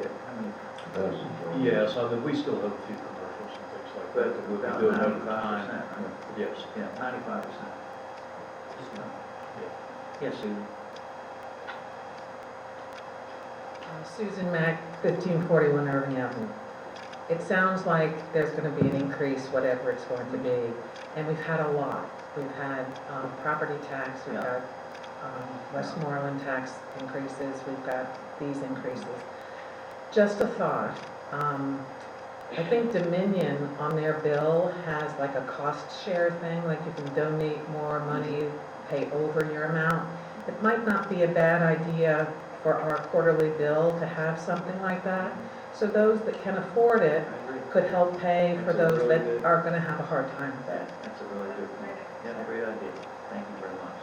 Speaker 1: Yeah, I mean,
Speaker 8: Yes, I mean, we still have a few commercials and things like
Speaker 1: but
Speaker 8: that that we'll
Speaker 1: about
Speaker 8: be doing over
Speaker 1: 95%,
Speaker 8: time.
Speaker 1: right?
Speaker 8: Yes.
Speaker 1: Yeah, 95%. Yes, Susan?
Speaker 14: Susan Mack, 1541 Irving Avenue. It sounds like there's going to be an increase, whatever it's going to be, and we've had a lot. We've had property tax, we've got Westmoreland tax increases, we've got these increases. Just a thought, I think Dominion on their bill has like a cost share thing, like you can donate more money, pay over your amount. It might not be a bad idea for our quarterly bill to have something like that. So those that can afford it could help pay for those that are going to have a hard time with it.
Speaker 1: That's a really good point. Yeah, great idea. Thank you very much.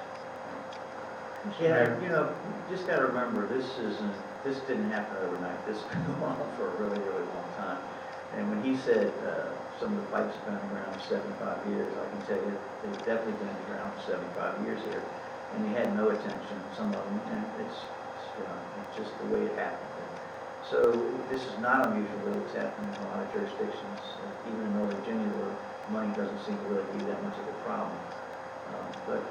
Speaker 1: Yeah, you know, you just gotta remember, this didn't happen overnight, this has been going on for a really, really long time. And when he said, some of the pipes have been around 75 years, I can tell you, they've definitely been around for 75 years here. And they had no attention, some of them, and it's just the way it happened. So this is not unusual, it's happened in a lot of jurisdictions, even in Northern Virginia, where money doesn't seem to really be that much of a problem. But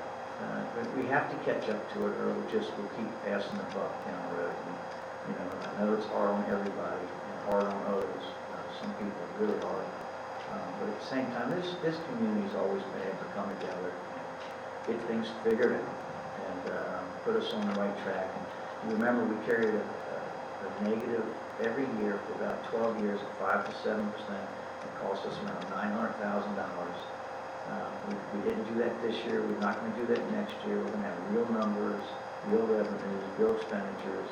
Speaker 1: we have to catch up to it, or we'll keep passing the buck down the road. And, you know, I know it's hard on everybody, and hard on others, some people really hard. But at the same time, this community's always been able to come together, get things figured out, and put us on the right track. And you remember, we carried a negative every year for about 12 years of 5 to 7%. It cost us around $900,000. We didn't do that this year. We're not going to do that next year. We're going to have real numbers, real revenues, real expenditures,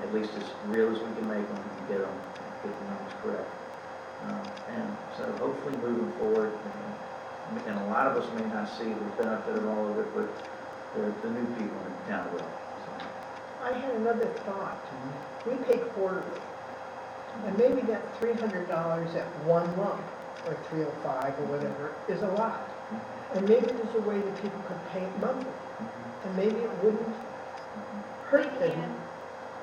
Speaker 1: at least as real as we can make them and get the numbers correct. And so hopefully moving forward, and a lot of us may not see the benefit of all of it, but the new people in town will.
Speaker 19: I had another thought. We pay quarterly, and maybe that $300 at one lump, or 305 or whatever, is a lot. And maybe there's a way that people could pay it monthly, and maybe it wouldn't hurt them.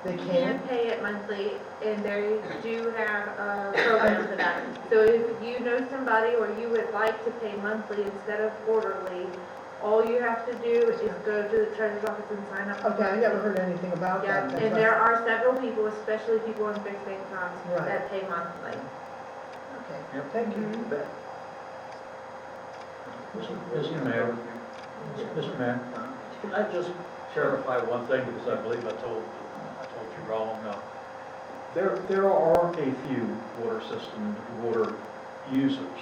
Speaker 19: They
Speaker 3: You
Speaker 19: can?
Speaker 3: can pay it monthly, and they do have a program for that. So if you know somebody, or you would like to pay monthly instead of quarterly, all you have to do is go to the treasurer's office and sign up.
Speaker 19: Okay, I never heard anything about
Speaker 3: Yeah,
Speaker 19: that. That's
Speaker 3: and
Speaker 19: why-
Speaker 3: there are several people, especially people on fixed incomes,
Speaker 19: Right.
Speaker 3: that pay monthly.
Speaker 19: Okay, thank you.
Speaker 1: You bet.
Speaker 8: Mr. Mayor, Mr. Mayor, can I just clarify one thing, because I believe I told you wrong. There are a few water users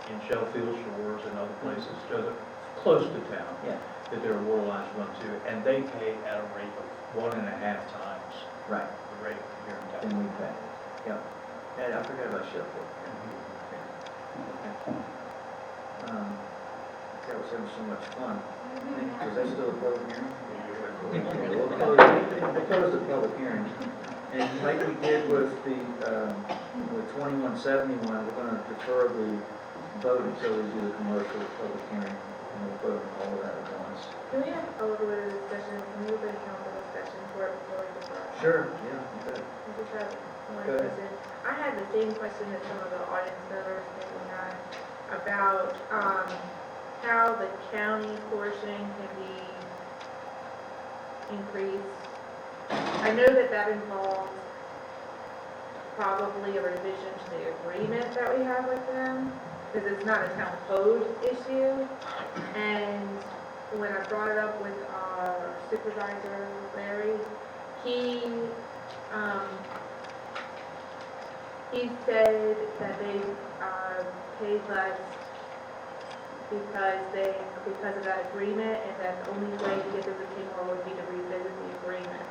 Speaker 8: in Sheffield Shores and other places just close to town
Speaker 1: Yeah.
Speaker 8: that their water lines run to, and they pay at a rate of 1.5 times
Speaker 1: Right.
Speaker 8: the rate here in town.
Speaker 1: Then we pay. Yeah. And I forgot about Sheffield. That was having so much fun. Was that still a public hearing? We'll close the public hearing. And like we did with the 2171, we're gonna defer the vote until we do the commercial public hearing. And we'll vote on all of that at once.
Speaker 3: Do we have a little bit of discussion, can we open council discussion for it before we defer?
Speaker 1: Sure, yeah, you bet.
Speaker 3: I just have one
Speaker 1: Go ahead.
Speaker 3: question. I had the same question that some of the audience members maybe had about, how the county portion can be increased. I know that involves probably a revision to the agreement that we have with them, because it's not a town code issue. And when I brought it up with our supervisor, Larry, he said that they paid less because of that agreement, and that the only way to get them to pay more would be to revisit the agreement.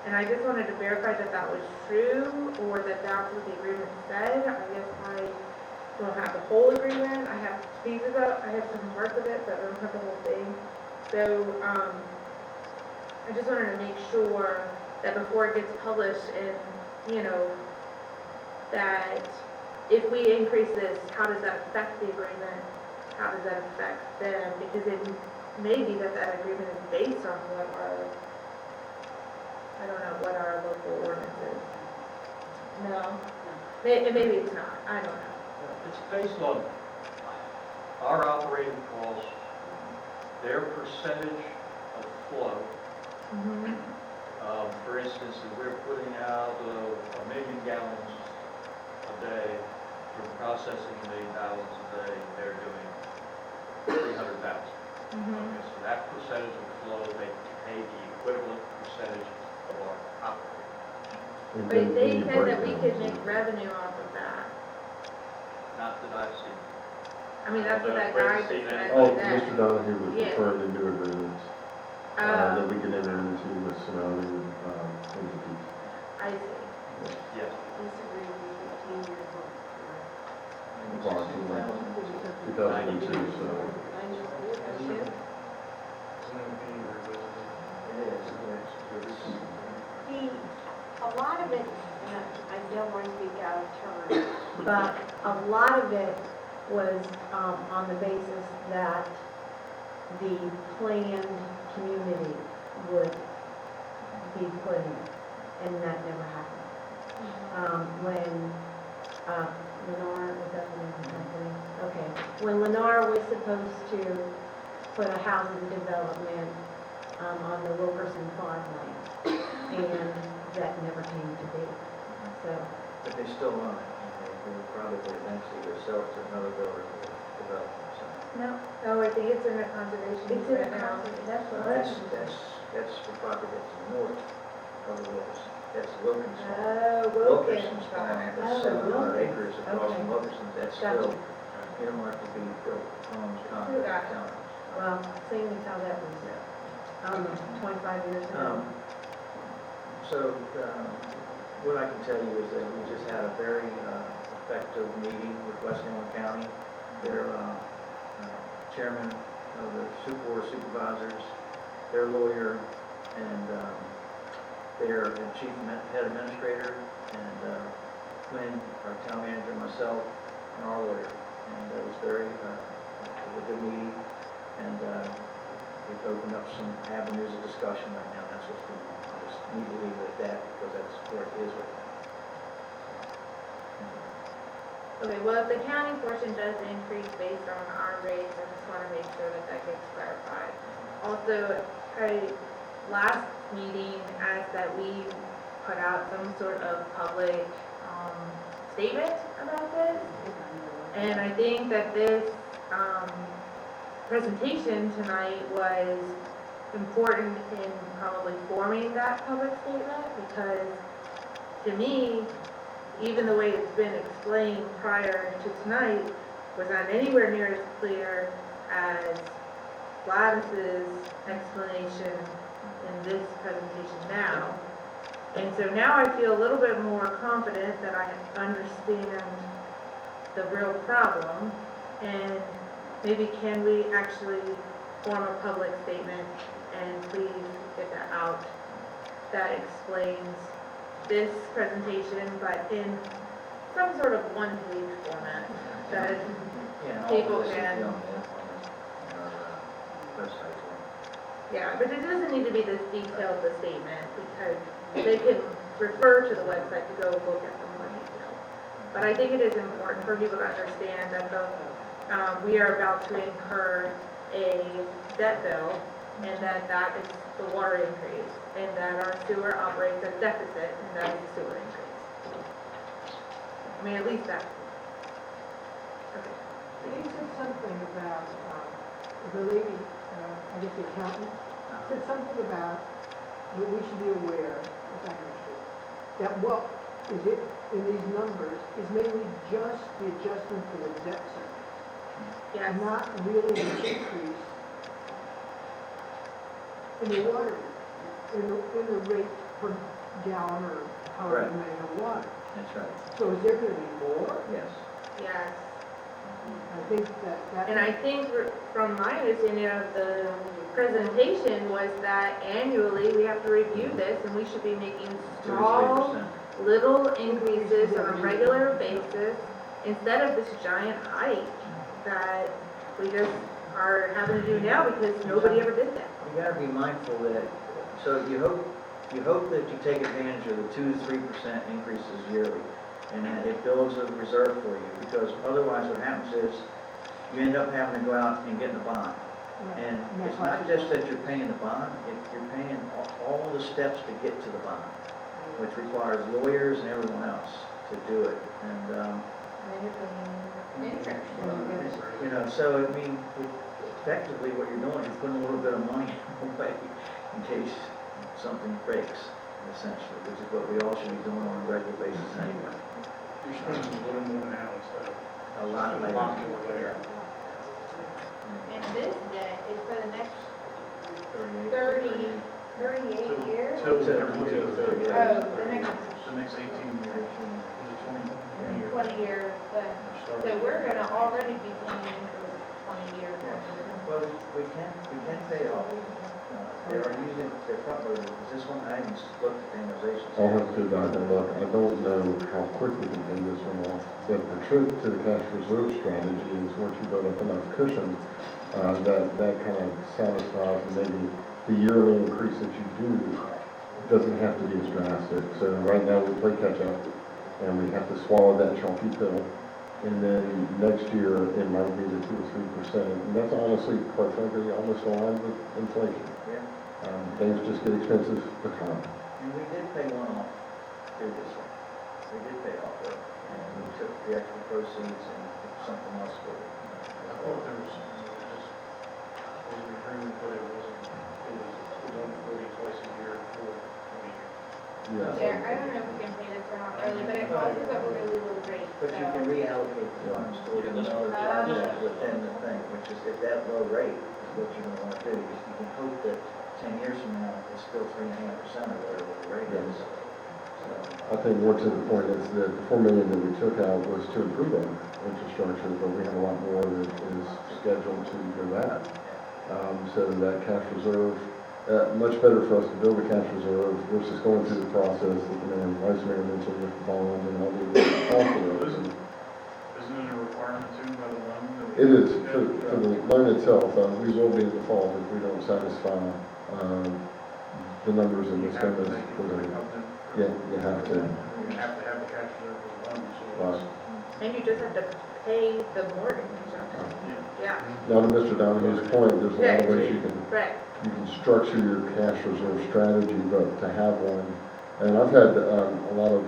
Speaker 3: And I just wanted to verify that that was true, or that that's what the agreement said. I guess I don't have the whole agreement. I have pieces of it, I have some parts of it, but I don't have the whole thing. So, I just wanted to make sure that before it gets published, and, that if we increase this, how does that affect the agreement? How does that affect them? Because it may be that agreement is based on what our local ordinance is. No? Maybe it's not, I don't know.
Speaker 8: It's based on our operating costs, their percentage of flow. For instance, if we're putting out 1 million gallons a day, we're processing 1 million gallons a day, they're doing 300,000. Okay, so that percentage of flow, they pay the equivalent percentage of our operating.
Speaker 3: But they said that we could make revenue off of that.
Speaker 8: Not that I've seen.
Speaker 3: I mean, that's what that guy said.
Speaker 12: Oh,
Speaker 3: that-
Speaker 12: Mr. Donahue was
Speaker 3: Yeah.
Speaker 12: referring to new agreements that we could enter into with surrounding entities.
Speaker 3: I see.
Speaker 8: Yes.
Speaker 12: Approximately 2002, so.
Speaker 4: But a lot of it was on the basis that the planned community would be put in, and that never happened. When Lennar, was that the name of the company? Okay, when Lennar was supposed to put a housing development on the Wilkerson farmland, and that never came to be, so.
Speaker 1: But they still own it, and they will probably eventually go sell it to another builder to develop it, so.
Speaker 3: No, I think it's in a conservation
Speaker 4: It's in a
Speaker 3: easement now.
Speaker 4: that's what
Speaker 1: That's the property that's north of the Wilkerson. That's Wilkinson.
Speaker 3: Wilkins.
Speaker 1: Farm,
Speaker 4: Oh,
Speaker 1: that's 700
Speaker 4: Wilkins.
Speaker 1: acres across
Speaker 4: Okay.
Speaker 1: from Wilkerson. That's
Speaker 4: Gotcha.
Speaker 1: still earmarked to be built homes, condos,
Speaker 3: Gotcha.
Speaker 1: towns.
Speaker 4: Well, seeing as how that was, 25 years ago.
Speaker 1: What I can tell you is that we just had a very effective meeting with Westmoreland County. Their chairman of the Board of Supervisors, their lawyer, and their chief head administrator, and Quinn, our town manager, myself, and our lawyer. And it was very, it was a good meeting, and we've opened up some avenues of discussion right now. That's what's going on. I just need to leave it at that because that's where it is right now.
Speaker 3: Okay, well, if the county portion does increase based on our rates, I just want to make sure that that gets clarified. Also, last meeting asked that we put out some sort of public statement about this. And I think that this presentation tonight was important in probably forming that public statement, because to me, even the way it's been explained prior to tonight was not anywhere near as clear as Gladys's explanation in this presentation now. And so now I feel a little bit more confident that I understand the real problem, and maybe can we actually form a public statement and please get that out that explains this presentation, but in some sort of one-page format that people can. Yeah, but it doesn't need to be this detailed, the statement, because they can refer to the website to go look at the more detail. But I think it is important for people to understand that we are about to incur a debt bill, and that is the water increase, and that our sewer operates at a deficit, and that is the sewer increase. I mean, at least that. Okay.
Speaker 19: You said something about, the lady, I guess the accountant, said something about that we should be aware, if I understood, that what is it in these numbers is mainly just the adjustment for the debt service.
Speaker 3: Yes.
Speaker 19: Not really an increase in the water, in the rate per gallon or however
Speaker 1: Right.
Speaker 19: you measure water.
Speaker 1: That's right.
Speaker 19: So is there gonna be more?
Speaker 1: Yes.
Speaker 3: Yes.
Speaker 19: I think that.
Speaker 3: And I think from my understanding of the presentation was that annually we have to review this, and we should be making
Speaker 1: 2 to
Speaker 3: small,
Speaker 1: 3%.
Speaker 3: little increases on a regular basis instead of this giant hike that we just are having to do now because nobody ever did that.
Speaker 1: You gotta be mindful that, so you hope that you take advantage of the 2 to 3% increases yearly, and that it builds a reserve for you, because otherwise what happens is you end up having to go out and get in a bond. And it's not just that you're paying the bond, you're paying all the steps to get to the bond, which requires lawyers and everyone else to do it. And, you know, so I mean, effectively what you're doing is putting a little bit of money away in case something breaks, essentially, which is what we all should be doing on a regular basis anyway.
Speaker 2: You're spending a little more now instead of.
Speaker 1: A lot later.
Speaker 2: more later.
Speaker 4: And this debt is for the next
Speaker 1: 38
Speaker 4: 38 years?
Speaker 2: Till everything.
Speaker 4: Oh, the next
Speaker 2: The next 18 years. 20 years.
Speaker 4: 20 years, but, so we're gonna already be paying for 20 years.
Speaker 1: Well, we can pay off. They are using their front loader, because this one, I haven't looked at the amortization.
Speaker 12: I'll have to go back and look. I don't know how quick we can pay this one off, but the trick to the cash reserve strategy is once you build up enough cushion, that kind of satisfies maybe the yearly increase that you do doesn't have to be as drastic. So right now we play catch up and we have to swallow that chalky pill. And then next year it might be the 2 or 3%. And that's honestly, quite frankly, almost aligned with inflation.
Speaker 1: Yeah,
Speaker 12: Things just get expensive to come.
Speaker 1: and we did pay one off previously. We did pay off it, and we took the extra proceeds and did something else with it.
Speaker 2: I thought there was an agreement, but it was only twice a year for 20 years.
Speaker 12: Yeah.
Speaker 3: There, I don't know if we can pay this or not early, but it causes a really low rate,
Speaker 1: But you can reallocate the funds to another project within the thing, which is at that low rate is what you're gonna wanna do. You can hope that 10 years from now, it's still 3.5% or whatever the rate is. So,
Speaker 12: I think more to the point is that the $4 million that we took out was to improve our infrastructure, but we have a lot more that is scheduled to go back. So that cash reserve, much better for us to build a cash reserve versus going through the process that the mayor and vice mayor mentioned with the bond and all the cost of those.
Speaker 2: Isn't it a requirement too by the loan? that we-
Speaker 12: It is, for the loan itself, we will be in default if we don't satisfy the numbers in
Speaker 2: You
Speaker 12: this
Speaker 2: have to
Speaker 12: government.
Speaker 2: make it a covenant.
Speaker 12: Yeah, you have to.
Speaker 2: You have to have the cash reserve for the loan, so.
Speaker 12: Right.
Speaker 3: and you just have to pay the mortgage. Yeah,
Speaker 12: Now to Mr. Donahue's point, there's a lot of ways
Speaker 3: right.
Speaker 12: you can structure your cash reserve strategy, but to have one, and I've had a lot of,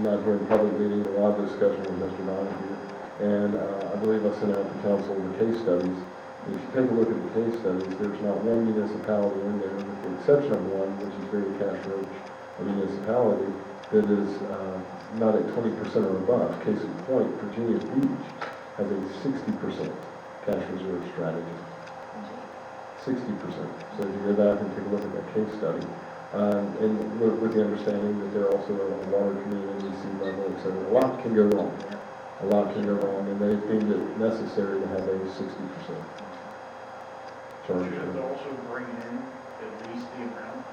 Speaker 12: not here in public meeting, a lot of discussion with Mr. Donahue, and I believe I sent out to council the case studies. If you take a look at the case studies, there's not one municipality in there, with the exception of one, which is very cash-rich, a municipality that is not at 20% or above. Case in point, Virginia Beach has a 60% cash reserve strategy. 60%. So if you go back and take a look at that case study, and with the understanding that they're also a water community, sea level, et cetera, a lot can go wrong. A lot can go wrong, and they deemed it necessary to have a 60%
Speaker 2: But
Speaker 12: charge.
Speaker 2: you have to also bring in at least the amount.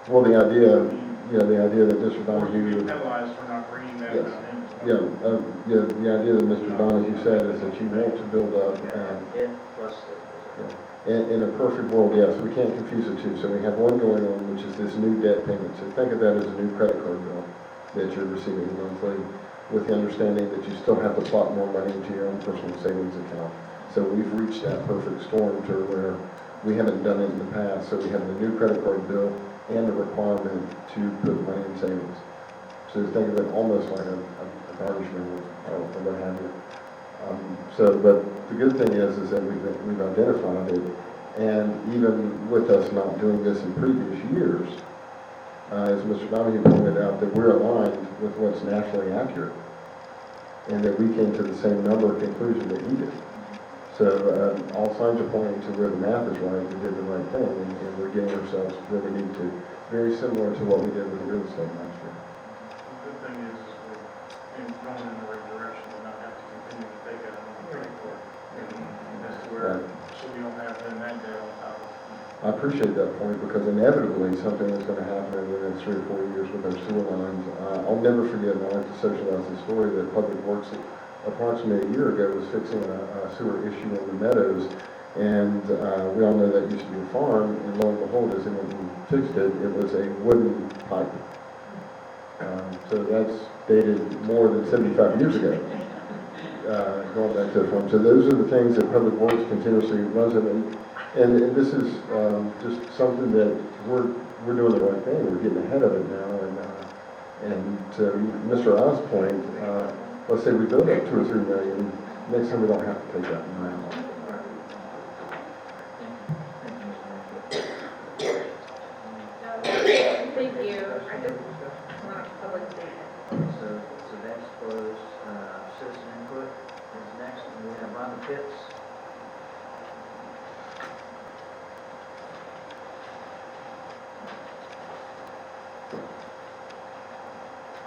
Speaker 12: Well, the idea that Mr.
Speaker 2: Or you
Speaker 12: Donahue,
Speaker 2: get penalized for not bringing that
Speaker 12: Yes.
Speaker 2: amount in.
Speaker 12: the idea that Mr. Donahue said is that you want to build up,
Speaker 1: It plus the.
Speaker 12: in a perfect world, yes, we can't confuse the two. So we have one going on, which is this new debt payment. So think of that as a new credit card bill that you're receiving monthly, with the understanding that you still have to plot more money into your own personal savings account. So we've reached that perfect storm to where we haven't done it in the past. So we have the new credit card bill and the requirement to put money in savings. So think of it almost like a garnishment or what have you. But the good thing is that we've identified it, and even with us not doing this in previous years, as Mr. Donahue pointed out, that we're aligned with what's nationally accurate, and that we came to the same number conclusion that he did. So all signs are pointing to where the math is right, we did the right thing, and we're getting ourselves where we need to. Very similar to what we did with the real estate last year.
Speaker 2: The good thing is we're going in the right direction and not have to continue to take out another credit card. As to where, so we don't have then that debt on top of.
Speaker 12: I appreciate that point, because inevitably something is going to happen over the next 3 or 4 years with our sewer lines. I'll never forget, and I like to socialize the story, that Public Works approximately a year ago was fixing a sewer issue in the Meadows, and we all know that used to be a farm, and lo and behold, as they went and fixed it, it was a wooden pipe. So that's dated more than 75 years ago, going back to the farm. So those are the things that Public Works continuously runs in. And this is just something that we're doing the right thing. We're getting ahead of it now. And to Mr. Oz' point, let's say we build up 2 or 3 million, next time we don't have to take that amount.
Speaker 3: Thank you. I just want a public statement.
Speaker 1: So that's closed. Citizen input is next, and we have Rhonda Pitts.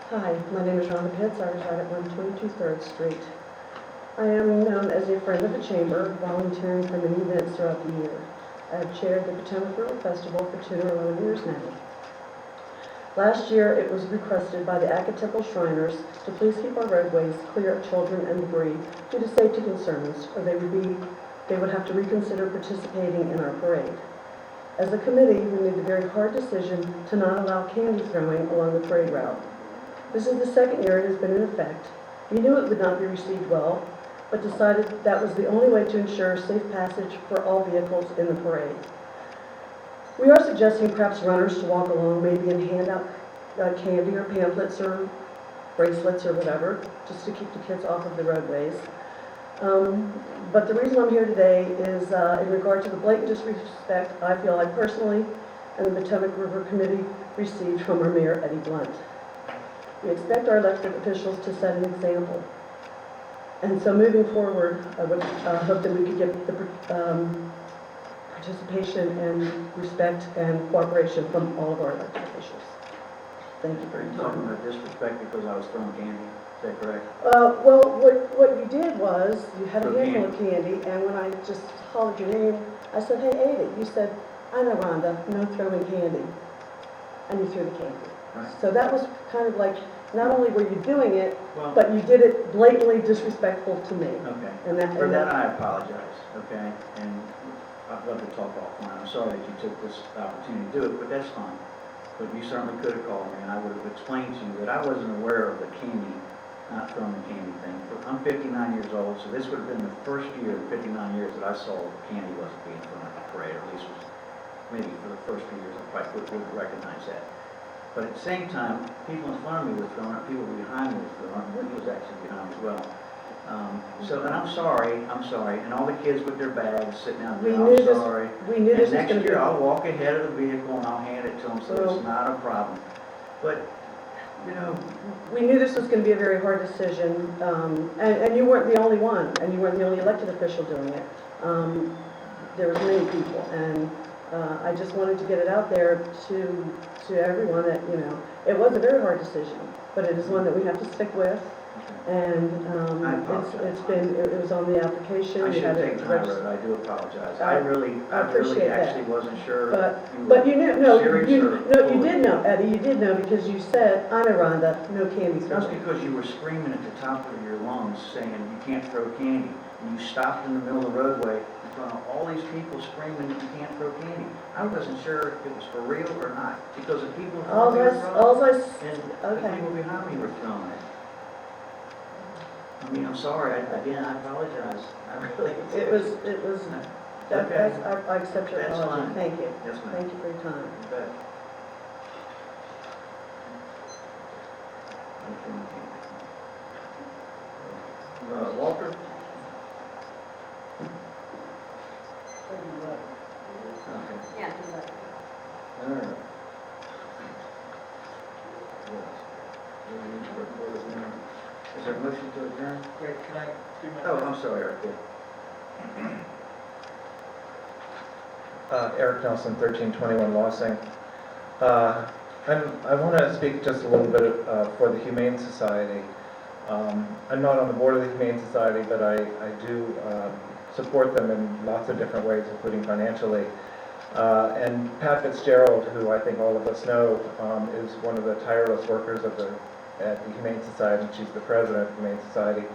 Speaker 17: Hi, my name is Rhonda Pitts. I reside at 122 3rd Street.
Speaker 5: I am known as a friend of the chamber, volunteering for many events throughout the year. I have chaired the Potomac River Festival for 10 or 11 years now. Last year, it was requested by the Acca Temple Shriners to please keep our roadways clear of children and debris due to safety concerns, or they would have to reconsider participating in our parade. As a committee, we made the very hard decision to not allow candy throwing along the parade route. This is the second year it has been in effect. We knew it would not be received well, but decided that was the only way to ensure safe passage for all vehicles in the parade. We are suggesting perhaps runners to walk along, maybe and hand out candy or pamphlets or bracelets or whatever, just to keep the kids off of the roadways. But the reason I'm here today is in regard to the blatant disrespect I feel I personally and the Potomac River Committee received from our Mayor, Eddie Blunt. We expect our elected officials to set an example. And so moving forward, I would hope that we could get the participation and respect and cooperation from all of our elected officials. Thank you very
Speaker 1: Are you
Speaker 5: much.
Speaker 1: talking about disrespect because I was throwing candy? Is that correct?
Speaker 5: Well, what you did was, you had a
Speaker 1: Throw
Speaker 5: handful of candy, and when I just hollered your name, I said, hey, Ada, you said, I know Rhonda, no throwing candy. And you threw the candy.
Speaker 1: Right.
Speaker 5: So that was kind of like, not only were you doing it,
Speaker 1: Well,
Speaker 5: but you did it blatantly disrespectful to me.
Speaker 1: okay.
Speaker 5: And that,
Speaker 1: For
Speaker 5: and
Speaker 1: that,
Speaker 5: that,
Speaker 1: I apologize, okay? And I'd love to talk offline. I'm sorry that you took this opportunity to do it, but that's fine. But you certainly could have called me, and I would have explained to you that I wasn't aware of the candy, not throwing the candy thing. But I'm 59 years old, so this would have been the first year in 59 years that I saw candy wasn't being thrown at the parade, or at least was maybe for the first few years, I probably would recognize that. But at the same time, people in front of me were throwing it, people behind me were throwing it, he was actually behind me as well. And I'm sorry, and all the kids with their bags sitting out there, I'm sorry.
Speaker 5: we knew this was
Speaker 1: And
Speaker 5: gonna
Speaker 1: next
Speaker 5: be.
Speaker 1: year, I'll walk ahead of the vehicle and I'll hand it to them, so
Speaker 5: Well-
Speaker 1: it's not a problem. But, you know,
Speaker 5: We knew this was going to be a very hard decision, and you weren't the only one, and you weren't the only elected official doing it. There was many people, and I just wanted to get it out there to everyone that, you know, it was a very hard decision, but it is one that we have to stick with, and
Speaker 1: I apologize.
Speaker 5: it was on the application.
Speaker 1: I
Speaker 5: we
Speaker 1: should
Speaker 5: had
Speaker 1: have
Speaker 5: it
Speaker 1: taken the high
Speaker 5: registered.
Speaker 1: road, I do apologize.
Speaker 5: I
Speaker 1: I really
Speaker 5: appreciate that.
Speaker 1: actually wasn't sure.
Speaker 5: But you knew, no,
Speaker 1: serious
Speaker 5: you
Speaker 1: or-
Speaker 5: did know, Eddie, you did know, because you said, I know Rhonda, no candy
Speaker 1: That's
Speaker 5: throwing.
Speaker 1: because you were screaming at the top of your lungs saying you can't throw candy. And you stopped in the middle of the roadway in front of all these people screaming that you can't throw candy. I wasn't sure if it was for real or not, because the people in front of me were throwing it, and the people behind me were throwing it. I mean, I'm sorry, again, I apologize. I really did.
Speaker 5: It was,
Speaker 1: Okay.
Speaker 5: I accept your
Speaker 1: That's
Speaker 5: apology,
Speaker 1: fine.
Speaker 5: thank you.
Speaker 1: Yes, ma'am.
Speaker 5: Thank you for your time.
Speaker 1: You bet. Walter? Okay.
Speaker 20: Yeah.
Speaker 1: All right. Is there a motion to adjourn?
Speaker 11: Wait, can I do my?
Speaker 1: Oh, I'm sorry, Eric.
Speaker 15: Eric Nelson, 1321 Lossing. I want to speak just a little bit for the Humane Society. I'm not on the board of the Humane Society, but I do support them in lots of different ways, including financially. And Pat Fitzgerald, who I think all of us know, is one of the tireless workers at the Humane Society. She's the president of the Humane Society.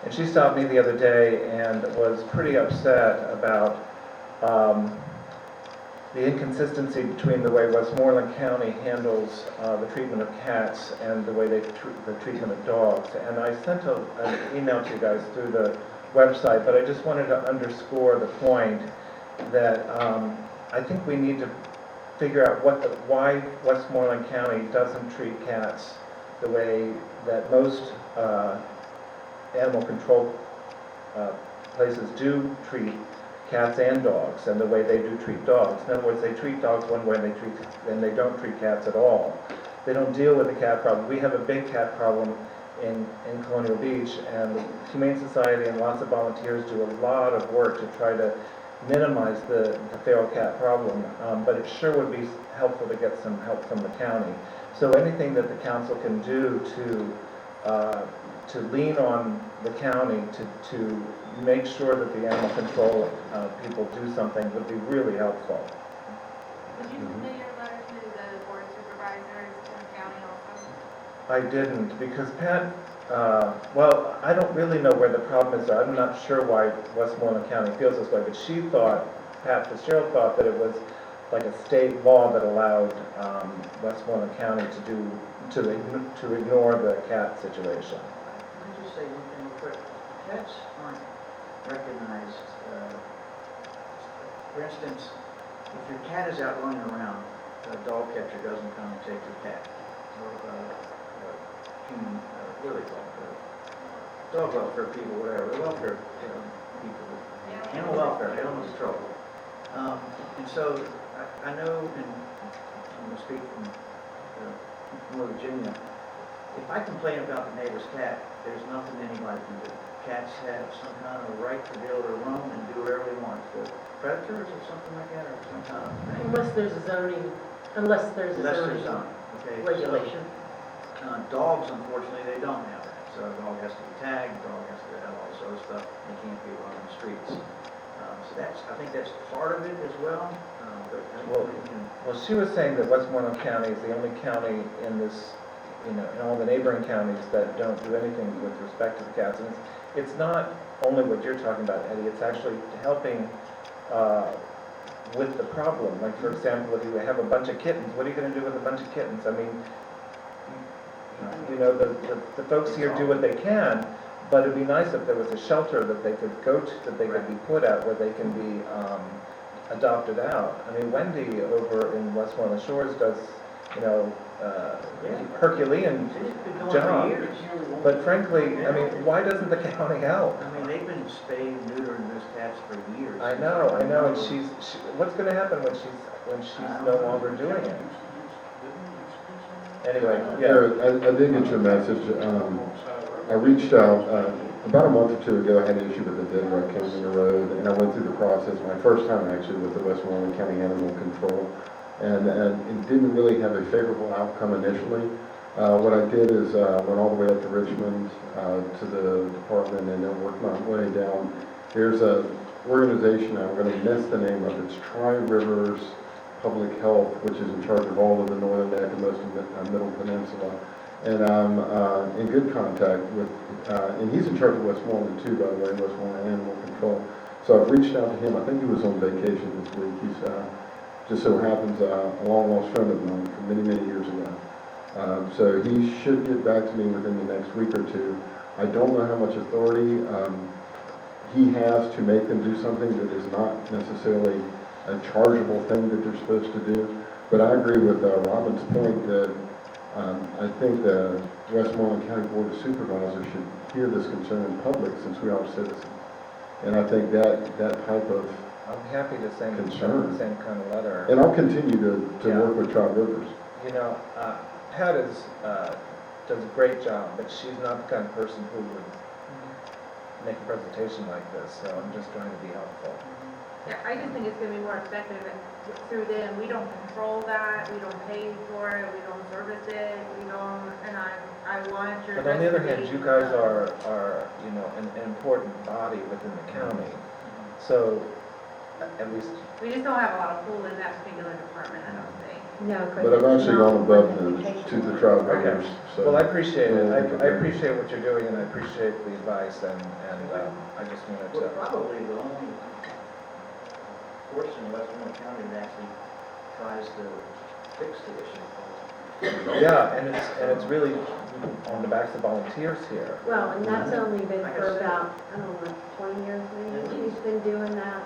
Speaker 15: And she stopped me the other day and was pretty upset about the inconsistency between the way Westmoreland County handles the treatment of cats and the way they the treatment of dogs. And I sent an email to you guys through the website, but I just wanted to underscore the point that I think we need to figure out why Westmoreland County doesn't treat cats the way that most animal control places do treat cats and dogs, and the way they do treat dogs. In other words, they treat dogs one way and they don't treat cats at all. They don't deal with the cat problem. We have a big cat problem in Colonial Beach, and the Humane Society and lots of volunteers do a lot of work to try to minimize the feral cat problem, but it sure would be helpful to get some help from the county. So anything that the council can do to lean on the county to make sure that the animal control people do something would be really helpful.
Speaker 6: Did you submit your letter to the board of supervisors in the county also?
Speaker 15: I didn't, because Pat, well, I don't really know where the problem is. I'm not sure why Westmoreland County feels this way, but she thought, Pat Fitzgerald thought that it was like a state law that allowed Westmoreland County to ignore the cat situation.
Speaker 1: Can I just say one thing real quick? Cats aren't recognized, for instance, if your cat is out running around, a dog catcher doesn't come and take your cat. Or human, what do they call it? Dog welfare people, whatever, the welfare people, animal welfare, animal control. And so, I know, and I'm going to speak from Northern Virginia, if I complain about the neighbor's cat, there's nothing anybody can do. Cats have some kind of right to be able to roam and do whatever they want. The predators or something like that, or some kind of thing.
Speaker 17: Unless there's a zoning, unless there's a
Speaker 1: Unless
Speaker 17: zoning
Speaker 1: there's zoning, okay?
Speaker 17: regulation.
Speaker 1: So, dogs, unfortunately, they don't have that. So a dog has to be tagged, a dog has to have all this other stuff. They can't be running the streets. So I think that's part of it as well. But I think
Speaker 15: Well,
Speaker 1: we can-
Speaker 15: Well, she was saying that Westmoreland County is the only county in this, in all the neighboring counties that don't do anything with respect to the cats. And it's not only what you're talking about, Eddie, it's actually helping with the problem. Like, for example, if you have a bunch of kittens, what are you gonna do with a bunch of kittens? I mean, the folks here do what they can, but it'd be nice if there was a shelter that they could go to, that they could be put at, where they can be adopted out. I mean, Wendy over in Westmoreland Shores does, Herculean
Speaker 1: She's been going
Speaker 15: job.
Speaker 1: for years.
Speaker 15: But frankly, I mean, why doesn't the county help?
Speaker 1: I mean, they've been spaying and neutering those cats for years.
Speaker 15: I know, and what's gonna happen when she's no longer doing it? Anyway, yeah.
Speaker 12: Eric, I did get your message. I reached out, about a month or two ago, I had an issue with a dead raccoon in the road, and I went through the process, my first time actually with the Westmoreland County Animal Control, and it didn't really have a favorable outcome initially. What I did is went all the way up to Richmond, to the department, and then worked my way down. There's a organization, I'm gonna miss the name of, it's Tri-Rivers Public Health, which is in charge of all of the northern neck and most of the Middle Peninsula. And I'm in good contact with, and he's in charge of Westmoreland too, by the way, Westmoreland Animal Control. So I've reached out to him. I think he was on vacation this week. He's just so happens a long lost friend of mine from many, many years ago. So he should get back to me within the next week or two. I don't know how much authority he has to make them do something that is not necessarily a chargeable thing that they're supposed to do. But I agree with Robin's point that I think the Westmoreland County Board of Supervisors should hear this concern in public since we are citizens. And I think that type of
Speaker 15: I'm happy to send
Speaker 12: concern.
Speaker 15: the same kind of letter.
Speaker 12: And I'll continue to work with Tri-Rivers.
Speaker 15: Pat does a great job, but she's not the kind of person who would make a presentation like this, so I'm just trying to be helpful.
Speaker 3: Yeah, I just think it's gonna be more effective through them. We don't control that, we don't pay for it, we don't service it, we don't, and I want your.
Speaker 15: But on the other hand, you guys
Speaker 3: investigation.
Speaker 15: are an important body within the county, so at least.
Speaker 3: We just don't have a lot of pull in that particular department, I don't think.
Speaker 4: No,
Speaker 12: But I've actually gone above to the Tri-Rivers. So
Speaker 15: Well, I appreciate it. I appreciate what you're doing, and I appreciate the advice, and I just wanted
Speaker 1: We're
Speaker 15: to.
Speaker 1: probably the only portion of Westmoreland County that actually tries to fix the issue.
Speaker 15: Yeah, and it's really on the backs of volunteers here.
Speaker 4: Well, and that's only been for about, I don't know, 20 years maybe, she's been doing that.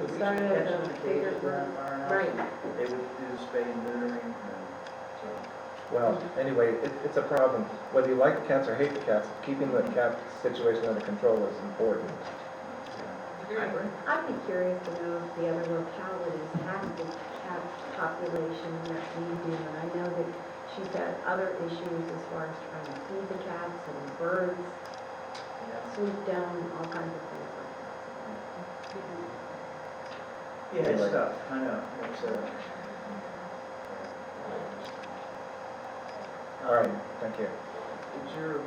Speaker 4: It started at a bigger group. Right.
Speaker 1: They would do the spay and neutering, so.
Speaker 15: Well, anyway, it's a problem. Whether you like the cats or hate the cats, keeping the cat situation under control is important.
Speaker 4: I'd be curious to know if the other localities have the cat population that we do. And I know that she's got other issues as far as trying to feed the cats and birds, swoop down, all kinds of things like that.
Speaker 1: Yeah, it's tough, I know, it's,
Speaker 15: All right, thank you.
Speaker 1: is your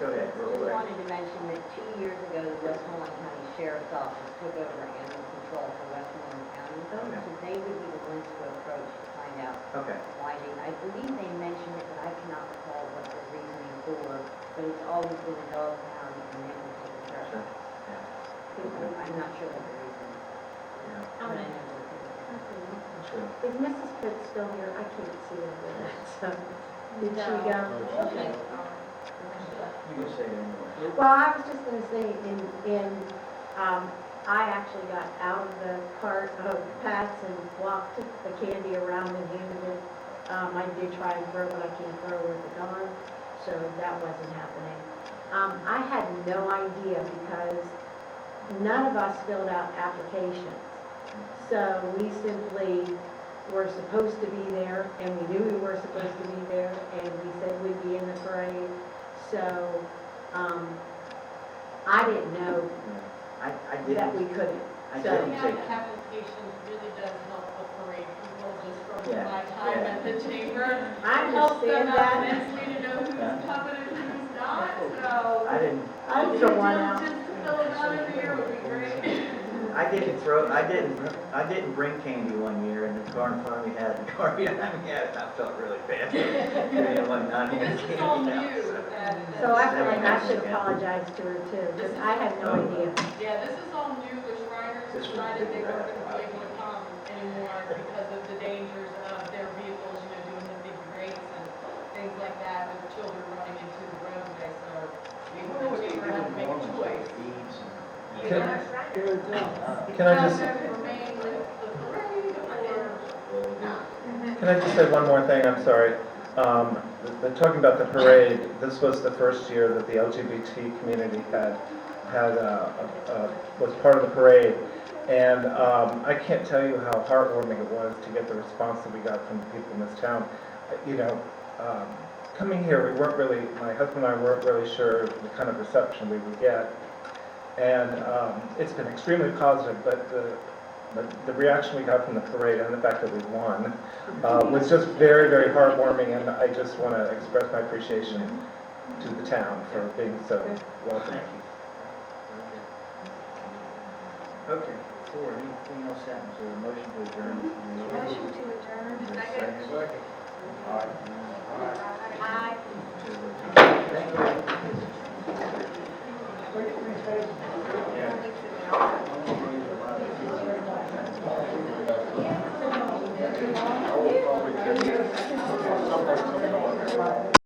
Speaker 1: Go ahead, real
Speaker 20: Just
Speaker 1: quick.
Speaker 20: wanted to mention that 2 years ago, the Westmoreland County Sheriff's Office took over animal control for Westmoreland County.
Speaker 1: Okay.
Speaker 20: So they would be the ones to approach to find out
Speaker 1: Okay.
Speaker 20: why they, I believe they mentioned it, but I cannot recall what the reasoning for, but it's always been a dog pound and they will take care of
Speaker 1: Sure.
Speaker 20: it.
Speaker 1: Yeah.
Speaker 20: I'm not sure what the reason is.
Speaker 1: Yeah.
Speaker 20: But I know what it is.
Speaker 1: Sure.
Speaker 4: Is Mrs. Fritz still here? I can't see her, so, did she go? Okay.
Speaker 1: You can say it anyway.
Speaker 4: Well, I was just gonna say, I actually got out of the cart of Pat's and walked the candy around and handed it. I did try and throw, but I can't throw with the dog, so that wasn't happening. I had no idea because none of us filled out applications. So we simply were supposed to be there, and we knew we were supposed to be there, and we said we'd be in the parade. So, I didn't know
Speaker 1: I
Speaker 4: that
Speaker 1: didn't,
Speaker 4: we couldn't.
Speaker 1: I
Speaker 4: So,
Speaker 1: didn't take,
Speaker 21: applications really does help the parade people, just from
Speaker 1: Yeah,
Speaker 21: my time
Speaker 1: yeah.
Speaker 21: at the chamber.
Speaker 4: I
Speaker 21: It helps them
Speaker 4: understand
Speaker 21: out
Speaker 4: that.
Speaker 21: immensely to know
Speaker 1: Yeah.
Speaker 21: who's coming and who's not, so.
Speaker 1: I didn't,
Speaker 4: I'd fill one out.
Speaker 21: Just to fill it out every year would be great.
Speaker 1: I didn't bring candy one year, and the car in front of me had it, the car behind me had it, I felt really bad. You know, like not having
Speaker 21: This is all
Speaker 1: candy now,
Speaker 21: new.
Speaker 1: so.
Speaker 4: So I feel like I should apologize to her too, because I had no idea.
Speaker 21: Yeah, this is all new, the Shriners
Speaker 1: This was
Speaker 21: decided they weren't
Speaker 1: different.
Speaker 21: gonna be able to come anymore because of the dangers of their vehicles, you know, doing the big breaks and things like that, with children running into the roadway, so the chamber had to make a choice.
Speaker 15: Can I just,
Speaker 21: Remain with the parade or
Speaker 15: can I just say one more thing? I'm sorry. Talking about the parade, this was the first year that the LGBT community was part of the parade. And I can't tell you how heartwarming it was to get the response that we got from the people in this town. You know, coming here, my husband and I weren't really sure the kind of reception we would get. And it's been extremely positive, but the reaction we got from the parade and the fact that we won was just very, very heartwarming, and I just want to express my appreciation to the town for being so welcoming.
Speaker 1: Okay, 4, anything else happened?